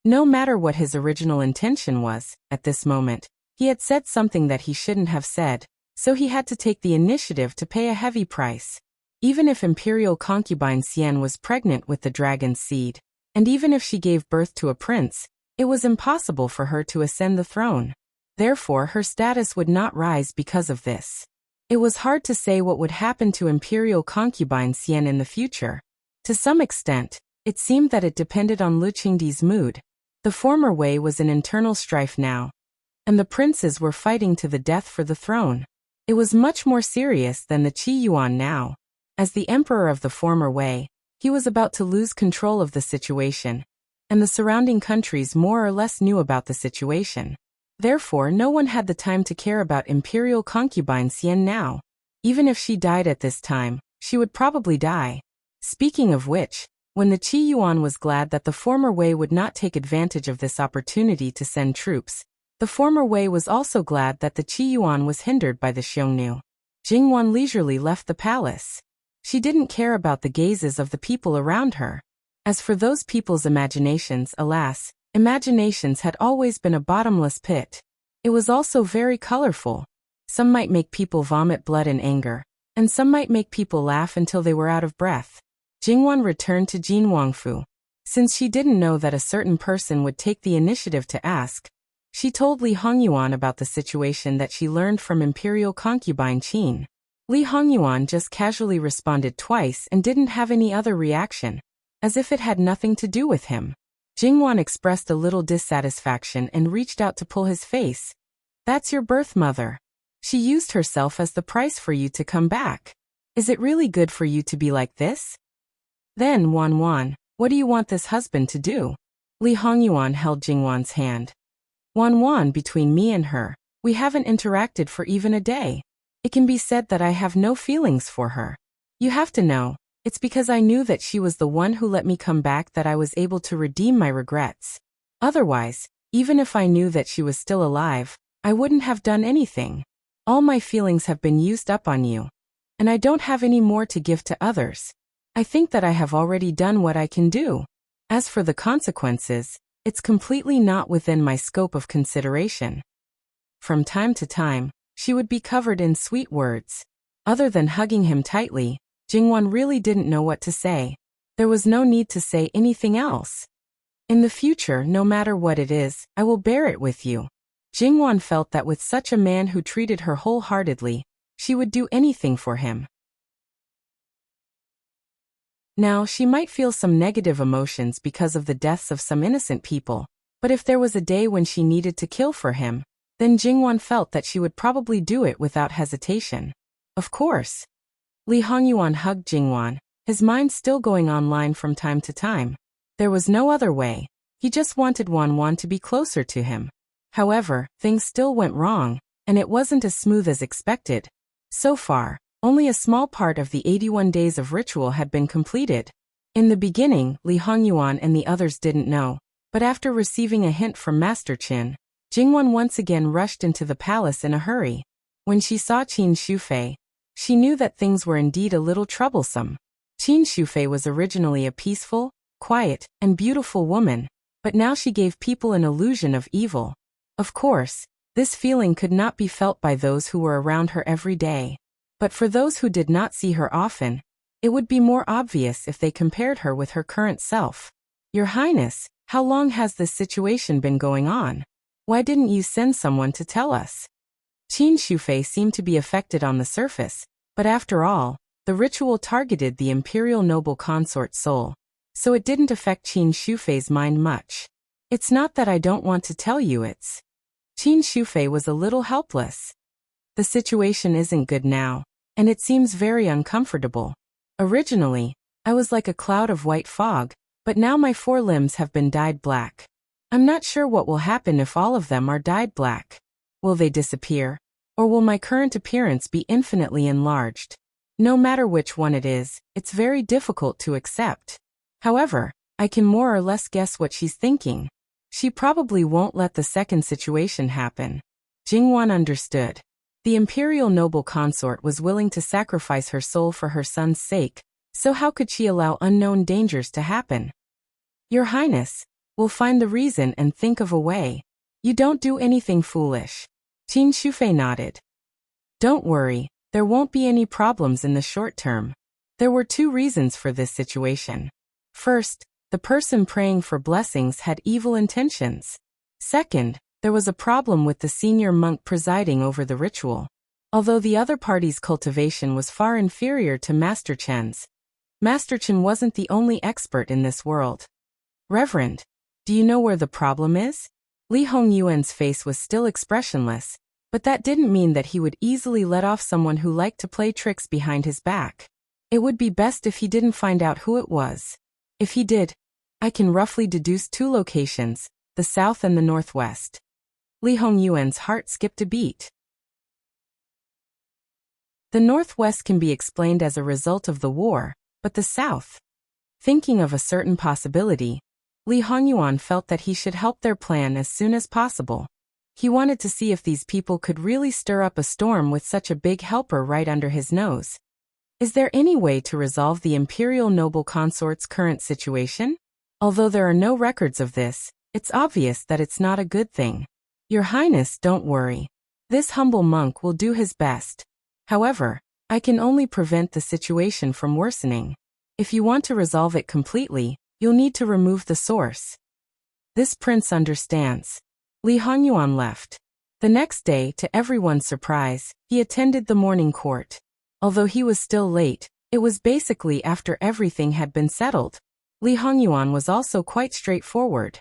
No matter what his original intention was, at this moment, he had said something that he shouldn't have said, so he had to take the initiative to pay a heavy price. Even if Imperial concubine Xian was pregnant with the dragon's seed, and even if she gave birth to a prince, it was impossible for her to ascend the throne. Therefore, her status would not rise because of this. It was hard to say what would happen to Imperial concubine Xian in the future. To some extent, it seemed that it depended on Lu Qingdi's mood. The former Wei was in internal strife now, and the princes were fighting to the death for the throne. It was much more serious than the Qi Yuan now. As the emperor of the former Wei, he was about to lose control of the situation, and the surrounding countries more or less knew about the situation. Therefore, no one had the time to care about Imperial concubine Xian now. Even if she died at this time, she would probably die. Speaking of which, when the Qi Yuan was glad that the former Wei would not take advantage of this opportunity to send troops, the former Wei was also glad that the Qi Yuan was hindered by the Xiongnu. Jingwan leisurely left the palace. She didn't care about the gazes of the people around her. As for those people's imaginations, alas, imaginations had always been a bottomless pit. It was also very colorful. Some might make people vomit blood in anger, and some might make people laugh until they were out of breath. Jingwan returned to Jin Wangfu. Since she didn't know that a certain person would take the initiative to ask, she told Li Hongyuan about the situation that she learned from Imperial concubine Qin. Li Hongyuan just casually responded twice and didn't have any other reaction, as if it had nothing to do with him. Jingwan expressed a little dissatisfaction and reached out to pull his face. That's your birth mother. She used herself as the price for you to come back. Is it really good for you to be like this? Then, Wan, what do you want this husband to do? Li Hongyuan held Jingwan's hand. Wan, between me and her, we haven't interacted for even a day. It can be said that I have no feelings for her. You have to know, it's because I knew that she was the one who let me come back that I was able to redeem my regrets. Otherwise, even if I knew that she was still alive, I wouldn't have done anything. All my feelings have been used up on you, and I don't have any more to give to others. I think that I have already done what I can do. As for the consequences, it's completely not within my scope of consideration. From time to time, she would be covered in sweet words. Other than hugging him tightly, Jingwan really didn't know what to say. There was no need to say anything else. In the future, no matter what it is, I will bear it with you. Jingwan felt that with such a man who treated her wholeheartedly, she would do anything for him. Now, she might feel some negative emotions because of the deaths of some innocent people, but if there was a day when she needed to kill for him, then Jingwan felt that she would probably do it without hesitation. Of course. Li Hongyuan hugged Jingwan, his mind still going online from time to time. There was no other way. He just wanted Wan to be closer to him. However, things still went wrong, and it wasn't as smooth as expected. So far, only a small part of the 81 days of ritual had been completed. In the beginning, Li Hongyuan and the others didn't know, but after receiving a hint from Master Qin, Jingwan once again rushed into the palace in a hurry. When she saw Qin Shufei, she knew that things were indeed a little troublesome. Qin Shufei was originally a peaceful, quiet, and beautiful woman, but now she gave people an illusion of evil. Of course, this feeling could not be felt by those who were around her every day. But for those who did not see her often, it would be more obvious if they compared her with her current self. Your Highness, how long has this situation been going on? Why didn't you send someone to tell us? Qin Shufei seemed to be affected on the surface, But after all, the ritual targeted the imperial noble consort's soul, so it didn't affect Qin Shufei's mind much. It's not that I don't want to tell you, it's... Qin Shufei was a little helpless. The situation isn't good now, and it seems very uncomfortable. Originally, I was like a cloud of white fog, but now my 4 limbs have been dyed black. I'm not sure what will happen if all of them are dyed black. Will they disappear? Or will my current appearance be infinitely enlarged? No matter which one it is, it's very difficult to accept. However, I can more or less guess what she's thinking. She probably won't let the second situation happen. Jingwan understood. The imperial noble consort was willing to sacrifice her soul for her son's sake, so how could she allow unknown dangers to happen? Your Highness, we'll find the reason and think of a way. You don't do anything foolish. Qin Shufei nodded. Don't worry, there won't be any problems in the short term. There were 2 reasons for this situation. First, the person praying for blessings had evil intentions. Second, there was a problem with the senior monk presiding over the ritual. Although the other party's cultivation was far inferior to Master Chen's, Master Chen wasn't the only expert in this world. Reverend, do you know where the problem is? Li Hongyuan's face was still expressionless, but that didn't mean that he would easily let off someone who liked to play tricks behind his back. It would be best if he didn't find out who it was. If he did, I can roughly deduce 2 locations, the south and the northwest. Li Hongyuan's heart skipped a beat. The northwest can be explained as a result of the war, but the south? Thinking of a certain possibility, Li Hongyuan felt that he should help their plan as soon as possible. He wanted to see if these people could really stir up a storm with such a big helper right under his nose. Is there any way to resolve the imperial noble consort's current situation? Although there are no records of this, it's obvious that it's not a good thing. Your Highness, don't worry. This humble monk will do his best. However, I can only prevent the situation from worsening. If you want to resolve it completely, you'll need to remove the source. This prince understands. Li Hongyuan left. The next day, to everyone's surprise, he attended the morning court. Although he was still late, it was basically after everything had been settled. Li Hongyuan was also quite straightforward.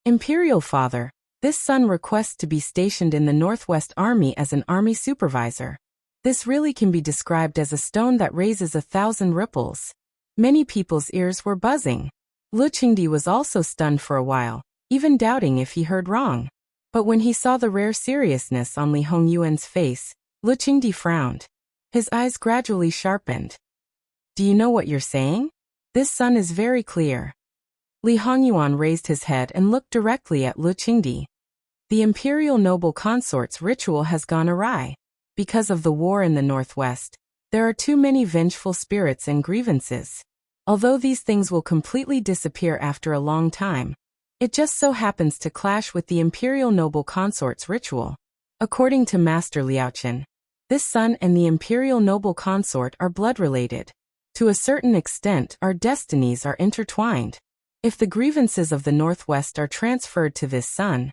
Imperial Father, this son requests to be stationed in the Northwest Army as an army supervisor. This really can be described as a stone that raises 1,000 ripples. Many people's ears were buzzing. Lu Qingdi was also stunned for a while, even doubting if he heard wrong. But when he saw the rare seriousness on Li Hongyuan's face, Lu Qingdi frowned. His eyes gradually sharpened. Do you know what you're saying? This sun is very clear. Li Hongyuan raised his head and looked directly at Lu Qingdi. The imperial noble consort's ritual has gone awry. Because of the war in the northwest, there are too many vengeful spirits and grievances. Although these things will completely disappear after a long time, it just so happens to clash with the imperial noble consort's ritual. According to Master Liaochen, this son and the imperial noble consort are blood-related. To a certain extent, our destinies are intertwined. If the grievances of the northwest are transferred to this son,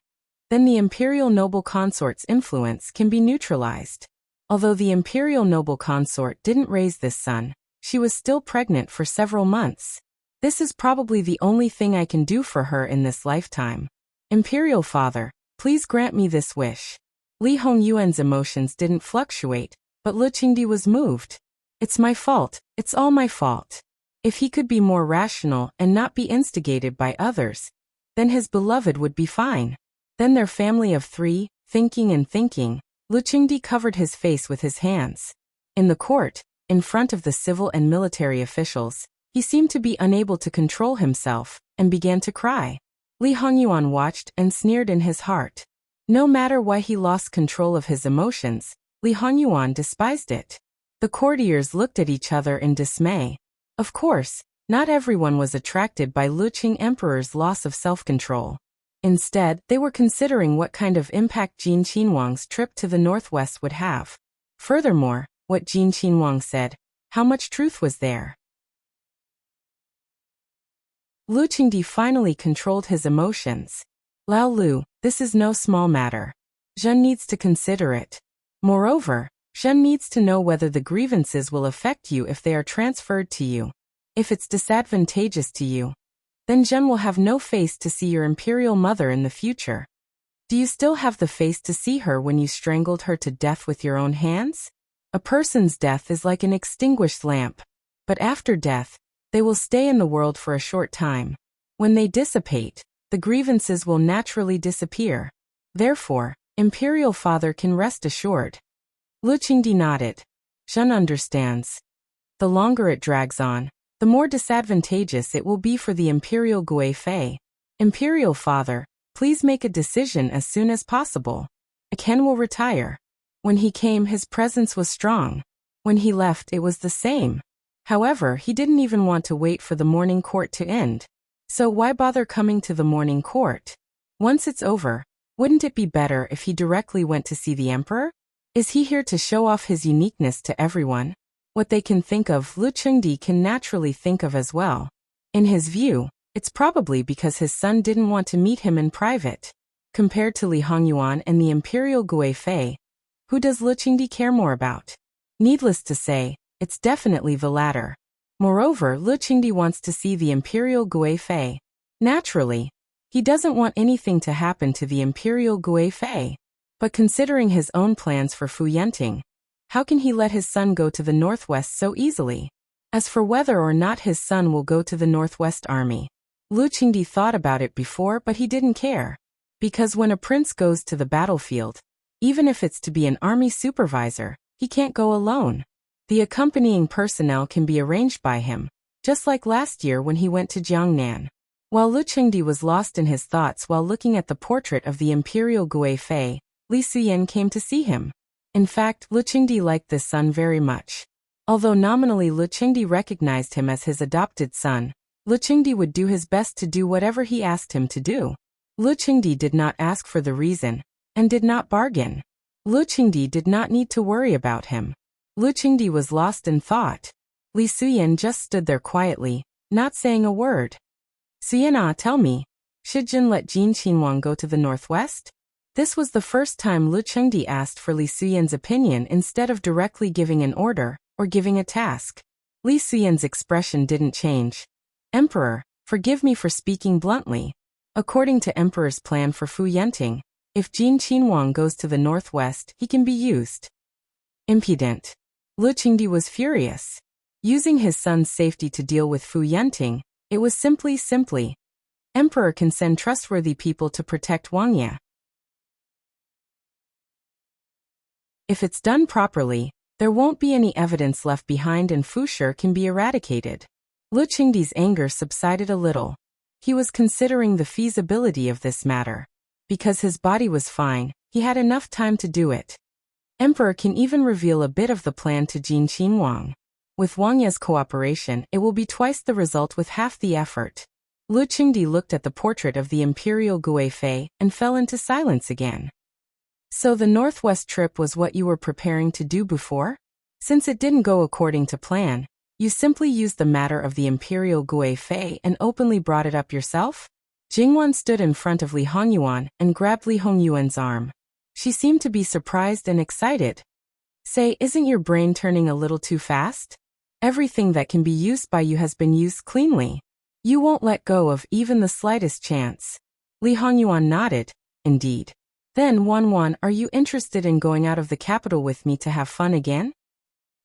then the imperial noble consort's influence can be neutralized. Although the imperial noble consort didn't raise this son, she was still pregnant for several months. This is probably the only thing I can do for her in this lifetime. Imperial Father, please grant me this wish. Li Hongyuan's emotions didn't fluctuate, but Lu Qingdi was moved. It's my fault, it's all my fault. If he could be more rational and not be instigated by others, then his beloved would be fine. Then their family of 3, thinking and thinking, Lu Qingdi covered his face with his hands. In the court, in front of the civil and military officials, he seemed to be unable to control himself, and began to cry. Li Hongyuan watched and sneered in his heart. No matter why he lost control of his emotions, Li Hongyuan despised it. The courtiers looked at each other in dismay. Of course, not everyone was attracted by Lu Qing Emperor's loss of self-control. Instead, they were considering what kind of impact Jin Qinhuang's trip to the northwest would have. Furthermore, what Jin Qinhuang said, how much truth was there? Lu Qingdi finally controlled his emotions. Lao Lu, this is no small matter. Zhen needs to consider it. Moreover, Shen needs to know whether the grievances will affect you if they are transferred to you. If it's disadvantageous to you, then Zhen will have no face to see your imperial mother in the future. Do you still have the face to see her when you strangled her to death with your own hands? A person's death is like an extinguished lamp, but after death, they will stay in the world for a short time. When they dissipate, the grievances will naturally disappear. Therefore, Imperial Father can rest assured. Lu Qingdi nodded. Zhen understands. The longer it drags on, the more disadvantageous it will be for the Imperial Gui Fei. Imperial Father, please make a decision as soon as possible. Ken will retire. When he came, his presence was strong. When he left, it was the same. However, he didn't even want to wait for the morning court to end. So why bother coming to the morning court? Once it's over, wouldn't it be better if he directly went to see the emperor? Is he here to show off his uniqueness to everyone? What they can think of, Lu Qingdi can naturally think of as well. In his view, it's probably because his son didn't want to meet him in private. Compared to Li Hongyuan and the Imperial Gui Fei, who does Lu Qingdi care more about? Needless to say, it's definitely the latter. Moreover, Lu Qingdi wants to see the Imperial Gui Fei. Naturally, he doesn't want anything to happen to the Imperial Gui Fei. But considering his own plans for Fu Yanting, how can he let his son go to the northwest so easily? As for whether or not his son will go to the Northwest Army, Lu Qingdi thought about it before, but he didn't care. Because when a prince goes to the battlefield, even if it's to be an army supervisor, he can't go alone. The accompanying personnel can be arranged by him, just like last year when he went to Jiangnan. While Lu Qingdi was lost in his thoughts while looking at the portrait of the Imperial Gui Fei, Li Suyan came to see him. In fact, Lu Qingdi liked this son very much. Although nominally Lu Qingdi recognized him as his adopted son, Lu Qingdi would do his best to do whatever he asked him to do. Lu Qingdi did not ask for the reason, and did not bargain. Lu Qingdi did not need to worry about him. Lu Qingdi was lost in thought. Li Suyan just stood there quietly, not saying a word. Suyan, tell me, should Jin let Jin Qinhuang go to the northwest? This was the first time Lu Qingdi asked for Li Suyan's opinion instead of directly giving an order or giving a task. Li Suyan's expression didn't change. Emperor, forgive me for speaking bluntly. According to Emperor's plan for Fu Yanting, if Jin Qinhuang goes to the northwest, he can be used. Impudent. Lu Qingdi was furious. Using his son's safety to deal with Fu Yanting, it was simply. Emperor can send trustworthy people to protect Wangya. If it's done properly, there won't be any evidence left behind and Fushi can be eradicated. Lu Qingdi's anger subsided a little. He was considering the feasibility of this matter. Because his body was fine, he had enough time to do it. Emperor can even reveal a bit of the plan to Jin Qinhuang. With Wangya's cooperation, it will be twice the result with half the effort. Lu Qingdi looked at the portrait of the Imperial Gui Fei and fell into silence again. So the northwest trip was what you were preparing to do before? Since it didn't go according to plan, you simply used the matter of the Imperial Gui Fei and openly brought it up yourself? Jingwan stood in front of Li Hongyuan and grabbed Li Hongyuan's arm. She seemed to be surprised and excited. Say, isn't your brain turning a little too fast? Everything that can be used by you has been used cleanly. You won't let go of even the slightest chance. Li Hongyuan nodded. Indeed. Then, Wanwan, are you interested in going out of the capital with me to have fun again?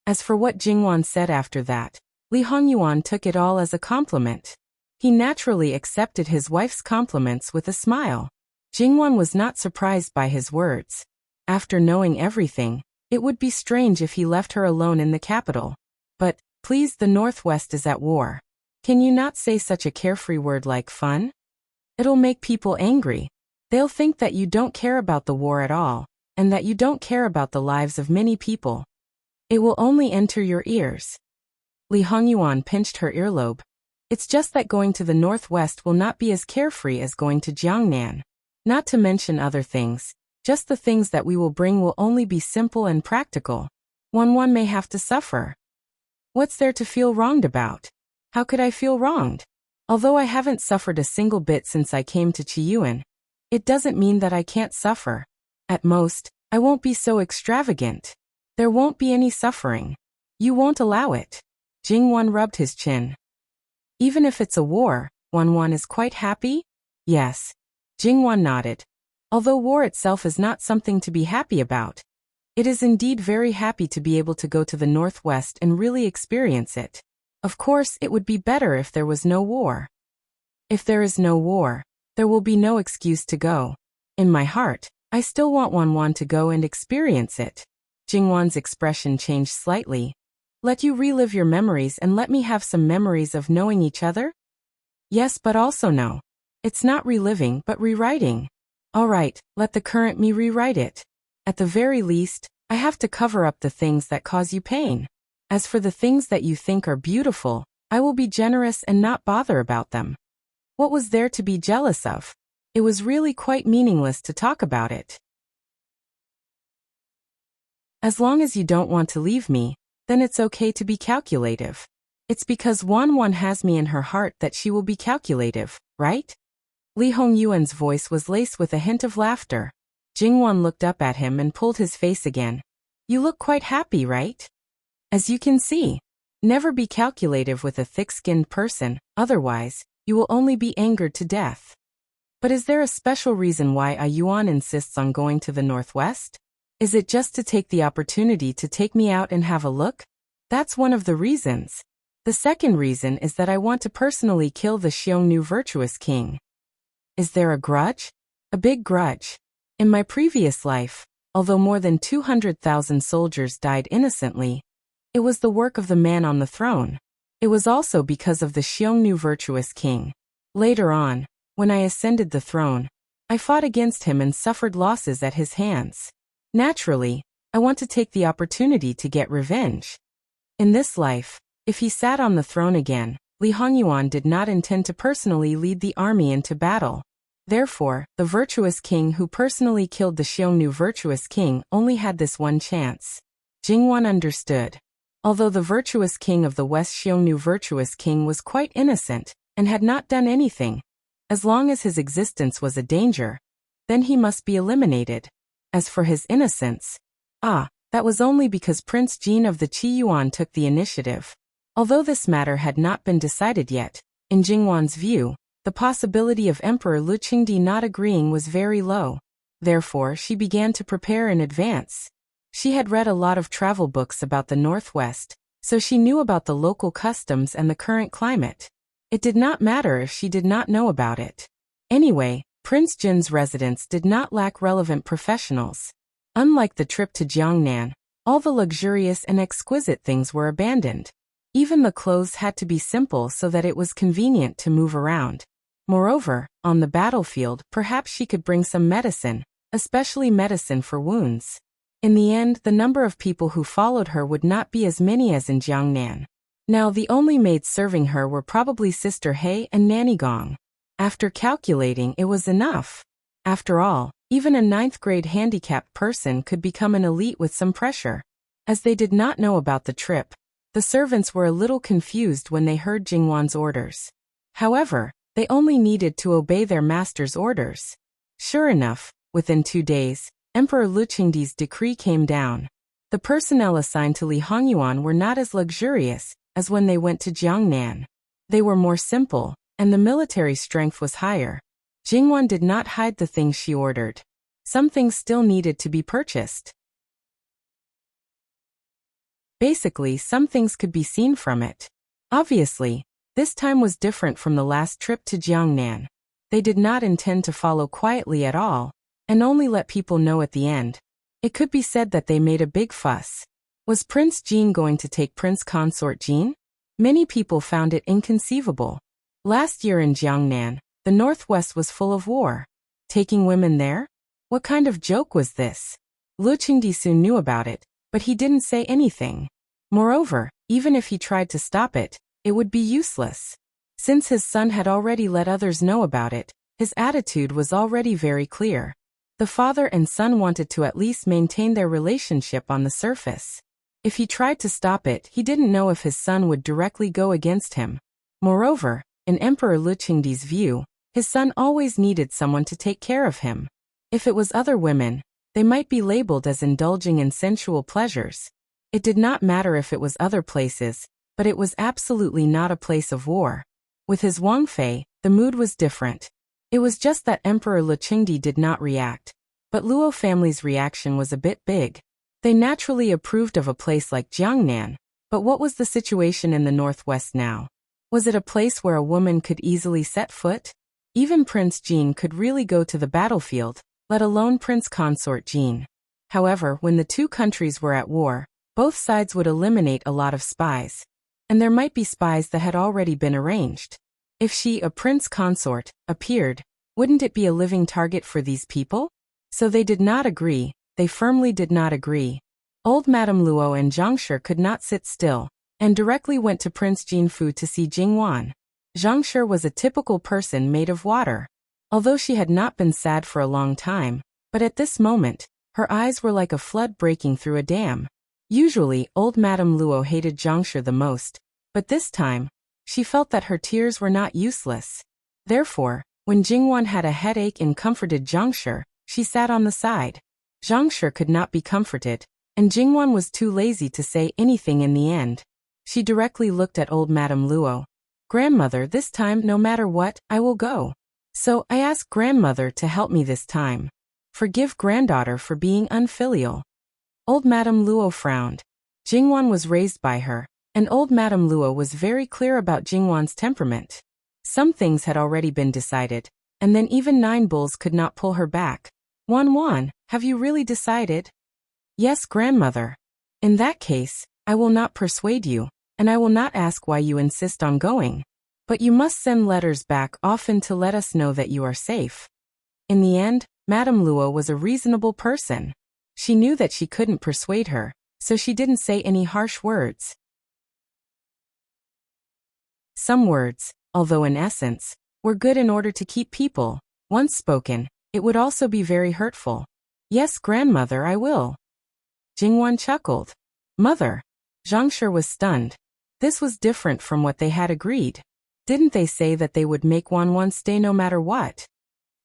As for what Jingwan said after that, Li Hongyuan took it all as a compliment. He naturally accepted his wife's compliments with a smile. Jingwan was not surprised by his words. After knowing everything, it would be strange if he left her alone in the capital. But, please, the Northwest is at war. Can you not say such a carefree word like fun? It'll make people angry. They'll think that you don't care about the war at all, and that you don't care about the lives of many people. It will only enter your ears. Li Hongyuan pinched her earlobe. It's just that going to the northwest will not be as carefree as going to Jiangnan. Not to mention other things, just the things that we will bring will only be simple and practical. One may have to suffer. What's there to feel wronged about? How could I feel wronged? Although I haven't suffered a single bit since I came to Qiyuan, it doesn't mean that I can't suffer. At most, I won't be so extravagant. There won't be any suffering. You won't allow it. Jingwan rubbed his chin. Even if it's a war, Wanwan is quite happy? Yes. Jingwan nodded. Although war itself is not something to be happy about, it is indeed very happy to be able to go to the northwest and really experience it. Of course, it would be better if there was no war. If there is no war, there will be no excuse to go. In my heart, I still want Wanwan to go and experience it. Jingwan's expression changed slightly. Let you relive your memories and let me have some memories of knowing each other? Yes, but also no. It's not reliving but rewriting. All right, let the current me rewrite it. At the very least, I have to cover up the things that cause you pain. As for the things that you think are beautiful, I will be generous and not bother about them. What was there to be jealous of? It was really quite meaningless to talk about it. As long as you don't want to leave me, then it's okay to be calculative. It's because Wanwan has me in her heart that she will be calculative, right? Li Hongyuan's voice was laced with a hint of laughter. Jingwan looked up at him and pulled his face again. You look quite happy, right? As you can see, never be calculative with a thick-skinned person, otherwise, you will only be angered to death. But is there a special reason why Yuan insists on going to the northwest? Is it just to take the opportunity to take me out and have a look? That's one of the reasons. The second reason is that I want to personally kill the Xiongnu virtuous king. Is there a grudge? A big grudge. In my previous life, although more than 200,000 soldiers died innocently, it was the work of the man on the throne. It was also because of the Xiongnu virtuous king. Later on, when I ascended the throne, I fought against him and suffered losses at his hands. Naturally, I want to take the opportunity to get revenge. In this life, if he sat on the throne again, Li Hongyuan did not intend to personally lead the army into battle. Therefore, the virtuous king who personally killed the Xiongnu virtuous king only had this one chance. Jingwan understood. Although the virtuous king of the West Xiongnu virtuous king was quite innocent and had not done anything, as long as his existence was a danger, then he must be eliminated. As for his innocence, that was only because Prince Jin of the Qiyuan took the initiative. Although this matter had not been decided yet, in Jingwan's view, the possibility of Emperor Lu Qingdi not agreeing was very low. Therefore, she began to prepare in advance. She had read a lot of travel books about the Northwest, so she knew about the local customs and the current climate. It did not matter if she did not know about it. Anyway, Prince Jin's residence did not lack relevant professionals. Unlike the trip to Jiangnan, all the luxurious and exquisite things were abandoned. Even the clothes had to be simple so that it was convenient to move around. Moreover, on the battlefield, perhaps she could bring some medicine, especially medicine for wounds. In the end, the number of people who followed her would not be as many as in Jiangnan. Now the only maids serving her were probably Sister He and Nanny Gong. After calculating, it was enough. After all, even a 9th grade handicapped person could become an elite with some pressure. As they did not know about the trip, the servants were a little confused when they heard Jingwan's orders. However, they only needed to obey their master's orders. Sure enough, within 2 days, Emperor Lu Qingdi's decree came down. The personnel assigned to Li Hongyuan were not as luxurious as when they went to Jiangnan. They were more simple, and the military strength was higher. Jingwan did not hide the things she ordered. Some things still needed to be purchased. Basically, some things could be seen from it. Obviously, this time was different from the last trip to Jiangnan. They did not intend to follow quietly at all, and only let people know at the end. It could be said that they made a big fuss. Was Prince Jin going to take Prince Consort Jin? Many people found it inconceivable. Last year in Jiangnan, the Northwest was full of war. Taking women there? What kind of joke was this? Lu Qingdi soon knew about it, but he didn't say anything. Moreover, even if he tried to stop it, it would be useless. Since his son had already let others know about it, his attitude was already very clear. The father and son wanted to at least maintain their relationship on the surface. If he tried to stop it, he didn't know if his son would directly go against him. Moreover, in Emperor Lu Qingdi's view, his son always needed someone to take care of him. If it was other women, They might be labeled as indulging in sensual pleasures. It did not matter if it was other places, but it was absolutely not a place of war. With his Wang Fei, the mood was different. It was just that Emperor Lu Qingdi did not react, but Luo family's reaction was a bit big. They naturally approved of a place like Jiangnan, but what was the situation in the northwest now? Was it a place where a woman could easily set foot? Even Prince Jin could really go to the battlefield, let alone Prince Consort Jin. However, when the two countries were at war, both sides would eliminate a lot of spies. And there might be spies that had already been arranged. If she, a prince consort, appeared, wouldn't it be a living target for these people? So they did not agree, they firmly did not agree. Old Madame Luo and Zhang Shi could not sit still, and directly went to Prince Jinfu to see Jingwan. Zhang Shi was a typical person made of water. Although she had not been sad for a long time, but at this moment, her eyes were like a flood breaking through a dam. Usually, old Madame Luo hated Zhang Shi the most, but this time, she felt that her tears were not useless. Therefore, when Jingwan had a headache and comforted Zhang Shi, she sat on the side. Zhang Shi could not be comforted, and Jingwan was too lazy to say anything in the end. She directly looked at old Madame Luo. "Grandmother, this time, no matter what, I will go. So I ask grandmother to help me this time. Forgive granddaughter for being unfilial." Old Madame Luo frowned. Jingwan was raised by her, and old Madame Luo was very clear about Jingwan's temperament. Some things had already been decided, and then even 9 bulls could not pull her back. "Wan, have you really decided?" "Yes, grandmother." "In that case, I will not persuade you, and I will not ask why you insist on going. But you must send letters back often to let us know that you are safe." In the end, Madame Luo was a reasonable person. She knew that she couldn't persuade her, so she didn't say any harsh words. Some words, although in essence, were good in order to keep people, once spoken, it would also be very hurtful. "Yes, grandmother, I will." Jingwan chuckled. "Mother." Zhang Shi was stunned. This was different from what they had agreed. Didn't they say that they would make Wan stay no matter what?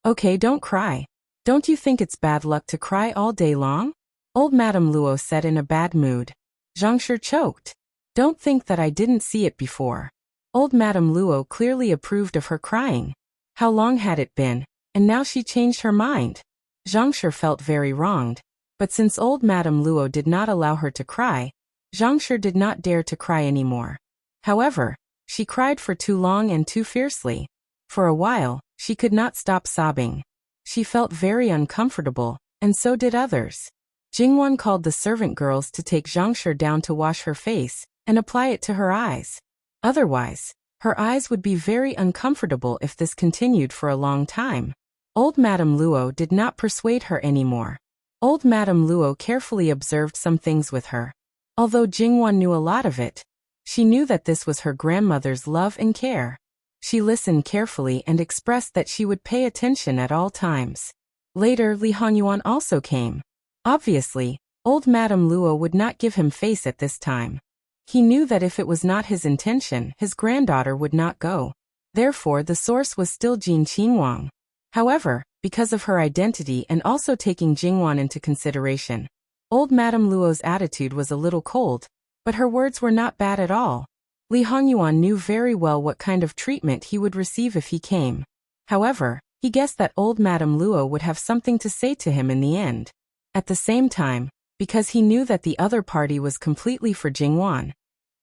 "Okay, don't cry. Don't you think it's bad luck to cry all day long?" Old Madame Luo said in a bad mood. Zhang Shi choked. "Don't think that I didn't see it before." Old Madame Luo clearly approved of her crying. How long had it been, and now she changed her mind? Zhang Shi felt very wronged, but since old Madame Luo did not allow her to cry, Zhang Shi did not dare to cry anymore. However, she cried for too long and too fiercely. For a while, she could not stop sobbing. She felt very uncomfortable, and so did others. Jingwan called the servant girls to take Zhang Shi down to wash her face and apply it to her eyes. Otherwise, her eyes would be very uncomfortable if this continued for a long time. Old Madame Luo did not persuade her anymore. Old Madame Luo carefully observed some things with her. Although Jingwan knew a lot of it, she knew that this was her grandmother's love and care. She listened carefully and expressed that she would pay attention at all times. Later, Li Hongyuan also came. Obviously, old Madame Luo would not give him face at this time. He knew that if it was not his intention, his granddaughter would not go. Therefore, the source was still Jin Qingwang. However, because of her identity and also taking Jingwan into consideration, old Madame Luo's attitude was a little cold, but her words were not bad at all. Li Hongyuan knew very well what kind of treatment he would receive if he came. However, he guessed that old Madame Luo would have something to say to him in the end. At the same time, because he knew that the other party was completely for Jingwan,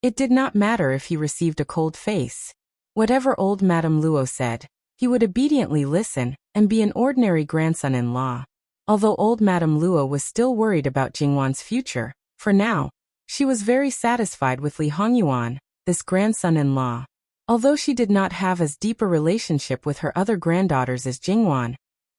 it did not matter if he received a cold face. Whatever old Madame Luo said, he would obediently listen and be an ordinary grandson-in-law. Although old Madame Luo was still worried about Jingwan's future, for now, she was very satisfied with Li Hongyuan, this grandson-in-law. Although she did not have as deep a relationship with her other granddaughters as Jingwan,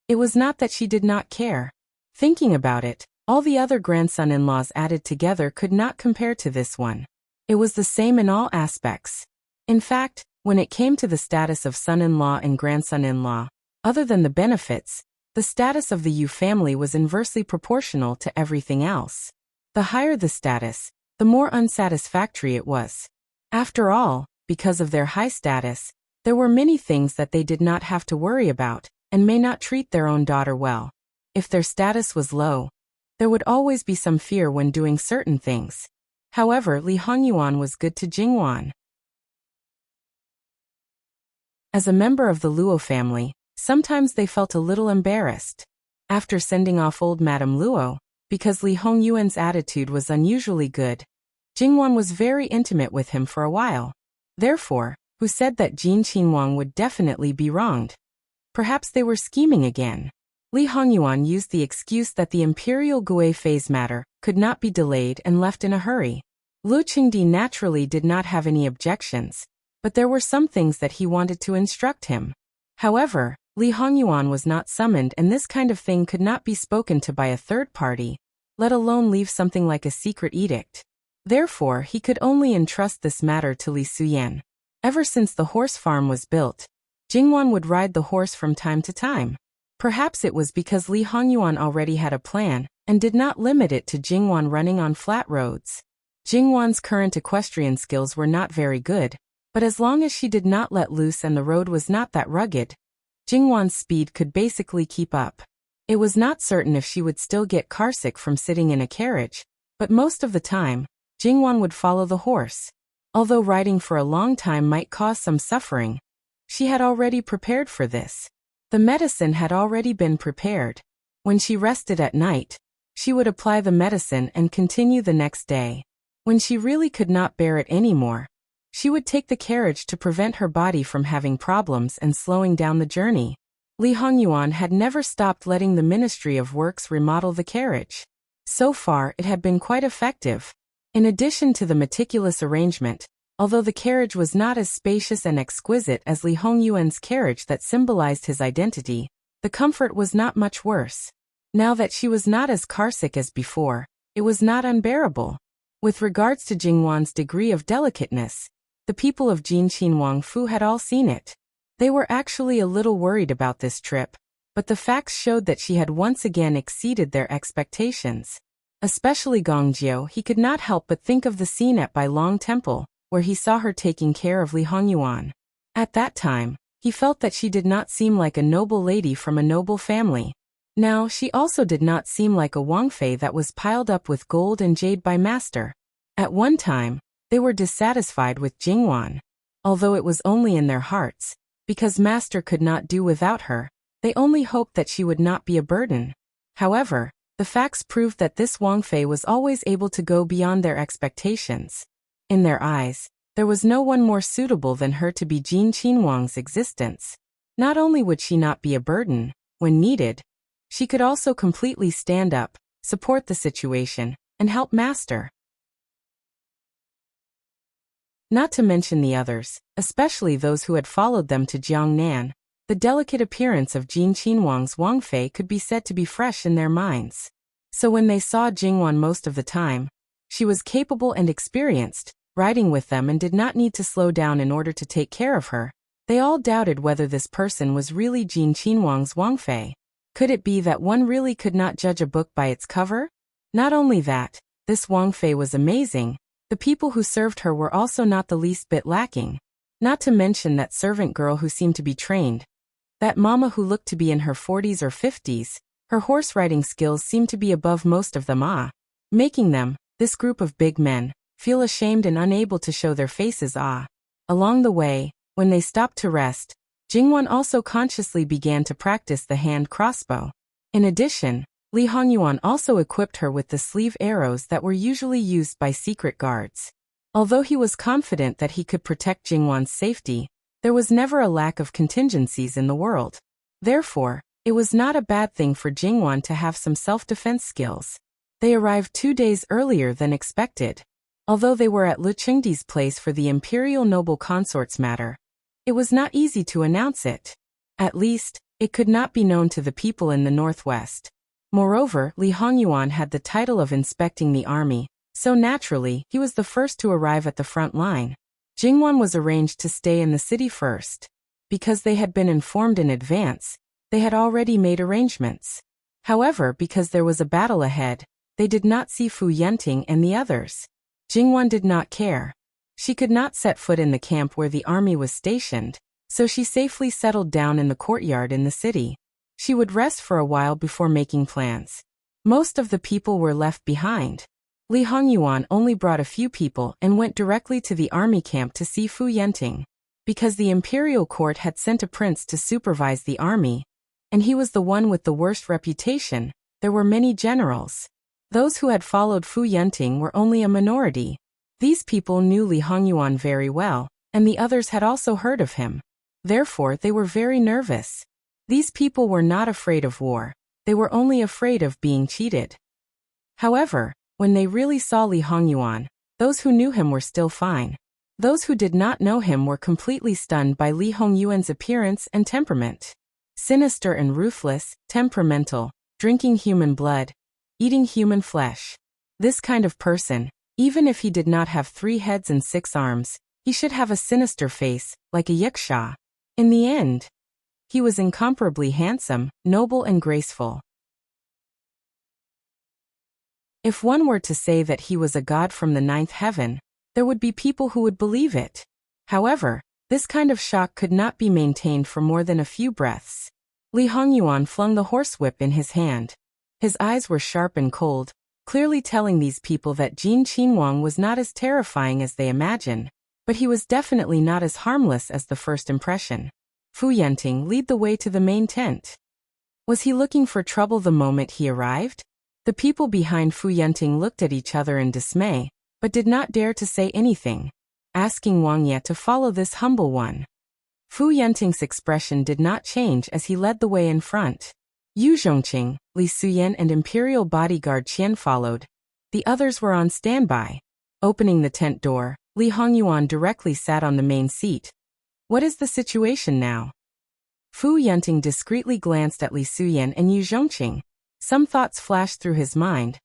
it was not that she did not care. Thinking about it, all the other grandson-in-laws added together could not compare to this one. It was the same in all aspects. In fact, when it came to the status of son-in-law and grandson-in-law, other than the benefits, the status of the Yu family was inversely proportional to everything else. The higher the status, the more unsatisfactory it was. After all, because of their high status, there were many things that they did not have to worry about, and may not treat their own daughter well. If their status was low, There would always be some fear when doing certain things. However, Li Hongyuan was good to Jingwan. As a member of the Luo family, sometimes they felt a little embarrassed. After sending off old Madame Luo, because Li Hongyuan's attitude was unusually good, Jingwan was very intimate with him for a while. Therefore, who said that Jin Qinhuang would definitely be wronged? Perhaps they were scheming again. Li Hongyuan used the excuse that the imperial Gui phase matter could not be delayed and left in a hurry. Lu Qingdi naturally did not have any objections, but there were some things that he wanted to instruct him. However, Li Hongyuan was not summoned, and this kind of thing could not be spoken to by a third party, let alone leave something like a secret edict. Therefore, he could only entrust this matter to Li Suyan. Ever since the horse farm was built, Jingwan would ride the horse from time to time. Perhaps it was because Li Hongyuan already had a plan and did not limit it to Jingwan running on flat roads. Jingwan's current equestrian skills were not very good, but as long as she did not let loose and the road was not that rugged, Jingwan's speed could basically keep up. It was not certain if she would still get carsick from sitting in a carriage, but most of the time, Jingwan would follow the horse. Although riding for a long time might cause some suffering, she had already prepared for this. The medicine had already been prepared. When she rested at night, she would apply the medicine and continue the next day. When she really could not bear it anymore, she would take the carriage to prevent her body from having problems and slowing down the journey. Li Hongyuan had never stopped letting the Ministry of Works remodel the carriage. So far, it had been quite effective. In addition to the meticulous arrangement, although the carriage was not as spacious and exquisite as Li Hongyuan's carriage that symbolized his identity, the comfort was not much worse. Now that she was not as carsick as before, it was not unbearable. With regards to Jingwan's degree of delicateness, the people of Jin Qinhuang Fu had all seen it. They were actually a little worried about this trip, but the facts showed that she had once again exceeded their expectations. Especially Gongjiu, he could not help but think of the scene at Bai Long Temple, where he saw her taking care of Li Hongyuan. At that time, he felt that she did not seem like a noble lady from a noble family. Now, she also did not seem like a Wangfei that was piled up with gold and jade by master. At one time, they were dissatisfied with Jingwan. Although it was only in their hearts, because master could not do without her, they only hoped that she would not be a burden. However, the facts proved that this Wangfei was always able to go beyond their expectations. In their eyes, there was no one more suitable than her to be Jin Qinhuang's existence. Not only would she not be a burden, when needed, she could also completely stand up, support the situation, and help master. Not to mention the others, especially those who had followed them to Jiangnan, the delicate appearance of Jin Qinhuang's Wangfei could be said to be fresh in their minds. So when they saw Jingwan most of the time, she was capable and experienced, riding with them and did not need to slow down in order to take care of her, they all doubted whether this person was really Jin Qinhuang's Wangfei. Could it be that one really could not judge a book by its cover? Not only that, this Wangfei was amazing. The people who served her were also not the least bit lacking. Not to mention that servant girl who seemed to be trained. That mama who looked to be in her 40s or 50s, her horse riding skills seemed to be above most of them, making them, this group of big men, feel ashamed and unable to show their faces. Along the way, when they stopped to rest, Jingwan also consciously began to practice the hand crossbow. In addition, Li Hongyuan also equipped her with the sleeve arrows that were usually used by secret guards. Although he was confident that he could protect Jingwan's safety, there was never a lack of contingencies in the world. Therefore, it was not a bad thing for Jingwan to have some self-defense skills. They arrived 2 days earlier than expected. Although they were at Lu Qingdi's place for the imperial noble consort's matter, it was not easy to announce it. At least, it could not be known to the people in the northwest. Moreover, Li Hongyuan had the title of inspecting the army, so naturally, he was the first to arrive at the front line. Jingwan was arranged to stay in the city first. Because they had been informed in advance, they had already made arrangements. However, because there was a battle ahead, they did not see Fu Yenting and the others. Jingwan did not care. She could not set foot in the camp where the army was stationed, so she safely settled down in the courtyard in the city. She would rest for a while before making plans. Most of the people were left behind. Li Hongyuan only brought a few people and went directly to the army camp to see Fu Yenting. Because the imperial court had sent a prince to supervise the army, and he was the one with the worst reputation, there were many generals. Those who had followed Fu Yenting were only a minority. These people knew Li Hongyuan very well, and the others had also heard of him. Therefore they were very nervous. These people were not afraid of war, they were only afraid of being cheated. However, when they really saw Li Hongyuan, those who knew him were still fine. Those who did not know him were completely stunned by Li Hongyuan's appearance and temperament. Sinister and ruthless, temperamental, drinking human blood, eating human flesh. This kind of person, even if he did not have 3 heads and 6 arms, he should have a sinister face, like a yaksha. In the end, he was incomparably handsome, noble and graceful. If one were to say that he was a god from the 9th heaven, there would be people who would believe it. However, this kind of shock could not be maintained for more than a few breaths. Li Hongyuan flung the horsewhip in his hand. His eyes were sharp and cold, clearly telling these people that Jin Qinhuang was not as terrifying as they imagined, but he was definitely not as harmless as the first impression. Fu Yenting led the way to the main tent. Was he looking for trouble the moment he arrived? The people behind Fu Yenting looked at each other in dismay, but did not dare to say anything, asking Wang Ye to follow this humble one. Fu Yenting's expression did not change as he led the way in front. Yu Zhongqing, Li Suyan and Imperial bodyguard Qian followed. The others were on standby. Opening the tent door, Li Hongyuan directly sat on the main seat. What is the situation now? Fu Yenting discreetly glanced at Li Suyan and Yu Zhongqing. Some thoughts flashed through his mind.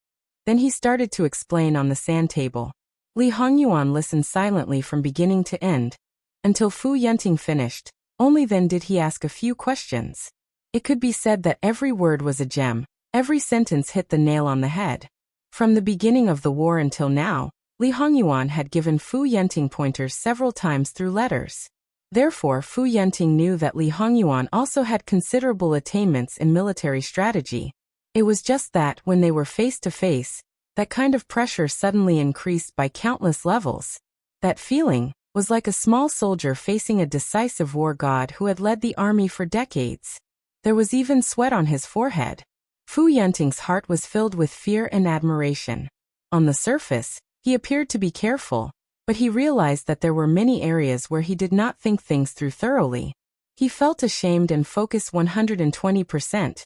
Then he started to explain on the sand table. Li Hongyuan listened silently from beginning to end, until Fu Yenting finished. Only then did he ask a few questions. It could be said that every word was a gem, every sentence hit the nail on the head. From the beginning of the war until now, Li Hongyuan had given Fu Yenting pointers several times through letters. Therefore Fu Yenting knew that Li Hongyuan also had considerable attainments in military strategy. It was just that when they were face to face, that kind of pressure suddenly increased by countless levels. That feeling was like a small soldier facing a decisive war god who had led the army for decades. There was even sweat on his forehead. Fu Yenting's heart was filled with fear and admiration. On the surface, he appeared to be careful, but he realized that there were many areas where he did not think things through thoroughly. He felt ashamed and focused 120%.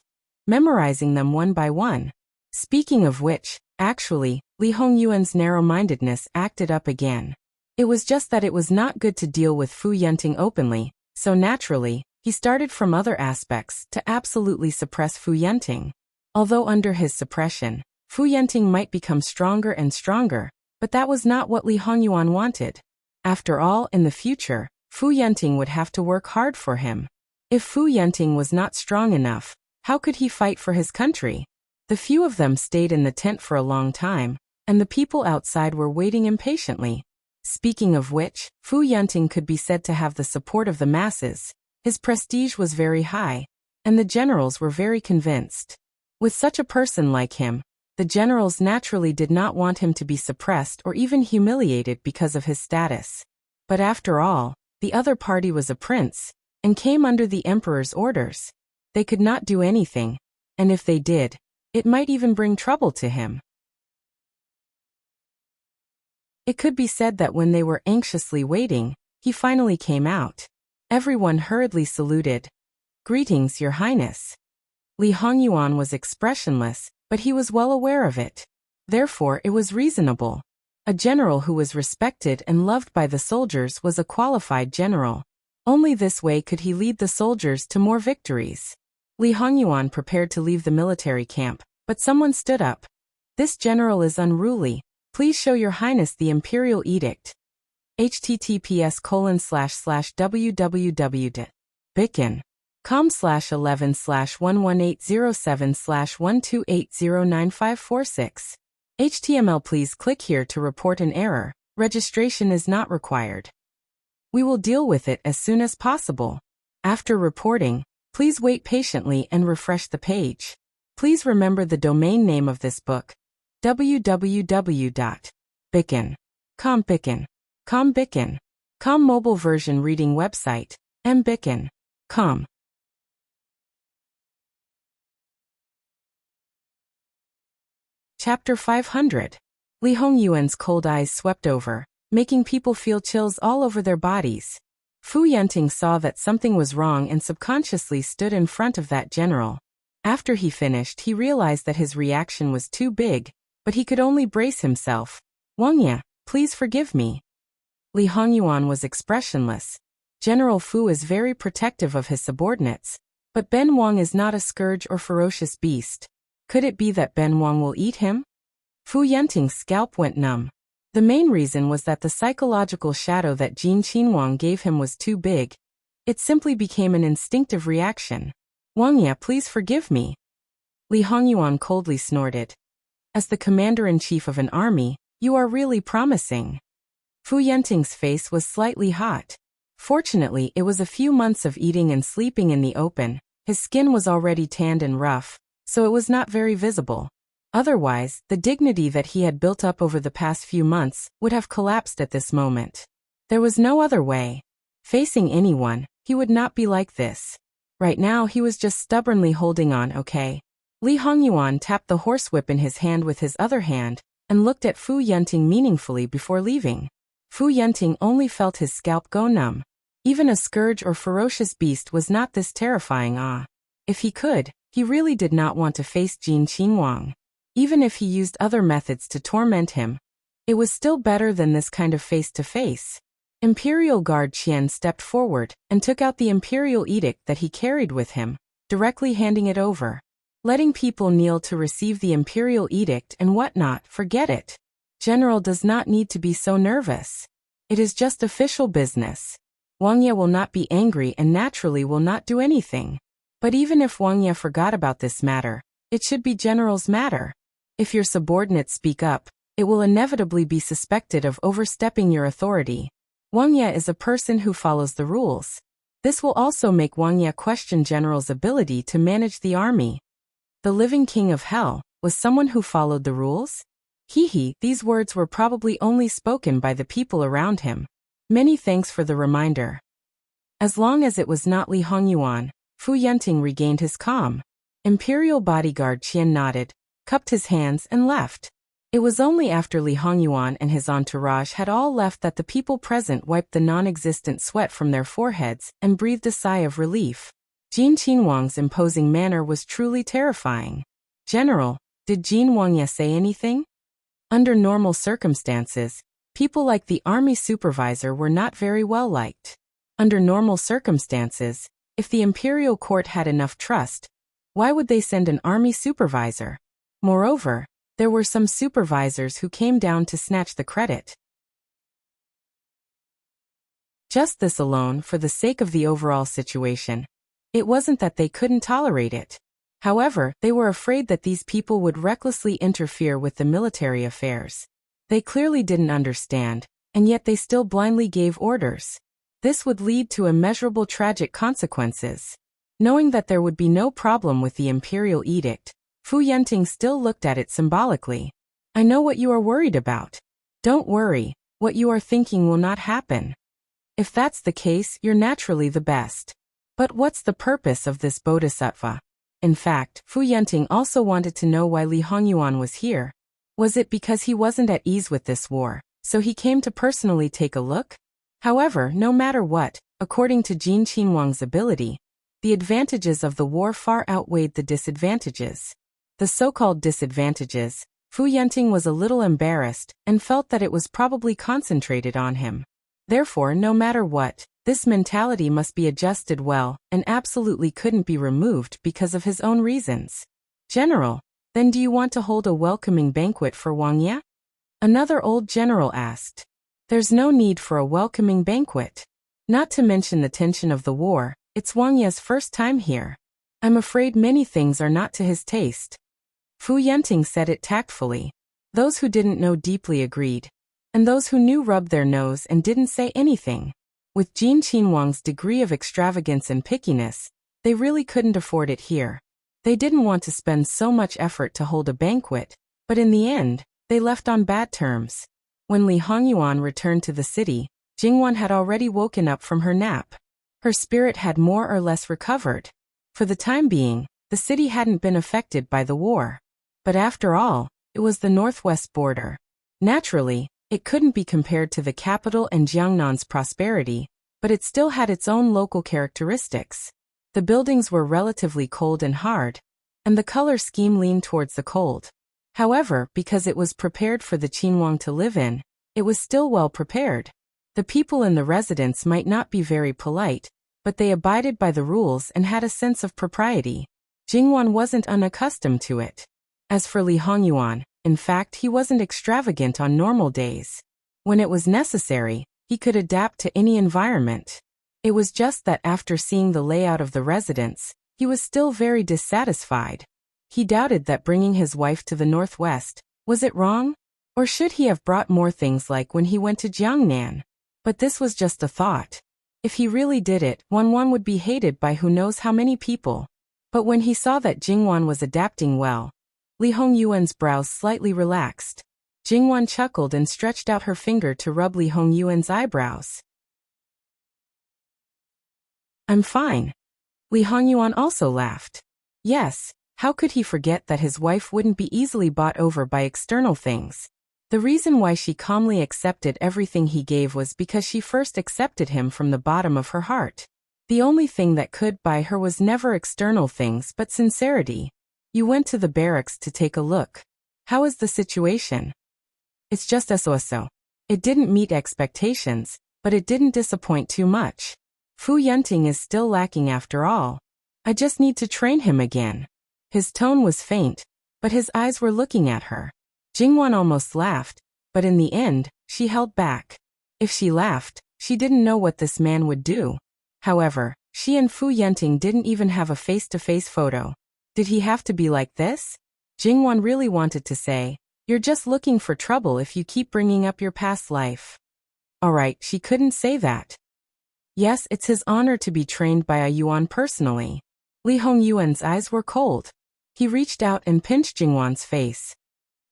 Memorizing them one by one. Speaking of which, actually, Li Hongyuan's narrow-mindedness acted up again. It was just that it was not good to deal with Fu Yenting openly, so naturally, he started from other aspects to absolutely suppress Fu Yenting. Although under his suppression, Fu Yenting might become stronger and stronger, but that was not what Li Hongyuan wanted. After all, in the future, Fu Yenting would have to work hard for him. If Fu Yenting was not strong enough, how could he fight for his country? The few of them stayed in the tent for a long time, and the people outside were waiting impatiently. Speaking of which, Fu Yenting could be said to have the support of the masses. His prestige was very high, and the generals were very convinced. With such a person like him, the generals naturally did not want him to be suppressed or even humiliated because of his status. But after all, the other party was a prince, and came under the emperor's orders. They could not do anything, and if they did, it might even bring trouble to him. It could be said that when they were anxiously waiting, he finally came out. Everyone hurriedly saluted. "Greetings, Your Highness." Li Hongyuan was expressionless, but he was well aware of it. Therefore it was reasonable. A general who was respected and loved by the soldiers was a qualified general. Only this way could he lead the soldiers to more victories. Li Hongyuan prepared to leave the military camp, but someone stood up. "This general is unruly. Please show Your Highness the imperial edict." https://www.bicken.com/11/11807/12809546. HTML. Please click here to report an error. Registration is not required. We will deal with it as soon as possible. After reporting, please wait patiently and refresh the page. Please remember the domain name of this book, www.bicken.com. Bicken.com mobile version reading website, mbicken.com. Chapter 500. Li Hongyuan's cold eyes swept over, making people feel chills all over their bodies. Fu Yunting saw that something was wrong and subconsciously stood in front of that general. After he finished, he realized that his reaction was too big, but he could only brace himself. Wangya, please forgive me. Li Hongyuan was expressionless. General Fu is very protective of his subordinates, but Ben Wang is not a scourge or ferocious beast. Could it be that Ben Wang will eat him? Fu Yunting's scalp went numb. The main reason was that the psychological shadow that Jin Qinhuang gave him was too big. It simply became an instinctive reaction. Wangya, please forgive me. Li Hongyuan coldly snorted. As the commander-in-chief of an army, you are really promising. Fu Yunting's face was slightly hot. Fortunately, it was a few months of eating and sleeping in the open. His skin was already tanned and rough, so it was not very visible. Otherwise, the dignity that he had built up over the past few months would have collapsed at this moment. There was no other way. Facing anyone, he would not be like this. Right now he was just stubbornly holding on, okay? Li Hongyuan tapped the horsewhip in his hand with his other hand, and looked at Fu Yunting meaningfully before leaving. Fu Yunting only felt his scalp go numb. Even a scourge or ferocious beast was not this terrifying. If he could, he really did not want to face Jin Qinhuang. Even if he used other methods to torment him, it was still better than this kind of face-to-face. Imperial Guard Qian stepped forward and took out the imperial edict that he carried with him, directly handing it over. Letting people kneel to receive the imperial edict and whatnot, forget it. General does not need to be so nervous. It is just official business. Wangya will not be angry and naturally will not do anything. But even if Wangya forgot about this matter, it should be General's matter. If your subordinates speak up, it will inevitably be suspected of overstepping your authority. Wangya is a person who follows the rules. This will also make Wangya question General's ability to manage the army. The living king of hell was someone who followed the rules? These words were probably only spoken by the people around him. Many thanks for the reminder. As long as it was not Li Hongyuan, Fu Yunting regained his calm. Imperial bodyguard Qian nodded, cupped his hands and left. It was only after Li Hongyuan and his entourage had all left that the people present wiped the non-existent sweat from their foreheads and breathed a sigh of relief. Jin Qinhuang's imposing manner was truly terrifying. General, did Jin Wangya say anything? Under normal circumstances, people like the army supervisor were not very well liked. Under normal circumstances, if the imperial court had enough trust, why would they send an army supervisor? Moreover, there were some supervisors who came down to snatch the credit. Just this alone, for the sake of the overall situation. It wasn't that they couldn't tolerate it. However, they were afraid that these people would recklessly interfere with the military affairs. They clearly didn't understand, and yet they still blindly gave orders. This would lead to immeasurable tragic consequences. Knowing that there would be no problem with the imperial edict, Fu Yunting still looked at it symbolically. I know what you are worried about. Don't worry, what you are thinking will not happen. If that's the case, you're naturally the best. But what's the purpose of this bodhisattva? In fact, Fu Yunting also wanted to know why Li Hongyuan was here. Was it because he wasn't at ease with this war, so he came to personally take a look? However, no matter what, according to Jin Qinhuang's ability, the advantages of the war far outweighed the disadvantages. The so-called disadvantages, Fu Yunting was a little embarrassed and felt that it was probably concentrated on him. Therefore, no matter what, this mentality must be adjusted well and absolutely couldn't be removed because of his own reasons. General, then do you want to hold a welcoming banquet for Wangya? Another old general asked. There's no need for a welcoming banquet. Not to mention the tension of the war, it's Wangya's first time here. I'm afraid many things are not to his taste. Fu Yunting said it tactfully. Those who didn't know deeply agreed, and those who knew rubbed their nose and didn't say anything. With Jin Qinhuang's degree of extravagance and pickiness, they really couldn't afford it here. They didn't want to spend so much effort to hold a banquet, but in the end, they left on bad terms. When Li Hongyuan returned to the city, Jingwan had already woken up from her nap. Her spirit had more or less recovered. For the time being, the city hadn't been affected by the war. But after all, it was the northwest border. Naturally, it couldn't be compared to the capital and Jiangnan's prosperity, but it still had its own local characteristics. The buildings were relatively cold and hard, and the color scheme leaned towards the cold. However, because it was prepared for the Qinhuang to live in, it was still well prepared. The people in the residence might not be very polite, but they abided by the rules and had a sense of propriety. Jingwan wasn't unaccustomed to it. As for Li Hongyuan, in fact, he wasn't extravagant on normal days. When it was necessary, he could adapt to any environment. It was just that after seeing the layout of the residence, he was still very dissatisfied. He doubted that bringing his wife to the northwest, was it wrong? Or should he have brought more things like when he went to Jiangnan? But this was just a thought. If he really did it, Wanwan would be hated by who knows how many people. But when he saw that Jingwan was adapting well, Li Hongyuan's brows slightly relaxed. Jingwan chuckled and stretched out her finger to rub Li Hongyuan's eyebrows. "I'm fine." Li Hongyuan also laughed. Yes, how could he forget that his wife wouldn't be easily bought over by external things? The reason why she calmly accepted everything he gave was because she first accepted him from the bottom of her heart. The only thing that could buy her was never external things but sincerity. "You went to the barracks to take a look. How is the situation?" "It's just so. It didn't meet expectations, but it didn't disappoint too much. Fu Yunting is still lacking after all. I just need to train him again." His tone was faint, but his eyes were looking at her. Jingwan almost laughed, but in the end, she held back. If she laughed, she didn't know what this man would do. However, she and Fu Yunting didn't even have a face-to-face photo. Did he have to be like this? Jingwan really wanted to say, "You're just looking for trouble if you keep bringing up your past life." Alright, she couldn't say that. Yes, it's his honor to be trained by a Yuan personally. Li Hongyuan's eyes were cold. He reached out and pinched Jingwan's face.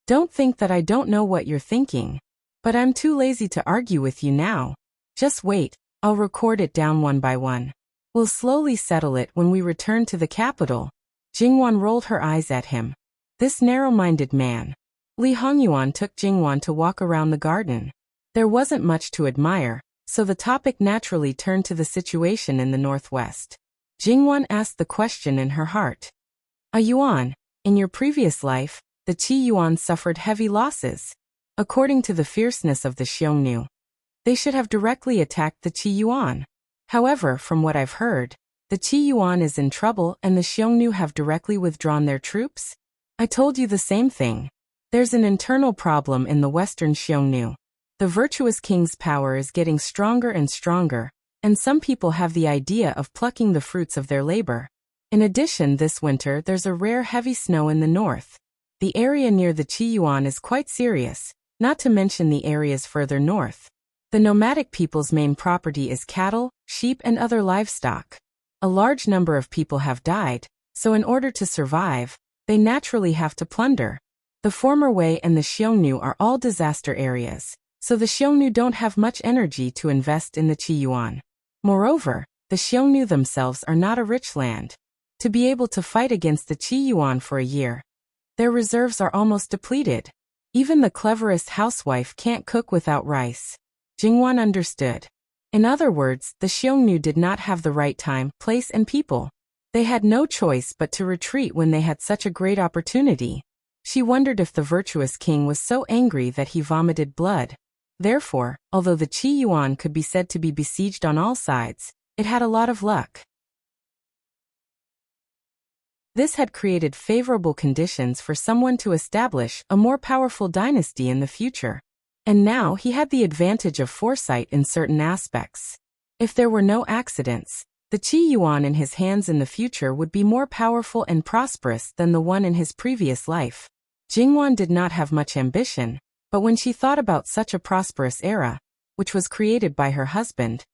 "Don't think that I don't know what you're thinking. But I'm too lazy to argue with you now. Just wait, I'll record it down one by one. We'll slowly settle it when we return to the capital." Jingwan rolled her eyes at him. This narrow-minded man. Li Hongyuan took Jingwan to walk around the garden. There wasn't much to admire, so the topic naturally turned to the situation in the northwest. Jingwan asked the question in her heart. "A Yuan, in your previous life, the Qi Yuan suffered heavy losses. According to the fierceness of the Xiongnu, they should have directly attacked the Qi Yuan. However, from what I've heard, the Qi Yuan is in trouble and the Xiongnu have directly withdrawn their troops. I told you the same thing. There's an internal problem in the western Xiongnu. The virtuous king's power is getting stronger and stronger, and some people have the idea of plucking the fruits of their labor. In addition, this winter there's a rare heavy snow in the north. The area near the Qi Yuan is quite serious, not to mention the areas further north. The nomadic people's main property is cattle, sheep and other livestock. A large number of people have died, so in order to survive, they naturally have to plunder. The former Wei and the Xiongnu are all disaster areas, so the Xiongnu don't have much energy to invest in the Qi Yuan. Moreover, the Xiongnu themselves are not a rich land. To be able to fight against the Qi Yuan for a year, their reserves are almost depleted. Even the cleverest housewife can't cook without rice. Jingwan understood. In other words, the Xiongnu did not have the right time, place and people. They had no choice but to retreat when they had such a great opportunity. She wondered if the virtuous king was so angry that he vomited blood. Therefore, although the Qi Yuan could be said to be besieged on all sides, it had a lot of luck. This had created favorable conditions for someone to establish a more powerful dynasty in the future. And now he had the advantage of foresight in certain aspects. If there were no accidents, the Qi Yuan in his hands in the future would be more powerful and prosperous than the one in his previous life. Jingwan did not have much ambition, but when she thought about such a prosperous era, which was created by her husband,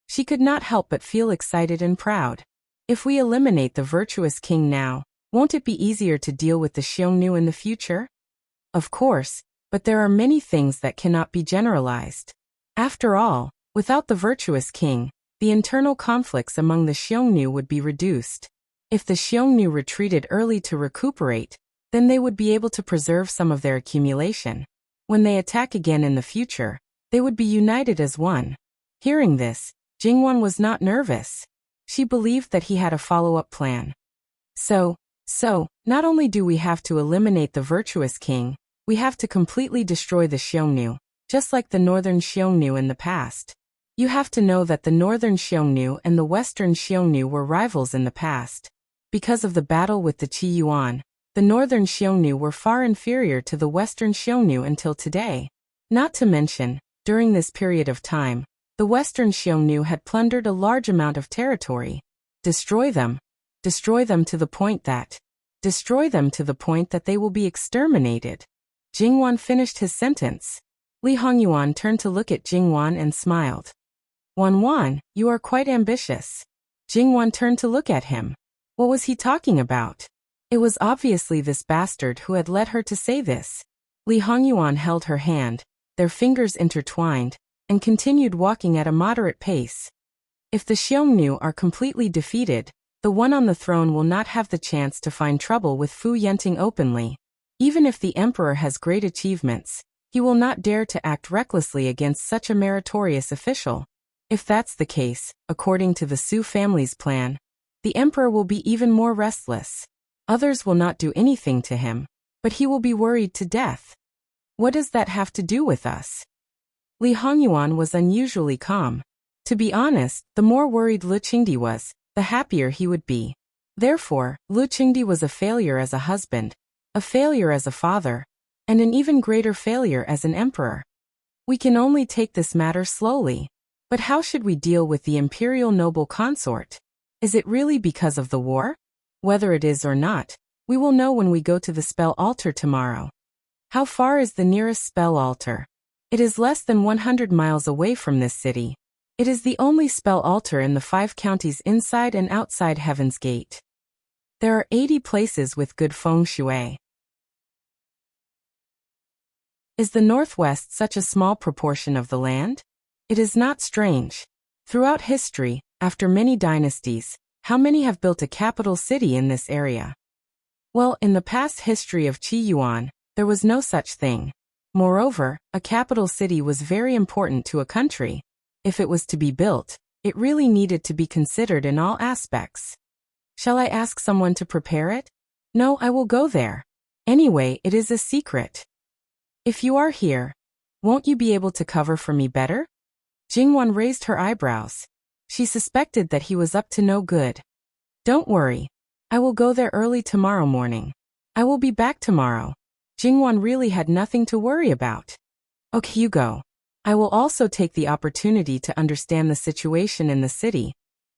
she could not help but feel excited and proud. If we eliminate the virtuous king now, Won't it be easier to deal with the Xiongnu in the future? Of course, but there are many things that cannot be generalized. After all, without the virtuous king, the internal conflicts among the Xiongnu would be reduced. If the Xiongnu retreated early to recuperate, then they would be able to preserve some of their accumulation. When they attack again in the future, they would be united as one. Hearing this, Jingwan was not nervous. She believed that he had a follow-up plan. So, not only do we have to eliminate the virtuous king, we have to completely destroy the Xiongnu, just like the northern Xiongnu in the past. You have to know that the northern Xiongnu and the western Xiongnu were rivals in the past. Because of the battle with the Qi Yuan, the northern Xiongnu were far inferior to the western Xiongnu until today. Not to mention, during this period of time, the western Xiongnu had plundered a large amount of territory. Destroy them. Destroy them to the point that they will be exterminated. Jingwan finished his sentence. Li Hongyuan turned to look at Jingwan and smiled. Wan, you are quite ambitious. Jingwan turned to look at him. What was he talking about? It was obviously this bastard who had led her to say this. Li Hongyuan held her hand, their fingers intertwined, and continued walking at a moderate pace. If the Xiongnu are completely defeated, the one on the throne will not have the chance to find trouble with Fu Yenting openly. Even if the emperor has great achievements, he will not dare to act recklessly against such a meritorious official. If that's the case, according to the Su family's plan, the emperor will be even more restless. Others will not do anything to him, but he will be worried to death. What does that have to do with us? Li Hongyuan was unusually calm. To be honest, the more worried Lu Qingdi was, the happier he would be. Therefore, Lu Qingdi was a failure as a husband, a failure as a father, and an even greater failure as an emperor. We can only take this matter slowly. But how should we deal with the imperial noble consort? Is it really because of the war? Whether it is or not, we will know when we go to the spell altar tomorrow. How far is the nearest spell altar? It is less than 100 miles away from this city. It is the only spell altar in the 5 counties inside and outside Heaven's Gate. There are 80 places with good feng shui. Is the northwest such a small proportion of the land? It is not strange. Throughout history, after many dynasties, how many have built a capital city in this area? Well, in the past history of Qi Yuan, there was no such thing. Moreover, a capital city was very important to a country. If it was to be built, it really needed to be considered in all aspects. Shall I ask someone to prepare it? No, I will go there. Anyway, it is a secret. If you are here, won't you be able to cover for me better? Jingwan raised her eyebrows. She suspected that he was up to no good. Don't worry. I will go there early tomorrow morning. I will be back tomorrow. Jingwan really had nothing to worry about. Okay, you go. I will also take the opportunity to understand the situation in the city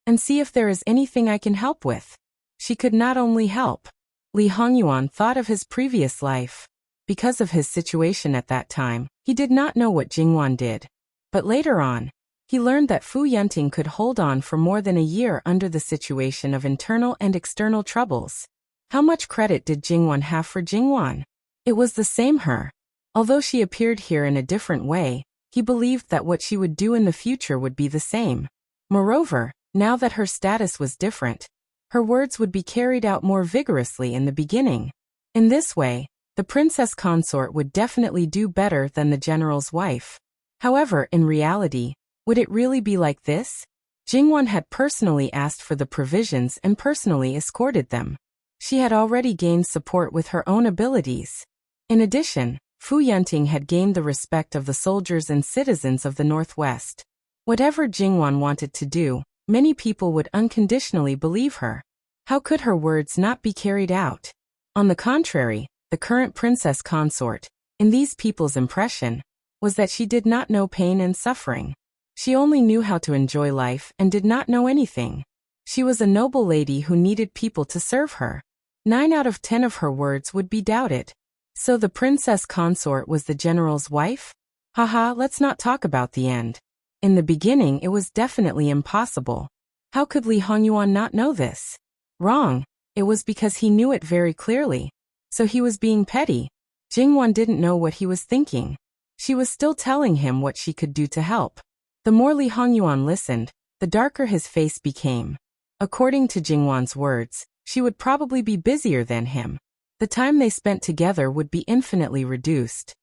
and see if there is anything I can help with. She could not only help. Li Hongyuan thought of his previous life. Because of his situation at that time, he did not know what Jingwan did. But later on, he learned that Fu Yenting could hold on for more than a year under the situation of internal and external troubles. How much credit did Jingwan have for Jingwan? It was the same her. Although she appeared here in a different way, he believed that what she would do in the future would be the same. Moreover, now that her status was different, her words would be carried out more vigorously in the beginning. In this way, the princess consort would definitely do better than the general's wife. However, in reality, would it really be like this? Jingwan had personally asked for the provisions and personally escorted them. She had already gained support with her own abilities. In addition, Fu Yenting had gained the respect of the soldiers and citizens of the Northwest. Whatever Jingwan wanted to do, many people would unconditionally believe her. How could her words not be carried out? On the contrary, the current princess consort, in these people's impression, was that she did not know pain and suffering. She only knew how to enjoy life and did not know anything. She was a noble lady who needed people to serve her. 9 out of 10 of her words would be doubted. So the princess consort was the general's wife? Haha, let's not talk about the end. In the beginning it was definitely impossible. How could Li Hongyuan not know this? Wrong. It was because he knew it very clearly. So he was being petty. Jingwan didn't know what he was thinking. She was still telling him what she could do to help. The more Li Hongyuan listened, the darker his face became. According to Jingwan's words, she would probably be busier than him. The time they spent together would be infinitely reduced.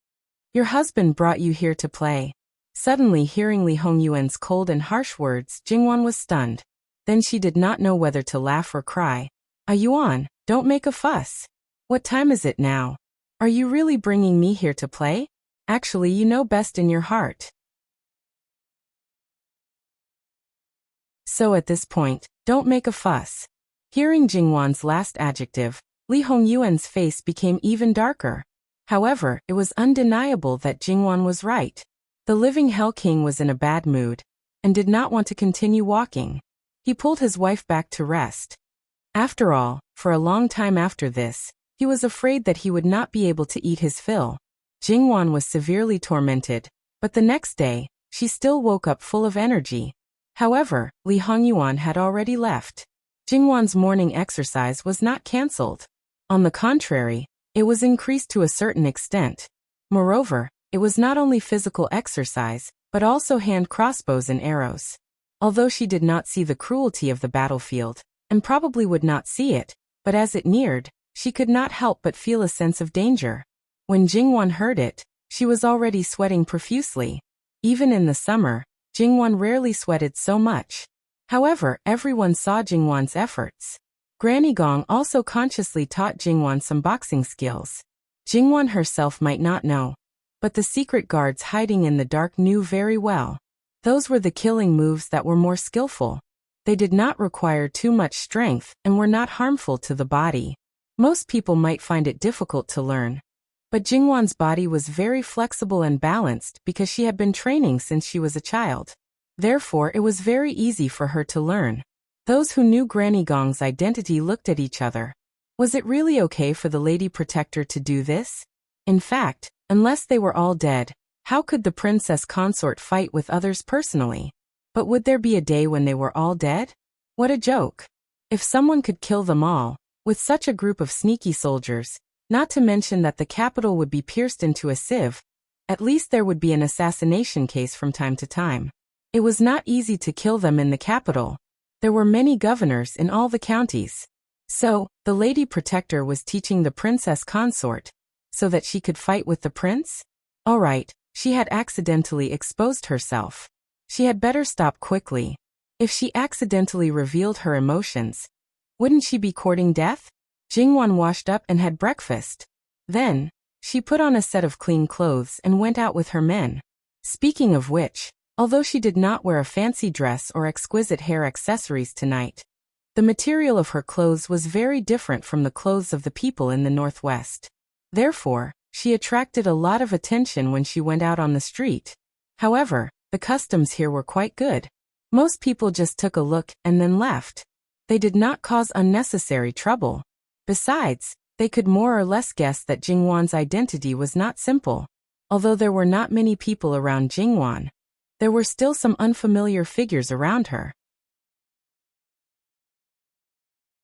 Your husband brought you here to play. Suddenly hearing Li Hongyuan's cold and harsh words, Jingwan was stunned. Then she did not know whether to laugh or cry. Yuan, don't make a fuss. What time is it now? Are you really bringing me here to play? Actually, you know best in your heart. So at this point, don't make a fuss. Hearing Jingwan's last adjective, Li Hongyuan's face became even darker. However, it was undeniable that Jingwan was right. The living Hell King was in a bad mood and did not want to continue walking. He pulled his wife back to rest. After all, for a long time after this, he was afraid that he would not be able to eat his fill. Jingwan was severely tormented, but the next day, she still woke up full of energy. However, Li Hongyuan had already left. Jingwan's morning exercise was not cancelled. On the contrary, it was increased to a certain extent. Moreover, it was not only physical exercise, but also hand crossbows and arrows. Although she did not see the cruelty of the battlefield, and probably would not see it, but as it neared, she could not help but feel a sense of danger. When Jingwan heard it, she was already sweating profusely. Even in the summer, Jingwan rarely sweated so much. However, everyone saw Jingwan's efforts. Granny Gong also consciously taught Jingwan some boxing skills. Jingwan herself might not know, but the secret guards hiding in the dark knew very well. Those were the killing moves that were more skillful. They did not require too much strength and were not harmful to the body. Most people might find it difficult to learn. But Jingwan's body was very flexible and balanced because she had been training since she was a child. Therefore, it was very easy for her to learn. Those who knew Granny Gong's identity looked at each other. Was it really okay for the Lady Protector to do this? In fact, unless they were all dead, how could the princess consort fight with others personally? But would there be a day when they were all dead? What a joke. If someone could kill them all, with such a group of sneaky soldiers, not to mention that the capital would be pierced into a sieve, at least there would be an assassination case from time to time. It was not easy to kill them in the capital. There were many governors in all the counties. So, the Lady Protector was teaching the princess consort, so that she could fight with the prince? Alright, she had accidentally exposed herself. She had better stop quickly. If she accidentally revealed her emotions, wouldn't she be courting death? Jingwan washed up and had breakfast. Then, she put on a set of clean clothes and went out with her men. Speaking of which, although she did not wear a fancy dress or exquisite hair accessories tonight, the material of her clothes was very different from the clothes of the people in the northwest. Therefore, she attracted a lot of attention when she went out on the street. However, the customs here were quite good. Most people just took a look and then left. They did not cause unnecessary trouble. Besides, they could more or less guess that Jingwan's identity was not simple. Although there were not many people around Jingwan, there were still some unfamiliar figures around her.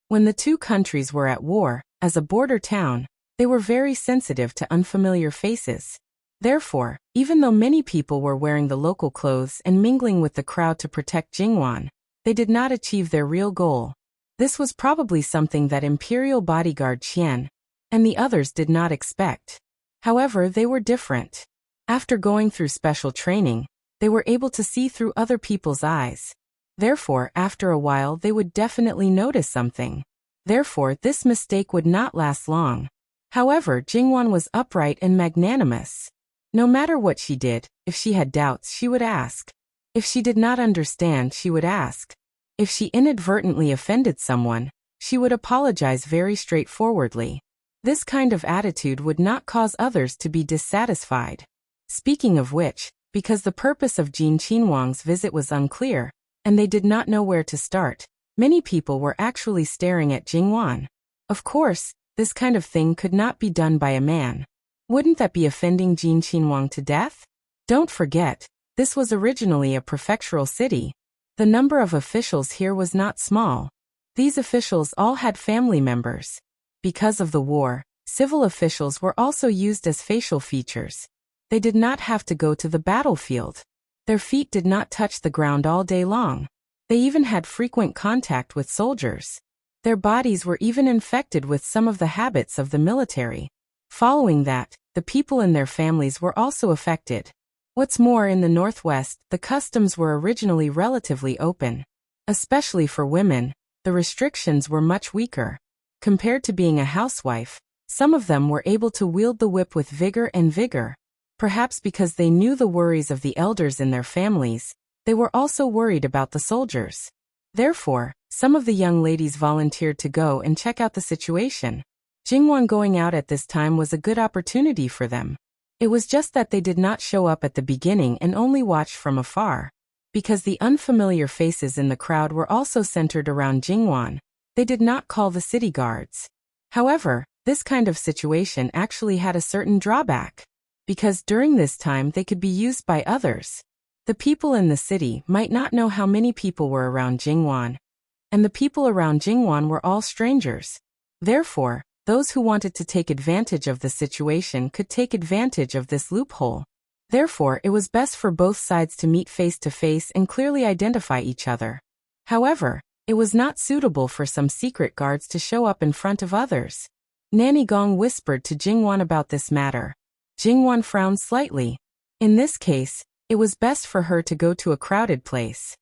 When the two countries were at war, as a border town, they were very sensitive to unfamiliar faces. Therefore, even though many people were wearing the local clothes and mingling with the crowd to protect Jingwan, they did not achieve their real goal. This was probably something that Imperial bodyguard Qian and the others did not expect. However, they were different. After going through special training, they were able to see through other people's eyes. Therefore, after a while they would definitely notice something. Therefore, this mistake would not last long. However, Jingwan was upright and magnanimous. No matter what she did, if she had doubts, she would ask. If she did not understand, she would ask. If she inadvertently offended someone, she would apologize very straightforwardly. This kind of attitude would not cause others to be dissatisfied. Speaking of which, because the purpose of Jin Qinhuang's visit was unclear, and they did not know where to start, many people were actually staring at Jingwan. Of course, this kind of thing could not be done by a man. Wouldn't that be offending Jin Qinhuang to death? Don't forget, this was originally a prefectural city. The number of officials here was not small. These officials all had family members. Because of the war, civil officials were also used as facial features. They did not have to go to the battlefield. Their feet did not touch the ground all day long. They even had frequent contact with soldiers. Their bodies were even infected with some of the habits of the military. Following that, the people and their families were also affected. What's more, in the Northwest, the customs were originally relatively open. Especially for women, the restrictions were much weaker. Compared to being a housewife, some of them were able to wield the whip with vigor. Perhaps because they knew the worries of the elders in their families, they were also worried about the soldiers. Therefore, some of the young ladies volunteered to go and check out the situation. Jingwan going out at this time was a good opportunity for them. It was just that they did not show up at the beginning and only watched from afar. Because the unfamiliar faces in the crowd were also centered around Jingwan, they did not call the city guards. However, this kind of situation actually had a certain drawback. Because during this time they could be used by others. The people in the city might not know how many people were around Jingwan. And the people around Jingwan were all strangers. Therefore, those who wanted to take advantage of the situation could take advantage of this loophole. Therefore, it was best for both sides to meet face to face and clearly identify each other. However, it was not suitable for some secret guards to show up in front of others. Nanny Gong whispered to Jingwan about this matter. Jingwan frowned slightly. In this case, it was best for her to go to a crowded place.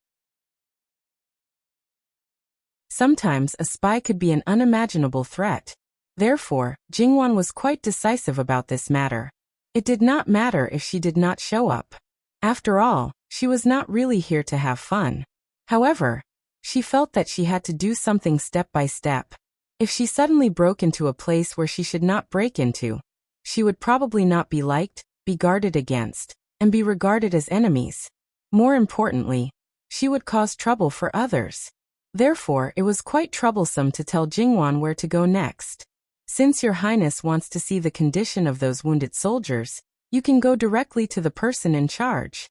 Sometimes a spy could be an unimaginable threat. Therefore, Jingwan was quite decisive about this matter. It did not matter if she did not show up. After all, she was not really here to have fun. However, she felt that she had to do something step by step. If she suddenly broke into a place where she should not break into, she would probably not be liked, be guarded against, and be regarded as enemies. More importantly, she would cause trouble for others. Therefore, it was quite troublesome to tell Jingwan where to go next. Since Your Highness wants to see the condition of those wounded soldiers, you can go directly to the person in charge.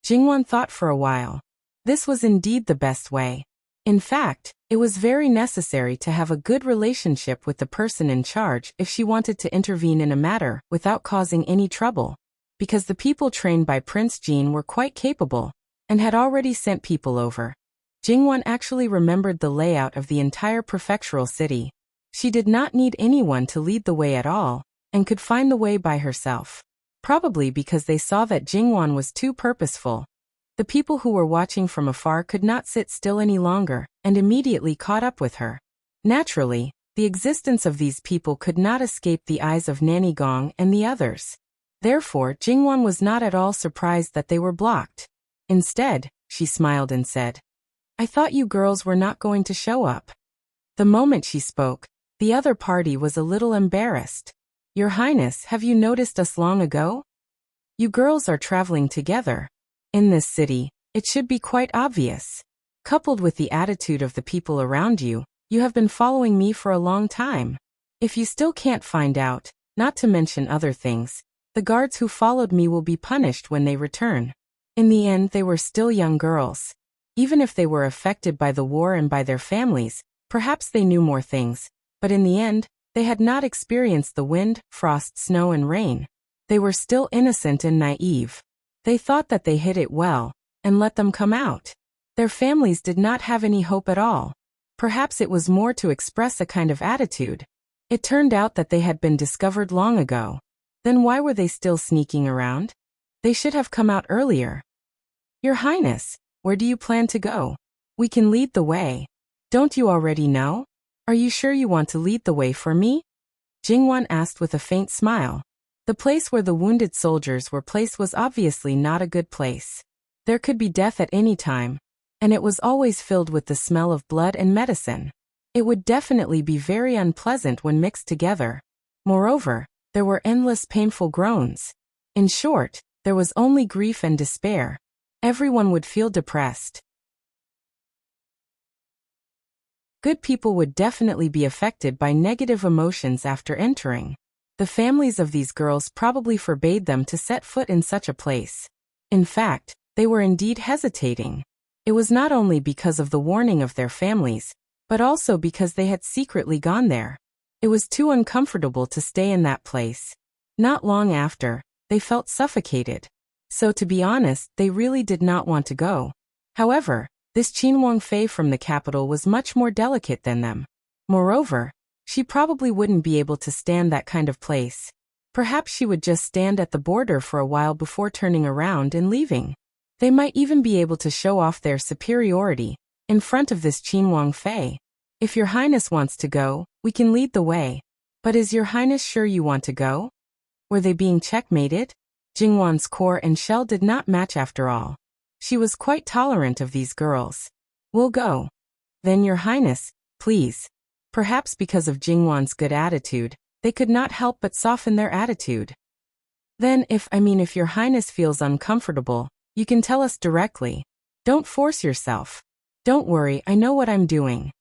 Jingwan thought for a while. This was indeed the best way. In fact, it was very necessary to have a good relationship with the person in charge if she wanted to intervene in a matter without causing any trouble. Because the people trained by Prince Jean were quite capable, and had already sent people over. Jingwan actually remembered the layout of the entire prefectural city. She did not need anyone to lead the way at all, and could find the way by herself. Probably because they saw that Jingwan was too purposeful. The people who were watching from afar could not sit still any longer, and immediately caught up with her. Naturally, the existence of these people could not escape the eyes of Nanny Gong and the others. Therefore, Jingwan was not at all surprised that they were blocked. Instead, she smiled and said, "I thought you girls were not going to show up." The moment she spoke, the other party was a little embarrassed. "Your Highness, have you noticed us long ago? You girls are traveling together. In this city, it should be quite obvious. Coupled with the attitude of the people around you, you have been following me for a long time. If you still can't find out, not to mention other things, the guards who followed me will be punished when they return." In the end, they were still young girls. Even if they were affected by the war and by their families, perhaps they knew more things, but in the end, they had not experienced the wind, frost, snow, and rain. They were still innocent and naive. They thought that they hid it well, and let them come out. Their families did not have any hope at all. Perhaps it was more to express a kind of attitude. It turned out that they had been discovered long ago. Then why were they still sneaking around? They should have come out earlier. "Your Highness, where do you plan to go? We can lead the way. Don't you already know? Are you sure you want to lead the way for me?" Jingwan asked with a faint smile. The place where the wounded soldiers were placed was obviously not a good place. There could be death at any time, and it was always filled with the smell of blood and medicine. It would definitely be very unpleasant when mixed together. Moreover, there were endless painful groans. In short, there was only grief and despair. Everyone would feel depressed. Good people would definitely be affected by negative emotions after entering. The families of these girls probably forbade them to set foot in such a place. In fact, they were indeed hesitating. It was not only because of the warning of their families, but also because they had secretly gone there. It was too uncomfortable to stay in that place. Not long after, they felt suffocated. So to be honest, they really did not want to go. However, this Qin Wangfei from the capital was much more delicate than them. Moreover, she probably wouldn't be able to stand that kind of place. Perhaps she would just stand at the border for a while before turning around and leaving. They might even be able to show off their superiority in front of this Qin Wangfei. If your highness wants to go, we can lead the way. But is your highness sure you want to go? Were they being checkmated? Jingwan's core and shell did not match after all. She was quite tolerant of these girls. We'll go. Then your highness, please. Perhaps because of Jingwan's good attitude, they could not help but soften their attitude. Then if your highness feels uncomfortable, you can tell us directly. Don't force yourself. Don't worry, I know what I'm doing.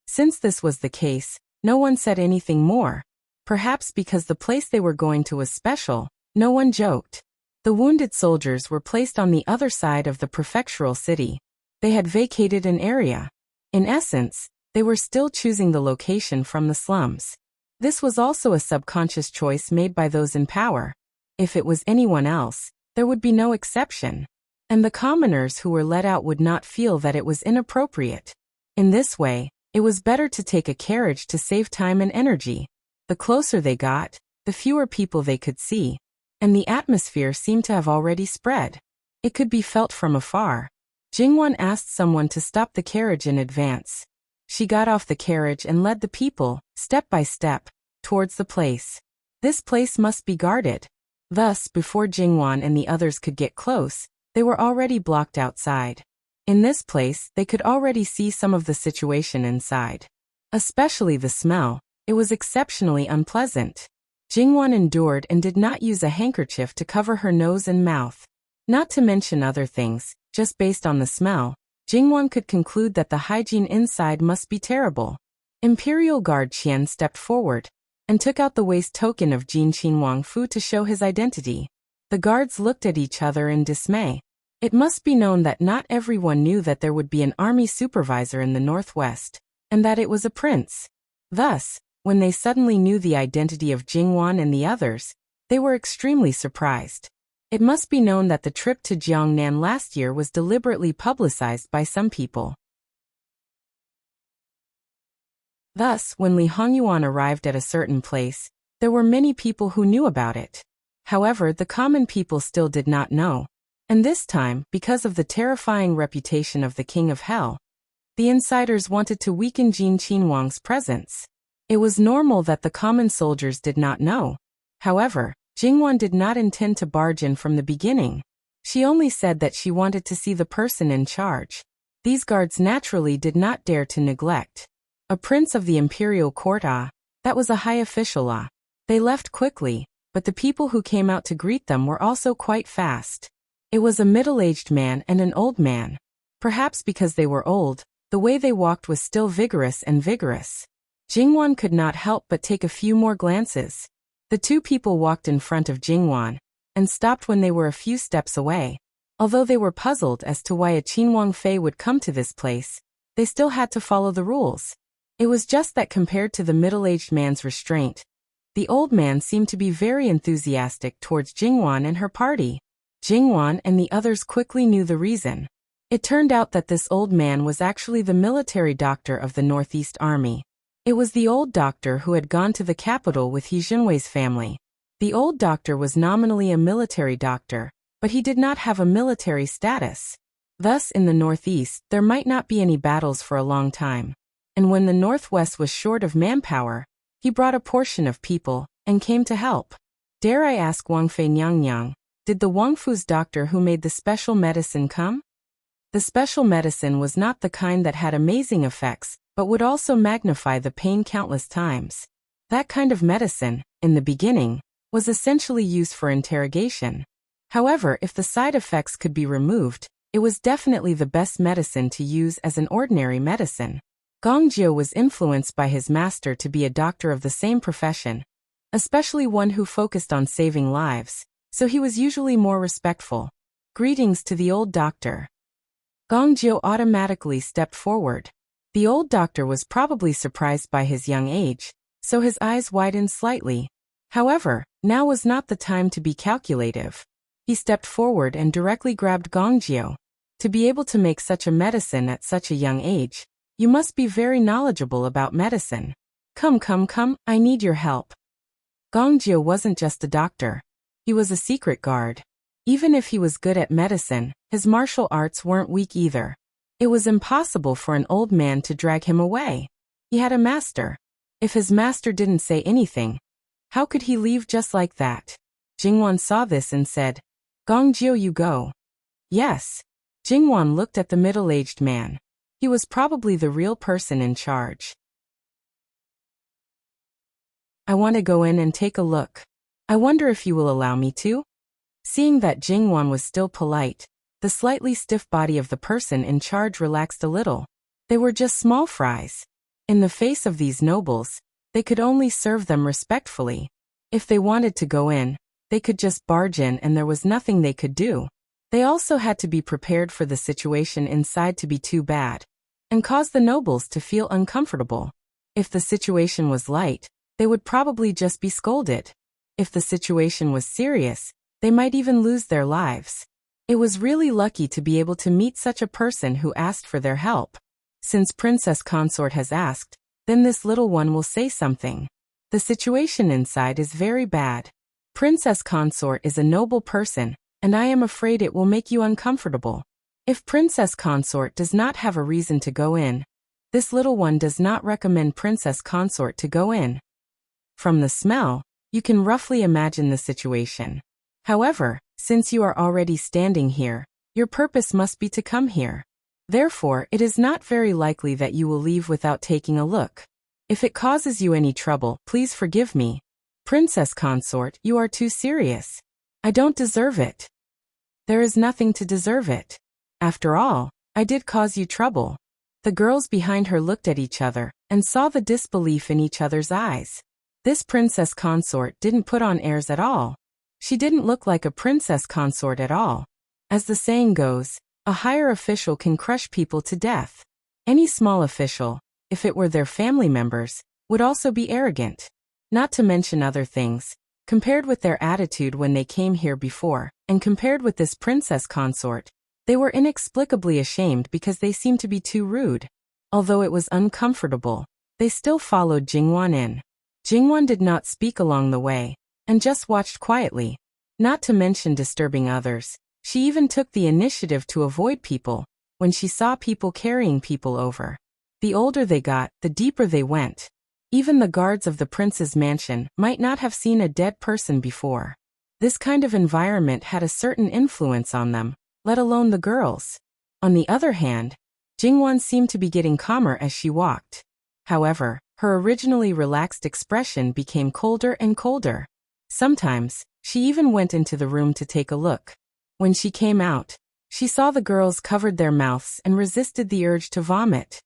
Since this was the case, no one said anything more. Perhaps because the place they were going to was special, no one joked. The wounded soldiers were placed on the other side of the prefectural city. They had vacated an area. In essence, they were still choosing the location from the slums. This was also a subconscious choice made by those in power. If it was anyone else, there would be no exception. And the commoners who were let out would not feel that it was inappropriate. In this way, it was better to take a carriage to save time and energy. The closer they got, the fewer people they could see. And the atmosphere seemed to have already spread. It could be felt from afar. Jingwan asked someone to stop the carriage in advance. She got off the carriage and led the people, step by step, towards the place. This place must be guarded. Thus, before Jingwan and the others could get close, they were already blocked outside. In this place, they could already see some of the situation inside. Especially the smell. It was exceptionally unpleasant. Jingwan endured and did not use a handkerchief to cover her nose and mouth. Not to mention other things, just based on the smell, Jingwan could conclude that the hygiene inside must be terrible. Imperial Guard Qian stepped forward and took out the waist token of Jin Qin Wangfu to show his identity. The guards looked at each other in dismay. It must be known that not everyone knew that there would be an army supervisor in the northwest, and that it was a prince. Thus, when they suddenly knew the identity of Jingwan and the others, they were extremely surprised. It must be known that the trip to Jiangnan last year was deliberately publicized by some people. Thus, when Li Hongyuan arrived at a certain place, there were many people who knew about it. However, the common people still did not know. And this time, because of the terrifying reputation of the King of Hell, the insiders wanted to weaken Jin Qinhuang's presence. It was normal that the common soldiers did not know. However, Jingwan did not intend to barge in from the beginning. She only said that she wanted to see the person in charge. These guards naturally did not dare to neglect. A prince of the imperial court, that was a high official. They left quickly, but the people who came out to greet them were also quite fast. It was a middle-aged man and an old man. Perhaps because they were old, the way they walked was still vigorous and vigorous. Jingwan could not help but take a few more glances. The two people walked in front of Jingwan and stopped when they were a few steps away. Although they were puzzled as to why a Qin Wangfei would come to this place, they still had to follow the rules. It was just that compared to the middle-aged man's restraint, the old man seemed to be very enthusiastic towards Jingwan and her party. Jingwan and the others quickly knew the reason. It turned out that this old man was actually the military doctor of the Northeast Army. It was the old doctor who had gone to the capital with He Jinwei's family. The old doctor was nominally a military doctor, but he did not have a military status. Thus, in the Northeast, there might not be any battles for a long time. And when the Northwest was short of manpower, he brought a portion of people and came to help. Dare I ask Wangfei Nyang, did the Wangfu's doctor who made the special medicine come? The special medicine was not the kind that had amazing effects, but would also magnify the pain countless times. That kind of medicine, in the beginning, was essentially used for interrogation. However, if the side effects could be removed, it was definitely the best medicine to use as an ordinary medicine. Gong Jiu was influenced by his master to be a doctor of the same profession, especially one who focused on saving lives, so he was usually more respectful. Greetings to the old doctor. Gong Jiu automatically stepped forward. The old doctor was probably surprised by his young age, so his eyes widened slightly. However, now was not the time to be calculative. He stepped forward and directly grabbed Gongjio. To be able to make such a medicine at such a young age, you must be very knowledgeable about medicine. Come, I need your help. Gongjio wasn't just a doctor. He was a secret guard. Even if he was good at medicine, his martial arts weren't weak either. It was impossible for an old man to drag him away. He had a master. If his master didn't say anything, how could he leave just like that? Jingwan saw this and said, Gongjio, you go. Yes. Jingwan looked at the middle-aged man. He was probably the real person in charge. I want to go in and take a look. I wonder if you will allow me to? Seeing that Jingwan was still polite, the slightly stiff body of the person in charge relaxed a little. They were just small fries. In the face of these nobles, they could only serve them respectfully. If they wanted to go in, they could just barge in and there was nothing they could do. They also had to be prepared for the situation inside to be too bad, and cause the nobles to feel uncomfortable. If the situation was light, they would probably just be scolded. If the situation was serious, they might even lose their lives. It was really lucky to be able to meet such a person who asked for their help. Since Princess Consort has asked, then this little one will say something. The situation inside is very bad. Princess Consort is a noble person, and I am afraid it will make you uncomfortable. If Princess Consort does not have a reason to go in, this little one does not recommend Princess Consort to go in. From the smell, you can roughly imagine the situation. However, since you are already standing here, your purpose must be to come here. Therefore, it is not very likely that you will leave without taking a look. If it causes you any trouble, please forgive me. Princess Consort, you are too serious. I don't deserve it. There is nothing to deserve it. After all, I did cause you trouble. The girls behind her looked at each other and saw the disbelief in each other's eyes. This Princess Consort didn't put on airs at all. She didn't look like a Princess Consort at all. As the saying goes, a higher official can crush people to death. Any small official, if it were their family members, would also be arrogant. Not to mention other things, compared with their attitude when they came here before, and compared with this Princess Consort, they were inexplicably ashamed because they seemed to be too rude. Although it was uncomfortable, they still followed Jingwan in. Jingwan did not speak along the way, and just watched quietly. Not to mention disturbing others, she even took the initiative to avoid people when she saw people carrying people over. The older they got, the deeper they went. Even the guards of the prince's mansion might not have seen a dead person before. This kind of environment had a certain influence on them, let alone the girls. On the other hand, Jingwan seemed to be getting calmer as she walked. However, her originally relaxed expression became colder and colder. Sometimes, she even went into the room to take a look. When she came out, she saw the girls covered their mouths and resisted the urge to vomit.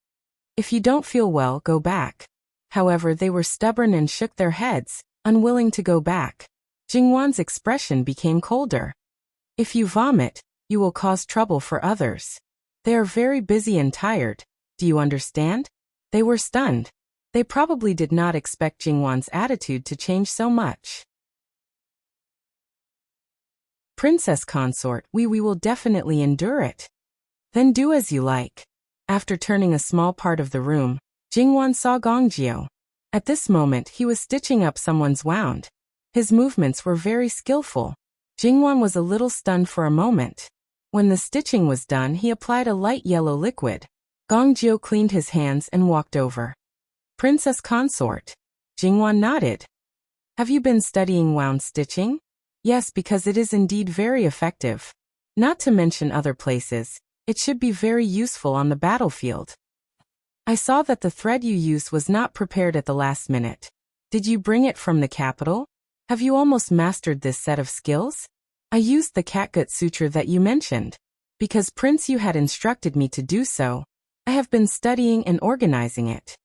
If you don't feel well, go back. However, they were stubborn and shook their heads, unwilling to go back. Jingwan's expression became colder. If you vomit, you will cause trouble for others. They are very busy and tired. Do you understand? They were stunned. They probably did not expect Jingwan's attitude to change so much. Princess Consort, we will definitely endure it. Then do as you like. After turning a small part of the room, Jingwan saw Gongjio. At this moment he was stitching up someone's wound. His movements were very skillful. Jingwan was a little stunned for a moment. When the stitching was done, he applied a light yellow liquid. Gongjio cleaned his hands and walked over. Princess Consort. Jingwan nodded. Have you been studying wound stitching? Yes, because it is indeed very effective. Not to mention other places, it should be very useful on the battlefield. I saw that the thread you used was not prepared at the last minute. Did you bring it from the capital? Have you almost mastered this set of skills? I used the catgut suture that you mentioned. Because Prince Yu had instructed me to do so, I have been studying and organizing it.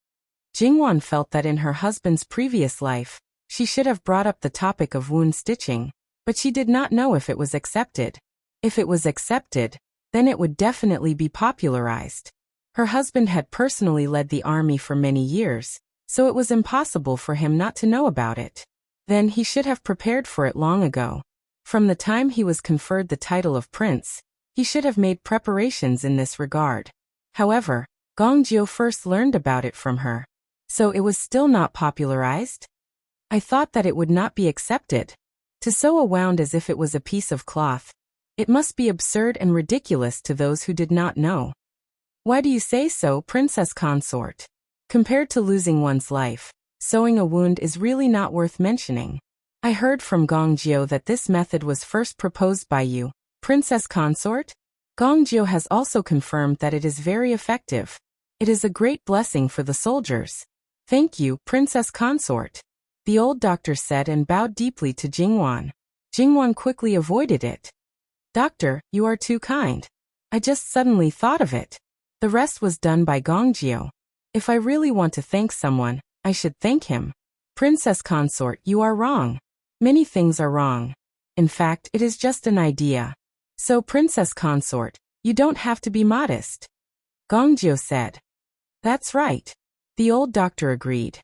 Jingwan felt that in her husband's previous life, she should have brought up the topic of wound stitching, but she did not know if it was accepted. If it was accepted, then it would definitely be popularized. Her husband had personally led the army for many years, so it was impossible for him not to know about it. Then he should have prepared for it long ago. From the time he was conferred the title of prince, he should have made preparations in this regard. However, Gongjiu first learned about it from her. So it was still not popularized? I thought that it would not be accepted. To sew a wound as if it was a piece of cloth. It must be absurd and ridiculous to those who did not know. Why do you say so, princess consort? Compared to losing one's life, sewing a wound is really not worth mentioning. I heard from Gongjiu that this method was first proposed by you, princess consort? Gongjiu has also confirmed that it is very effective. It is a great blessing for the soldiers. Thank you, princess consort. The old doctor said and bowed deeply to Jingwan. Jingwan quickly avoided it. Doctor, you are too kind. I just suddenly thought of it. The rest was done by Gongjiu. If I really want to thank someone, I should thank him. Princess consort, you are wrong. Many things are wrong. In fact, it is just an idea. So princess consort, you don't have to be modest. Gongjiu said. That's right. The old doctor agreed.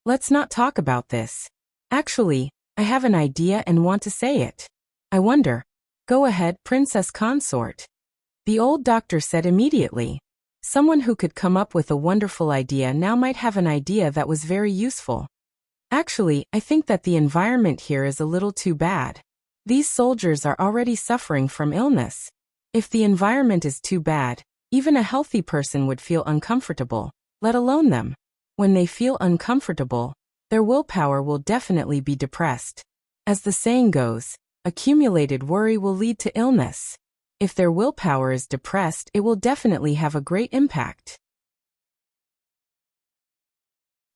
Let's not talk about this. Actually, I have an idea and want to say it. I wonder. Go ahead, princess consort. The old doctor said immediately. Someone who could come up with a wonderful idea now might have an idea that was very useful. Actually, I think that the environment here is a little too bad. These soldiers are already suffering from illness. If the environment is too bad, even a healthy person would feel uncomfortable, let alone them. When they feel uncomfortable, their willpower will definitely be depressed. As the saying goes, accumulated worry will lead to illness. If their willpower is depressed, it will definitely have a great impact.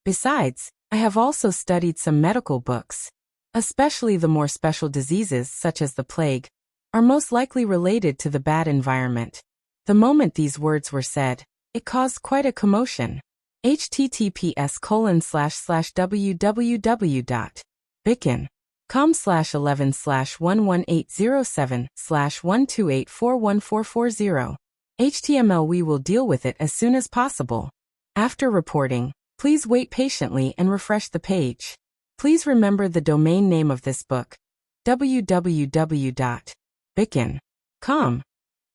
Besides, I have also studied some medical books. Especially the more special diseases such as the plague, are most likely related to the bad environment. The moment these words were said, it caused quite a commotion. https://www.bicken.com/11/11807/128414440. HTML. We will deal with it as soon as possible. After reporting, please wait patiently and refresh the page. Please remember the domain name of this book, www.bicken.com.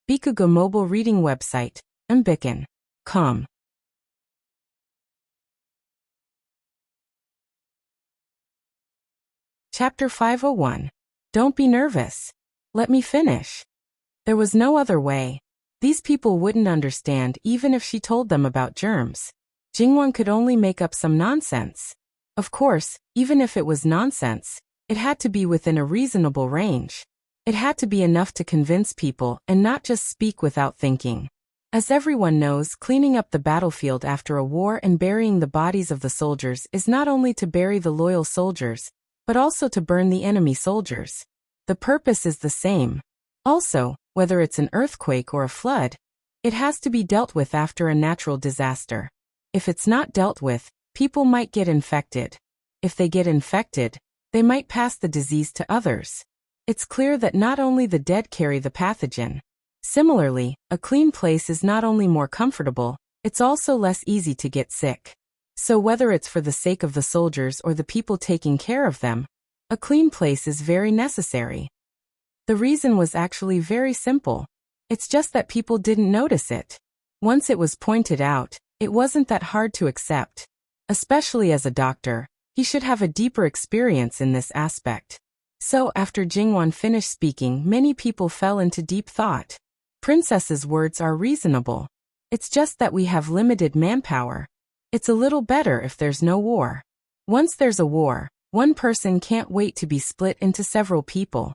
Bikugo mobile reading website, mbicken.com. Chapter 501. Don't be nervous. Let me finish. There was no other way. These people wouldn't understand even if she told them about germs. Jingwan could only make up some nonsense. Of course, even if it was nonsense, it had to be within a reasonable range. It had to be enough to convince people and not just speak without thinking. As everyone knows, cleaning up the battlefield after a war and burying the bodies of the soldiers is not only to bury the loyal soldiers, but also to burn the enemy soldiers. The purpose is the same. Also, whether it's an earthquake or a flood, it has to be dealt with after a natural disaster. If it's not dealt with, people might get infected. If they get infected, they might pass the disease to others. It's clear that not only the dead carry the pathogen. Similarly, a clean place is not only more comfortable, it's also less easy to get sick. So whether it's for the sake of the soldiers or the people taking care of them, a clean place is very necessary. The reason was actually very simple. It's just that people didn't notice it. Once it was pointed out, it wasn't that hard to accept. Especially as a doctor, he should have a deeper experience in this aspect. So after Jingwan finished speaking, many people fell into deep thought. Princess's words are reasonable. It's just that we have limited manpower. It's a little better if there's no war. Once there's a war, one person can't wait to be split into several people.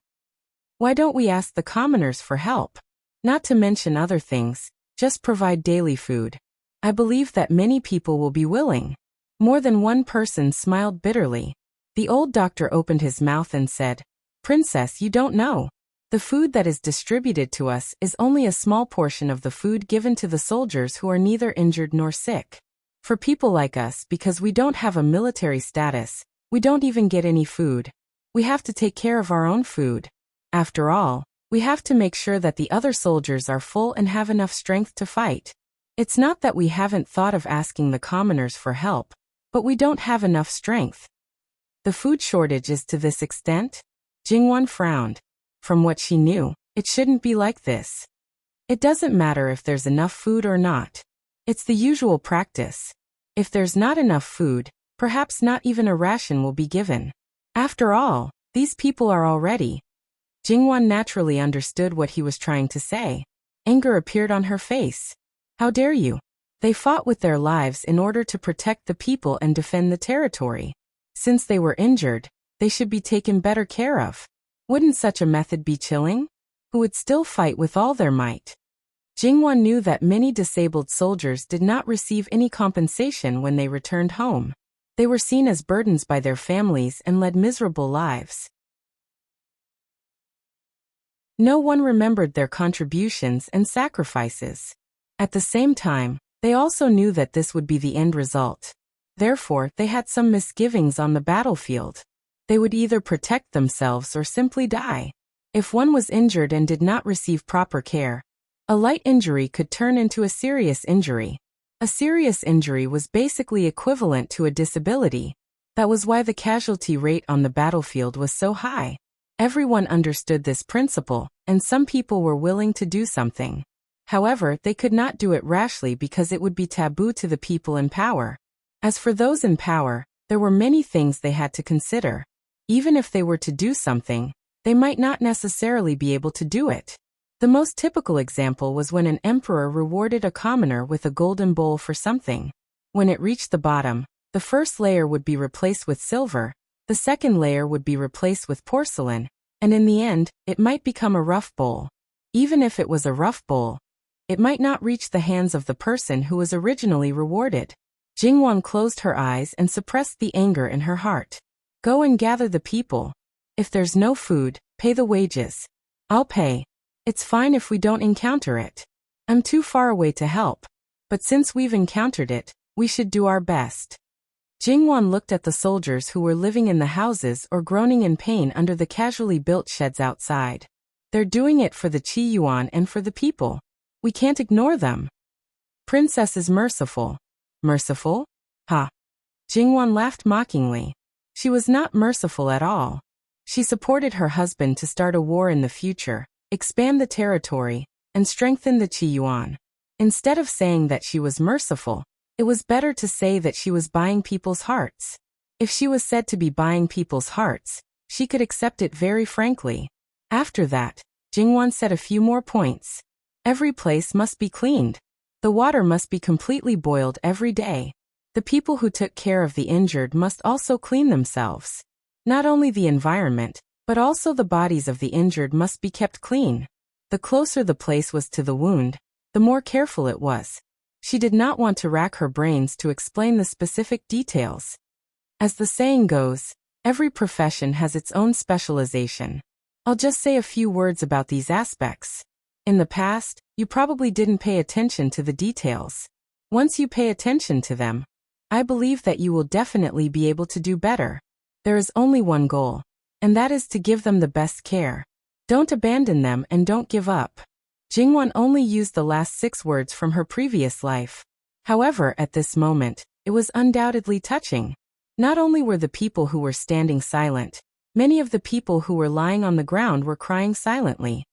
Why don't we ask the commoners for help? Not to mention other things, just provide daily food. I believe that many people will be willing. More than one person smiled bitterly. The old doctor opened his mouth and said, "Princess, you don't know. The food that is distributed to us is only a small portion of the food given to the soldiers who are neither injured nor sick. For people like us, because we don't have a military status, we don't even get any food. We have to take care of our own food. After all, we have to make sure that the other soldiers are full and have enough strength to fight. It's not that we haven't thought of asking the commoners for help, but we don't have enough strength. The food shortage is to this extent? Jingwan frowned. From what she knew, it shouldn't be like this. It doesn't matter if there's enough food or not. It's the usual practice. If there's not enough food, perhaps not even a ration will be given. After all, these people are already. Jingwan naturally understood what he was trying to say. Anger appeared on her face. How dare you? They fought with their lives in order to protect the people and defend the territory. Since they were injured, they should be taken better care of. Wouldn't such a method be chilling? Who would still fight with all their might? Jingwan knew that many disabled soldiers did not receive any compensation when they returned home. They were seen as burdens by their families and led miserable lives. No one remembered their contributions and sacrifices. At the same time, they also knew that this would be the end result. Therefore, they had some misgivings on the battlefield. They would either protect themselves or simply die. If one was injured and did not receive proper care, a light injury could turn into a serious injury. A serious injury was basically equivalent to a disability. That was why the casualty rate on the battlefield was so high. Everyone understood this principle, and some people were willing to do something. However, they could not do it rashly because it would be taboo to the people in power. As for those in power, there were many things they had to consider. Even if they were to do something, they might not necessarily be able to do it. The most typical example was when an emperor rewarded a commoner with a golden bowl for something. When it reached the bottom, the first layer would be replaced with silver, the second layer would be replaced with porcelain, and in the end, it might become a rough bowl. Even if it was a rough bowl, it might not reach the hands of the person who was originally rewarded. Jingwan closed her eyes and suppressed the anger in her heart. Go and gather the people. If there's no food, pay the wages. I'll pay. It's fine if we don't encounter it. I'm too far away to help. But since we've encountered it, we should do our best. Jingwan looked at the soldiers who were living in the houses or groaning in pain under the casually built sheds outside. They're doing it for the Qi Yuan and for the people. We can't ignore them. Princess is merciful. Merciful? Ha! Jingwan laughed mockingly. She was not merciful at all. She supported her husband to start a war in the future, expand the territory, and strengthen the Qi Yuan. Instead of saying that she was merciful, it was better to say that she was buying people's hearts. If she was said to be buying people's hearts, she could accept it very frankly. After that, Jingwan said a few more points. Every place must be cleaned. The water must be completely boiled every day. The people who took care of the injured must also clean themselves. Not only the environment, but also the bodies of the injured must be kept clean. The closer the place was to the wound, the more careful it was. She did not want to rack her brains to explain the specific details. As the saying goes, every profession has its own specialization. I'll just say a few words about these aspects. In the past, you probably didn't pay attention to the details. Once you pay attention to them, I believe that you will definitely be able to do better. There is only one goal, and that is to give them the best care. Don't abandon them and don't give up. Jingwan only used the last 6 words from her previous life. However, at this moment, it was undoubtedly touching. Not only were the people who were standing silent, many of the people who were lying on the ground were crying silently.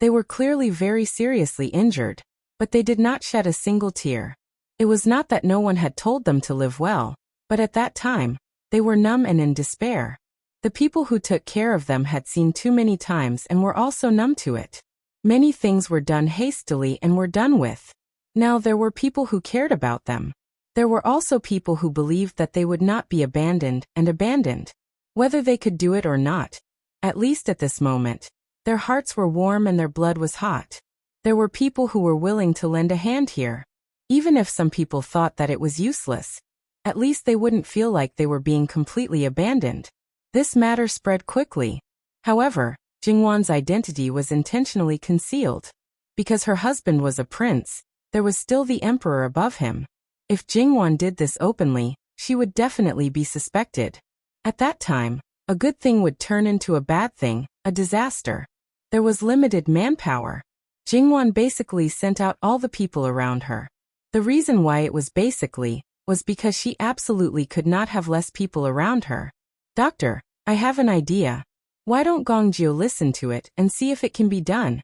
They were clearly very seriously injured, but they did not shed a single tear. It was not that no one had told them to live well, but at that time, they were numb and in despair. The people who took care of them had seen too many times and were also numb to it. Many things were done hastily and were done with. Now there were people who cared about them. There were also people who believed that they would not be abandoned and abandoned. Whether they could do it or not, at least at this moment, their hearts were warm and their blood was hot. There were people who were willing to lend a hand here. Even if some people thought that it was useless, at least they wouldn't feel like they were being completely abandoned. This matter spread quickly. However, Jingwan's identity was intentionally concealed. Because her husband was a prince, there was still the emperor above him. If Jingwan did this openly, she would definitely be suspected. At that time, a good thing would turn into a bad thing, a disaster. There was limited manpower. Jingwan basically sent out all the people around her. The reason why it was basically was because she absolutely could not have less people around her. Doctor, I have an idea. Why don't Gongjio listen to it and see if it can be done?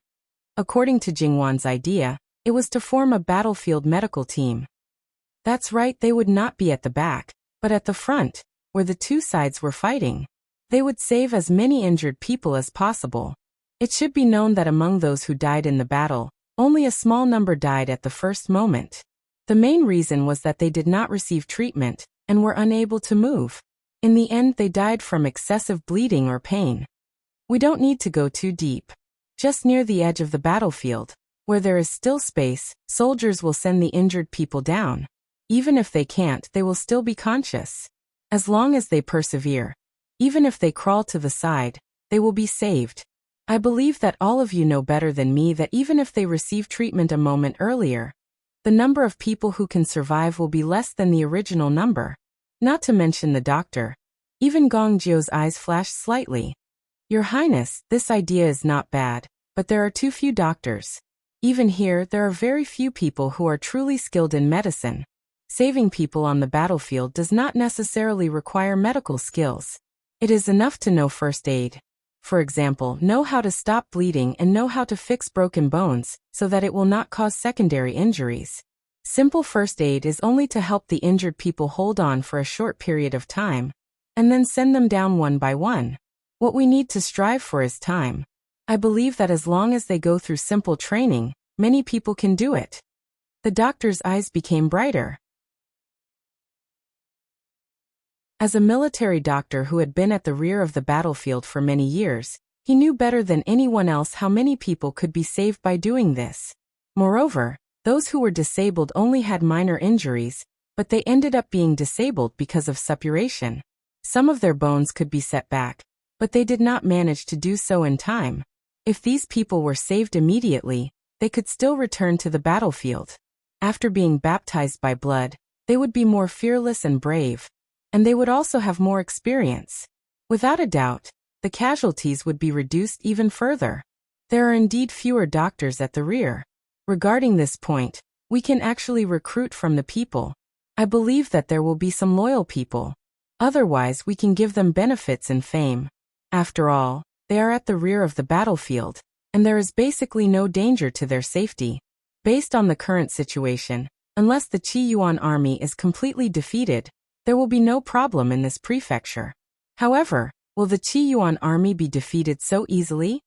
According to Jingwan's idea, it was to form a battlefield medical team. That's right, they would not be at the back, but at the front, where the two sides were fighting. They would save as many injured people as possible. It should be known that among those who died in the battle, only a small number died at the first moment. The main reason was that they did not receive treatment and were unable to move. In the end, they died from excessive bleeding or pain. We don't need to go too deep. Just near the edge of the battlefield, where there is still space, soldiers will send the injured people down. Even if they can't, they will still be conscious. As long as they persevere, even if they crawl to the side, they will be saved. I believe that all of you know better than me that even if they receive treatment a moment earlier, the number of people who can survive will be less than the original number. Not to mention the doctor. Even Gongjio's eyes flashed slightly. Your Highness, this idea is not bad, but there are too few doctors. Even here, there are very few people who are truly skilled in medicine. Saving people on the battlefield does not necessarily require medical skills. It is enough to know first aid. For example, know how to stop bleeding and know how to fix broken bones, so that it will not cause secondary injuries. Simple first aid is only to help the injured people hold on for a short period of time, and then send them down one by one. What we need to strive for is time. I believe that as long as they go through simple training, many people can do it. The doctor's eyes became brighter. As a military doctor who had been at the rear of the battlefield for many years, he knew better than anyone else how many people could be saved by doing this. Moreover, those who were disabled only had minor injuries, but they ended up being disabled because of suppuration. Some of their bones could be set back, but they did not manage to do so in time. If these people were saved immediately, they could still return to the battlefield. After being baptized by blood, they would be more fearless and brave. And they would also have more experience. Without a doubt, the casualties would be reduced even further. There are indeed fewer doctors at the rear. Regarding this point, we can actually recruit from the people. I believe that there will be some loyal people. Otherwise, we can give them benefits and fame. After all, they are at the rear of the battlefield, and there is basically no danger to their safety. Based on the current situation, unless the Qi Yuan army is completely defeated, there will be no problem in this prefecture. However, will the Qi Yuan army be defeated so easily?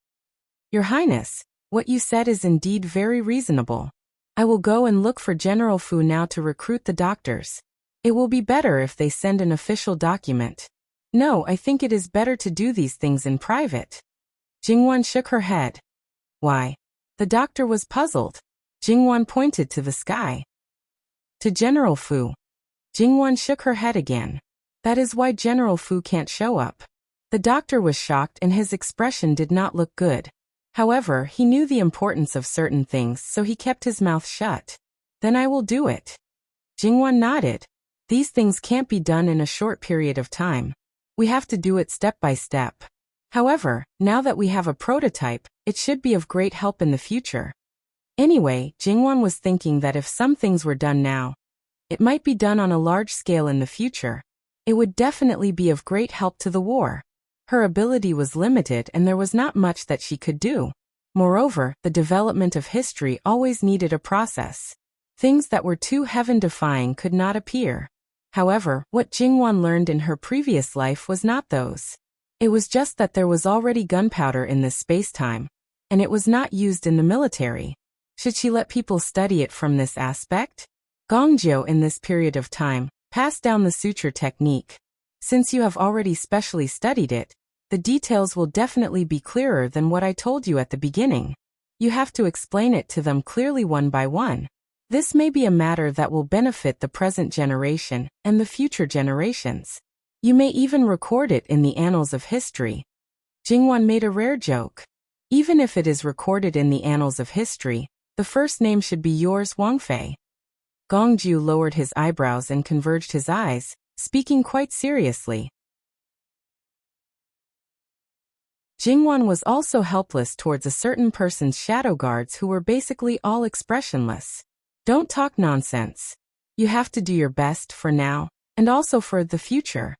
Your Highness, what you said is indeed very reasonable. I will go and look for General Fu now to recruit the doctors. It will be better if they send an official document. No, I think it is better to do these things in private. Jingwan shook her head. Why? The doctor was puzzled. Jingwan pointed to the sky. To General Fu. Jingwan shook her head again. That is why General Fu can't show up. The doctor was shocked and his expression did not look good. However, he knew the importance of certain things, so he kept his mouth shut. Then I will do it. Jingwan nodded. These things can't be done in a short period of time. We have to do it step by step. However, now that we have a prototype, it should be of great help in the future. Anyway, Jingwan was thinking that if some things were done now, it might be done on a large scale in the future. It would definitely be of great help to the war. Her ability was limited and there was not much that she could do. Moreover, the development of history always needed a process. Things that were too heaven-defying could not appear. However, what Jingwan learned in her previous life was not those. It was just that there was already gunpowder in this space-time, and it was not used in the military. Should she let people study it from this aspect? Gongjio in this period of time passed down the suture technique. Since you have already specially studied it, the details will definitely be clearer than what I told you at the beginning. You have to explain it to them clearly one by one. This may be a matter that will benefit the present generation and the future generations. You may even record it in the annals of history. Jingwan made a rare joke. Even if it is recorded in the annals of history, the first name should be yours, Wangfei. Gongju lowered his eyebrows and converged his eyes, speaking quite seriously. Jingwan was also helpless towards a certain person's shadow guards who were basically all expressionless. Don't talk nonsense. You have to do your best for now, and also for the future.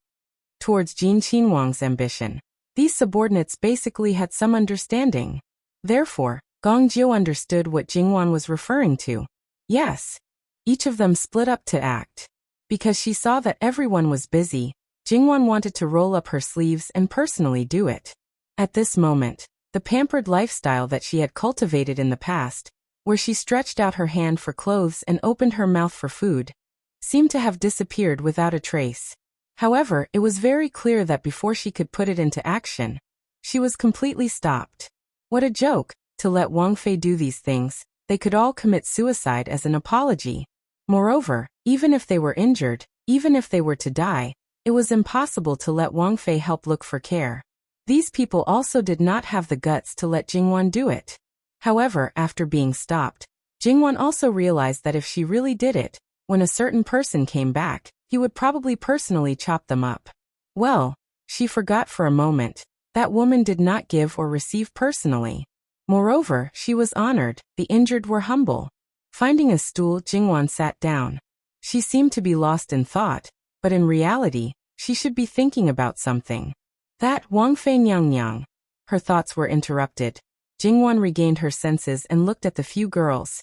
Towards Jin Qinhuang's ambition, these subordinates basically had some understanding. Therefore, Gong Jiu understood what Jingwan was referring to. Yes. Each of them split up to act. Because she saw that everyone was busy, Jingwan wanted to roll up her sleeves and personally do it. At this moment, the pampered lifestyle that she had cultivated in the past, where she stretched out her hand for clothes and opened her mouth for food, seemed to have disappeared without a trace. However, it was very clear that before she could put it into action, she was completely stopped. What a joke, to let Wang Fei do these things. They could all commit suicide as an apology. Moreover, even if they were injured, even if they were to die, it was impossible to let Wang Fei help look for care. These people also did not have the guts to let Jingwan do it. However, after being stopped, Jingwan also realized that if she really did it, when a certain person came back, he would probably personally chop them up. Well, she forgot for a moment, that woman did not give or receive personally. Moreover, she was honored, the injured were humble. Finding a stool, Jingwan sat down. She seemed to be lost in thought, but in reality, she should be thinking about something. That Wang Fei Nyang. Her thoughts were interrupted. Jingwan regained her senses and looked at the few girls.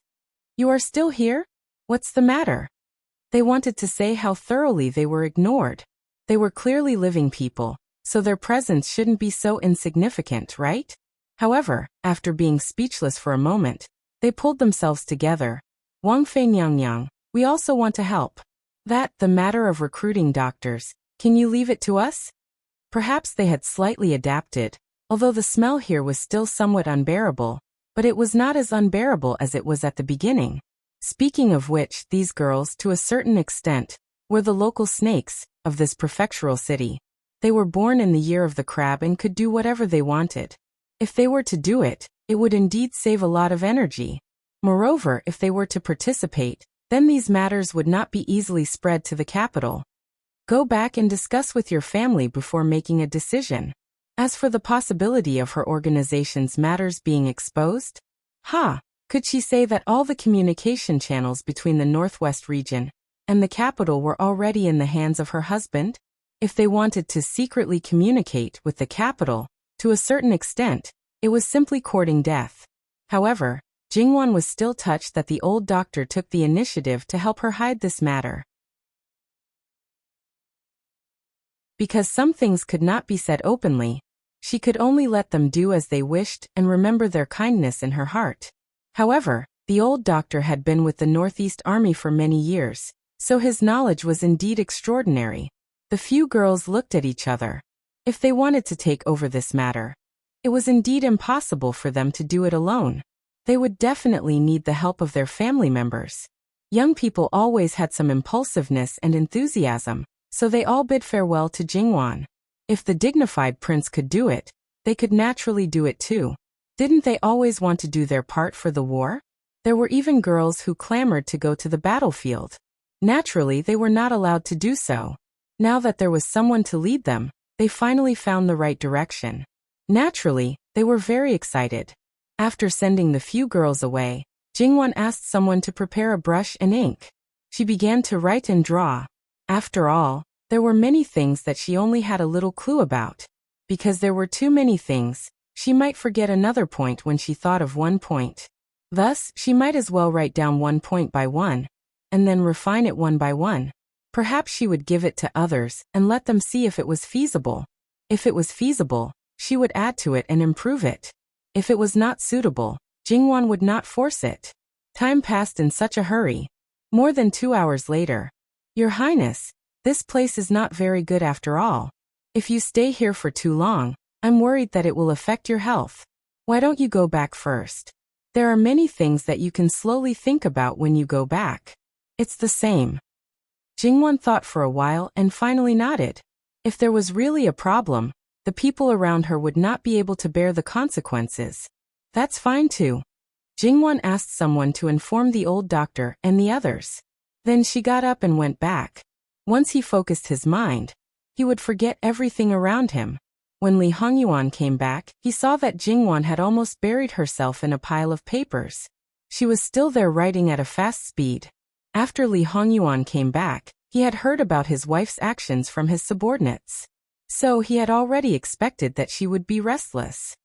You are still here? What's the matter? They wanted to say how thoroughly they were ignored. They were clearly living people, so their presence shouldn't be so insignificant, right? However, after being speechless for a moment, they pulled themselves together. Wang Fei Nyang, we also want to help. That, the matter of recruiting doctors, can you leave it to us? Perhaps they had slightly adapted, although the smell here was still somewhat unbearable, but it was not as unbearable as it was at the beginning. Speaking of which, these girls, to a certain extent, were the local snakes of this prefectural city. They were born in the year of the crab and could do whatever they wanted. If they were to do it, it would indeed save a lot of energy. Moreover, if they were to participate, then these matters would not be easily spread to the capital. Go back and discuss with your family before making a decision. As for the possibility of her organization's matters being exposed, could she say that all the communication channels between the Northwest region and the capital were already in the hands of her husband? If they wanted to secretly communicate with the capital, to a certain extent, it was simply courting death. However, Jingwan was still touched that the old doctor took the initiative to help her hide this matter. Because some things could not be said openly, she could only let them do as they wished and remember their kindness in her heart. However, the old doctor had been with the Northeast Army for many years, so his knowledge was indeed extraordinary. The few girls looked at each other. If they wanted to take over this matter, it was indeed impossible for them to do it alone. They would definitely need the help of their family members. Young people always had some impulsiveness and enthusiasm, so they all bid farewell to Jingwan. If the dignified prince could do it, they could naturally do it too. Didn't they always want to do their part for the war? There were even girls who clamored to go to the battlefield. Naturally, they were not allowed to do so. Now that there was someone to lead them, they finally found the right direction. Naturally, they were very excited. After sending the few girls away, Jingwan asked someone to prepare a brush and ink. She began to write and draw. After all, there were many things that she only had a little clue about. Because there were too many things, she might forget another point when she thought of one point. Thus, she might as well write down one point by one, and then refine it one by one. Perhaps she would give it to others and let them see if it was feasible. If it was feasible, she would add to it and improve it. If it was not suitable, Jingwan would not force it. Time passed in such a hurry. More than 2 hours later. Your Highness, this place is not very good after all. If you stay here for too long, I'm worried that it will affect your health. Why don't you go back first? There are many things that you can slowly think about when you go back. It's the same. Jingwan thought for a while and finally nodded. If there was really a problem, the people around her would not be able to bear the consequences. That's fine too. Jingwan asked someone to inform the old doctor and the others. Then she got up and went back. Once he focused his mind, he would forget everything around him. When Li Hongyuan came back, he saw that Jingwan had almost buried herself in a pile of papers. She was still there writing at a fast speed. After Li Hongyuan came back, he had heard about his wife's actions from his subordinates. So he had already expected that she would be restless.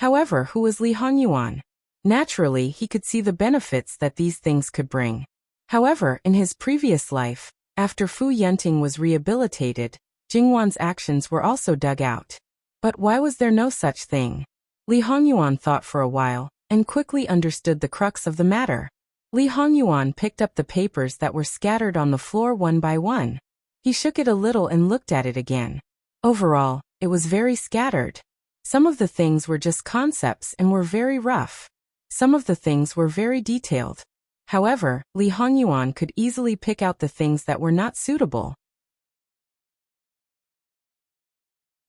However, who was Li Hongyuan? Naturally, he could see the benefits that these things could bring. However, in his previous life, after Fu Yenting was rehabilitated, Jingwan's actions were also dug out. But why was there no such thing? Li Hongyuan thought for a while, and quickly understood the crux of the matter. Li Hongyuan picked up the papers that were scattered on the floor one by one. He shook it a little and looked at it again. Overall, it was very scattered. Some of the things were just concepts and were very rough. Some of the things were very detailed. However, Li Hongyuan could easily pick out the things that were not suitable.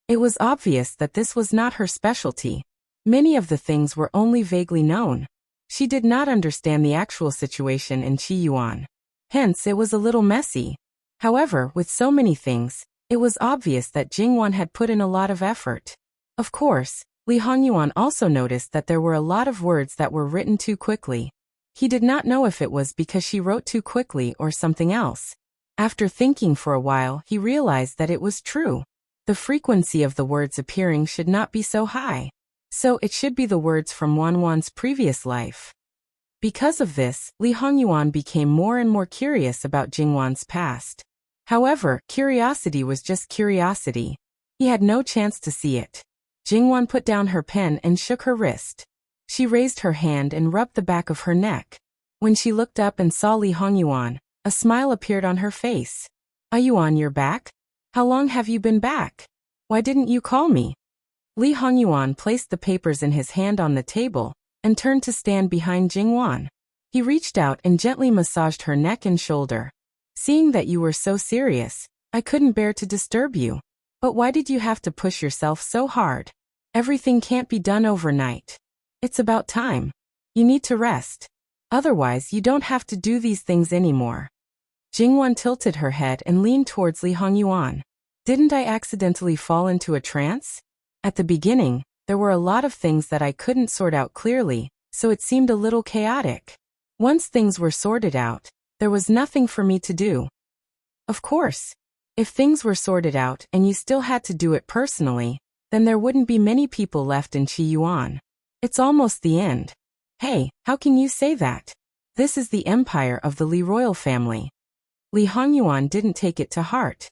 It was obvious that this was not her specialty. Many of the things were only vaguely known. She did not understand the actual situation in Qiyuan. Hence, it was a little messy. However, with so many things, it was obvious that Jingwan had put in a lot of effort. Of course, Li Hongyuan also noticed that there were a lot of words that were written too quickly. He did not know if it was because she wrote too quickly or something else. After thinking for a while, he realized that it was true. The frequency of the words appearing should not be so high. So it should be the words from Wanwan's previous life. Because of this, Li Hongyuan became more and more curious about Jingwan's past. However, curiosity was just curiosity. He had no chance to see it. Jingwan put down her pen and shook her wrist. She raised her hand and rubbed the back of her neck. When she looked up and saw Li Hongyuan, a smile appeared on her face. Yuan, you're back? How long have you been back? Why didn't you call me? Li Hongyuan placed the papers in his hand on the table and turned to stand behind Jingwan. He reached out and gently massaged her neck and shoulder. Seeing that you were so serious, I couldn't bear to disturb you. But why did you have to push yourself so hard? Everything can't be done overnight. It's about time. You need to rest. Otherwise, you don't have to do these things anymore. Jingwan tilted her head and leaned towards Li Hongyuan. Didn't I accidentally fall into a trance? At the beginning, there were a lot of things that I couldn't sort out clearly, so it seemed a little chaotic. Once things were sorted out, there was nothing for me to do. Of course, if things were sorted out and you still had to do it personally, then there wouldn't be many people left in Qiyuan. It's almost the end. Hey, how can you say that? This is the empire of the Li royal family. Li Hongyuan didn't take it to heart.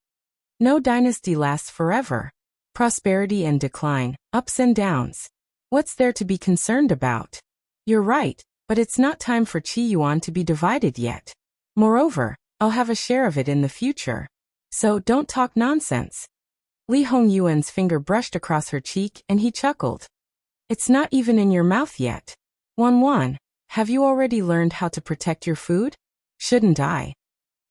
No dynasty lasts forever. Prosperity and decline, ups and downs. What's there to be concerned about? You're right, but it's not time for Qiyuan to be divided yet. Moreover, I'll have a share of it in the future. So don't talk nonsense. Li Hongyuan's finger brushed across her cheek and he chuckled. It's not even in your mouth yet. Wanwan, have you already learned how to protect your food? Shouldn't I?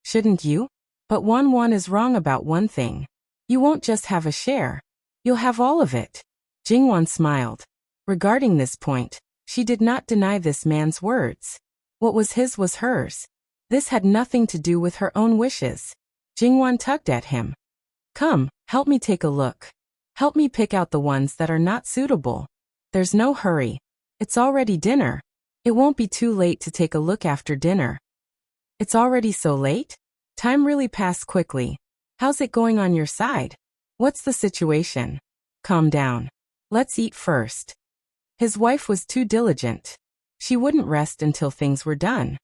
Shouldn't you? But Wanwan is wrong about one thing. You won't just have a share. You'll have all of it. Jingwan smiled. Regarding this point, she did not deny this man's words. What was his was hers. This had nothing to do with her own wishes. Jingwan tugged at him. Come, help me take a look. Help me pick out the ones that are not suitable. There's no hurry. It's already dinner. It won't be too late to take a look after dinner. It's already so late? Time really passed quickly. How's it going on your side? What's the situation? Calm down. Let's eat first. His wife was too diligent. She wouldn't rest until things were done.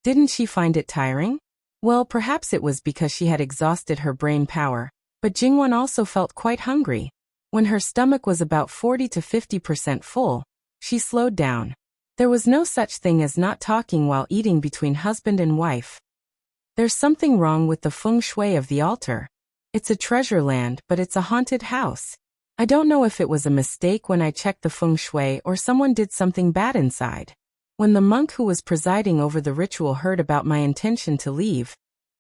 Didn't she find it tiring? Well, perhaps it was because she had exhausted her brain power, but Jingwan also felt quite hungry. When her stomach was about 40 to 50% full, she slowed down. There was no such thing as not talking while eating between husband and wife. There's something wrong with the feng shui of the altar. It's a treasure land, but it's a haunted house. I don't know if it was a mistake when I checked the feng shui or someone did something bad inside. When the monk who was presiding over the ritual heard about my intention to leave,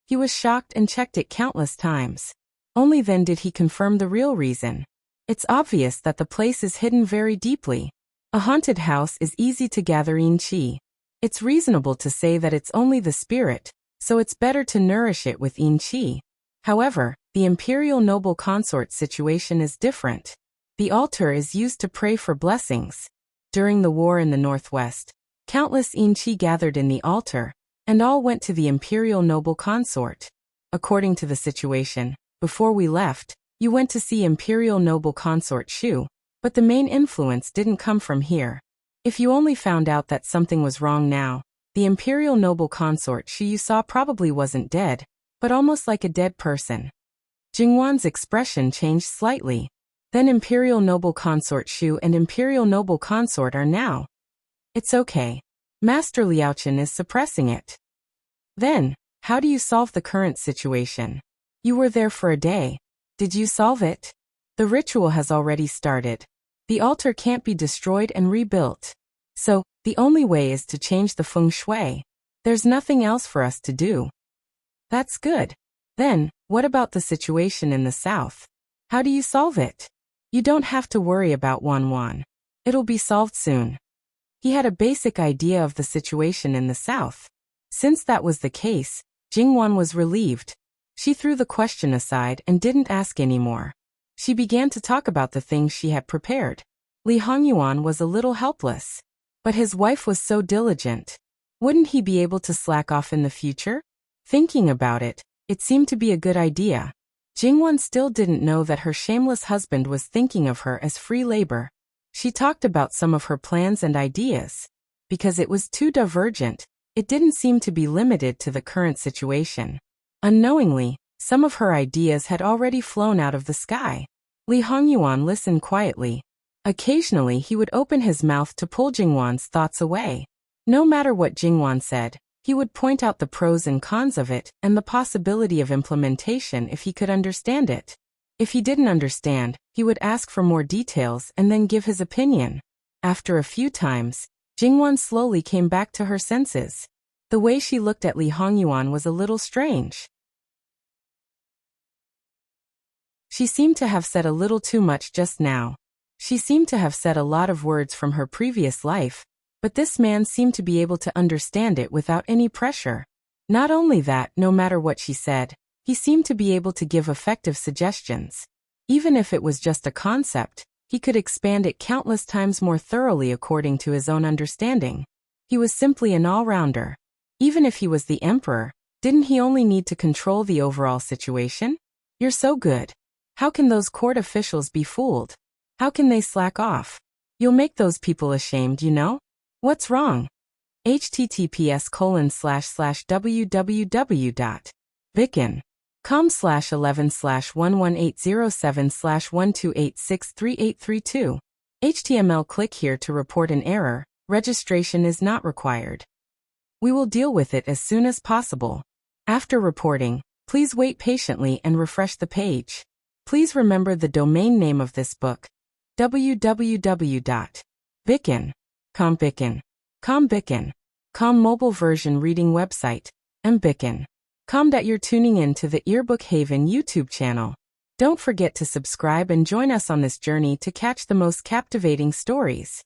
he was shocked and checked it countless times. Only then did he confirm the real reason. It's obvious that the place is hidden very deeply. A haunted house is easy to gather in qi. It's reasonable to say that it's only the spirit, so it's better to nourish it with yin qi. However, The imperial noble consort situation is different. The altar is used to pray for blessings. During the war in the northwest, countless Inchi gathered in the altar, and all went to the imperial noble consort. According to the situation, before we left, you went to see imperial noble consort Shu, but the main influence didn't come from here. If you only found out that something was wrong now, the imperial noble consort Shu you saw probably wasn't dead, but almost like a dead person. Jingwan's expression changed slightly. Then imperial noble consort Shu and imperial noble consort are now. It's okay. Master Liaochen is suppressing it. Then, how do you solve the current situation? You were there for a day. Did you solve it? The ritual has already started. The altar can't be destroyed and rebuilt. So, the only way is to change the feng shui. There's nothing else for us to do. That's good. Then, what about the situation in the south? How do you solve it? You don't have to worry about Wan. It'll be solved soon. He had a basic idea of the situation in the south. Since that was the case, Jingwan was relieved. She threw the question aside and didn't ask anymore. She began to talk about the things she had prepared. Li Hongyuan was a little helpless. But his wife was so diligent. Wouldn't he be able to slack off in the future? Thinking about it, it seemed to be a good idea. Jingwan still didn't know that her shameless husband was thinking of her as free labor. She talked about some of her plans and ideas. Because it was too divergent, it didn't seem to be limited to the current situation. Unknowingly, some of her ideas had already flown out of the sky. Li Hongyuan listened quietly. Occasionally he would open his mouth to pull Jingwan's thoughts away. No matter what Jingwan said, he would point out the pros and cons of it and the possibility of implementation if he could understand it. If he didn't understand, he would ask for more details and then give his opinion. After a few times, Jingwan slowly came back to her senses. The way she looked at Li Hongyuan was a little strange. She seemed to have said a little too much just now. She seemed to have said a lot of words from her previous life, but this man seemed to be able to understand it without any pressure. Not only that, no matter what she said, he seemed to be able to give effective suggestions. Even if it was just a concept, he could expand it countless times more thoroughly according to his own understanding. He was simply an all-rounder. Even if he was the emperor, didn't he only need to control the overall situation? You're so good. How can those court officials be fooled? How can they slack off? You'll make those people ashamed, you know? What's wrong? https://www.bicken.com/11/11807/12863832. HTML. Click here to report an error. Registration is not required. We will deal with it as soon as possible. After reporting, please wait patiently and refresh the page. Please remember the domain name of this book: www.bicken.com. Bicken.com mobile version reading website, mbicken.com. You're tuning in to the Earbook Haven YouTube channel. Don't forget to subscribe and join us on this journey to catch the most captivating stories.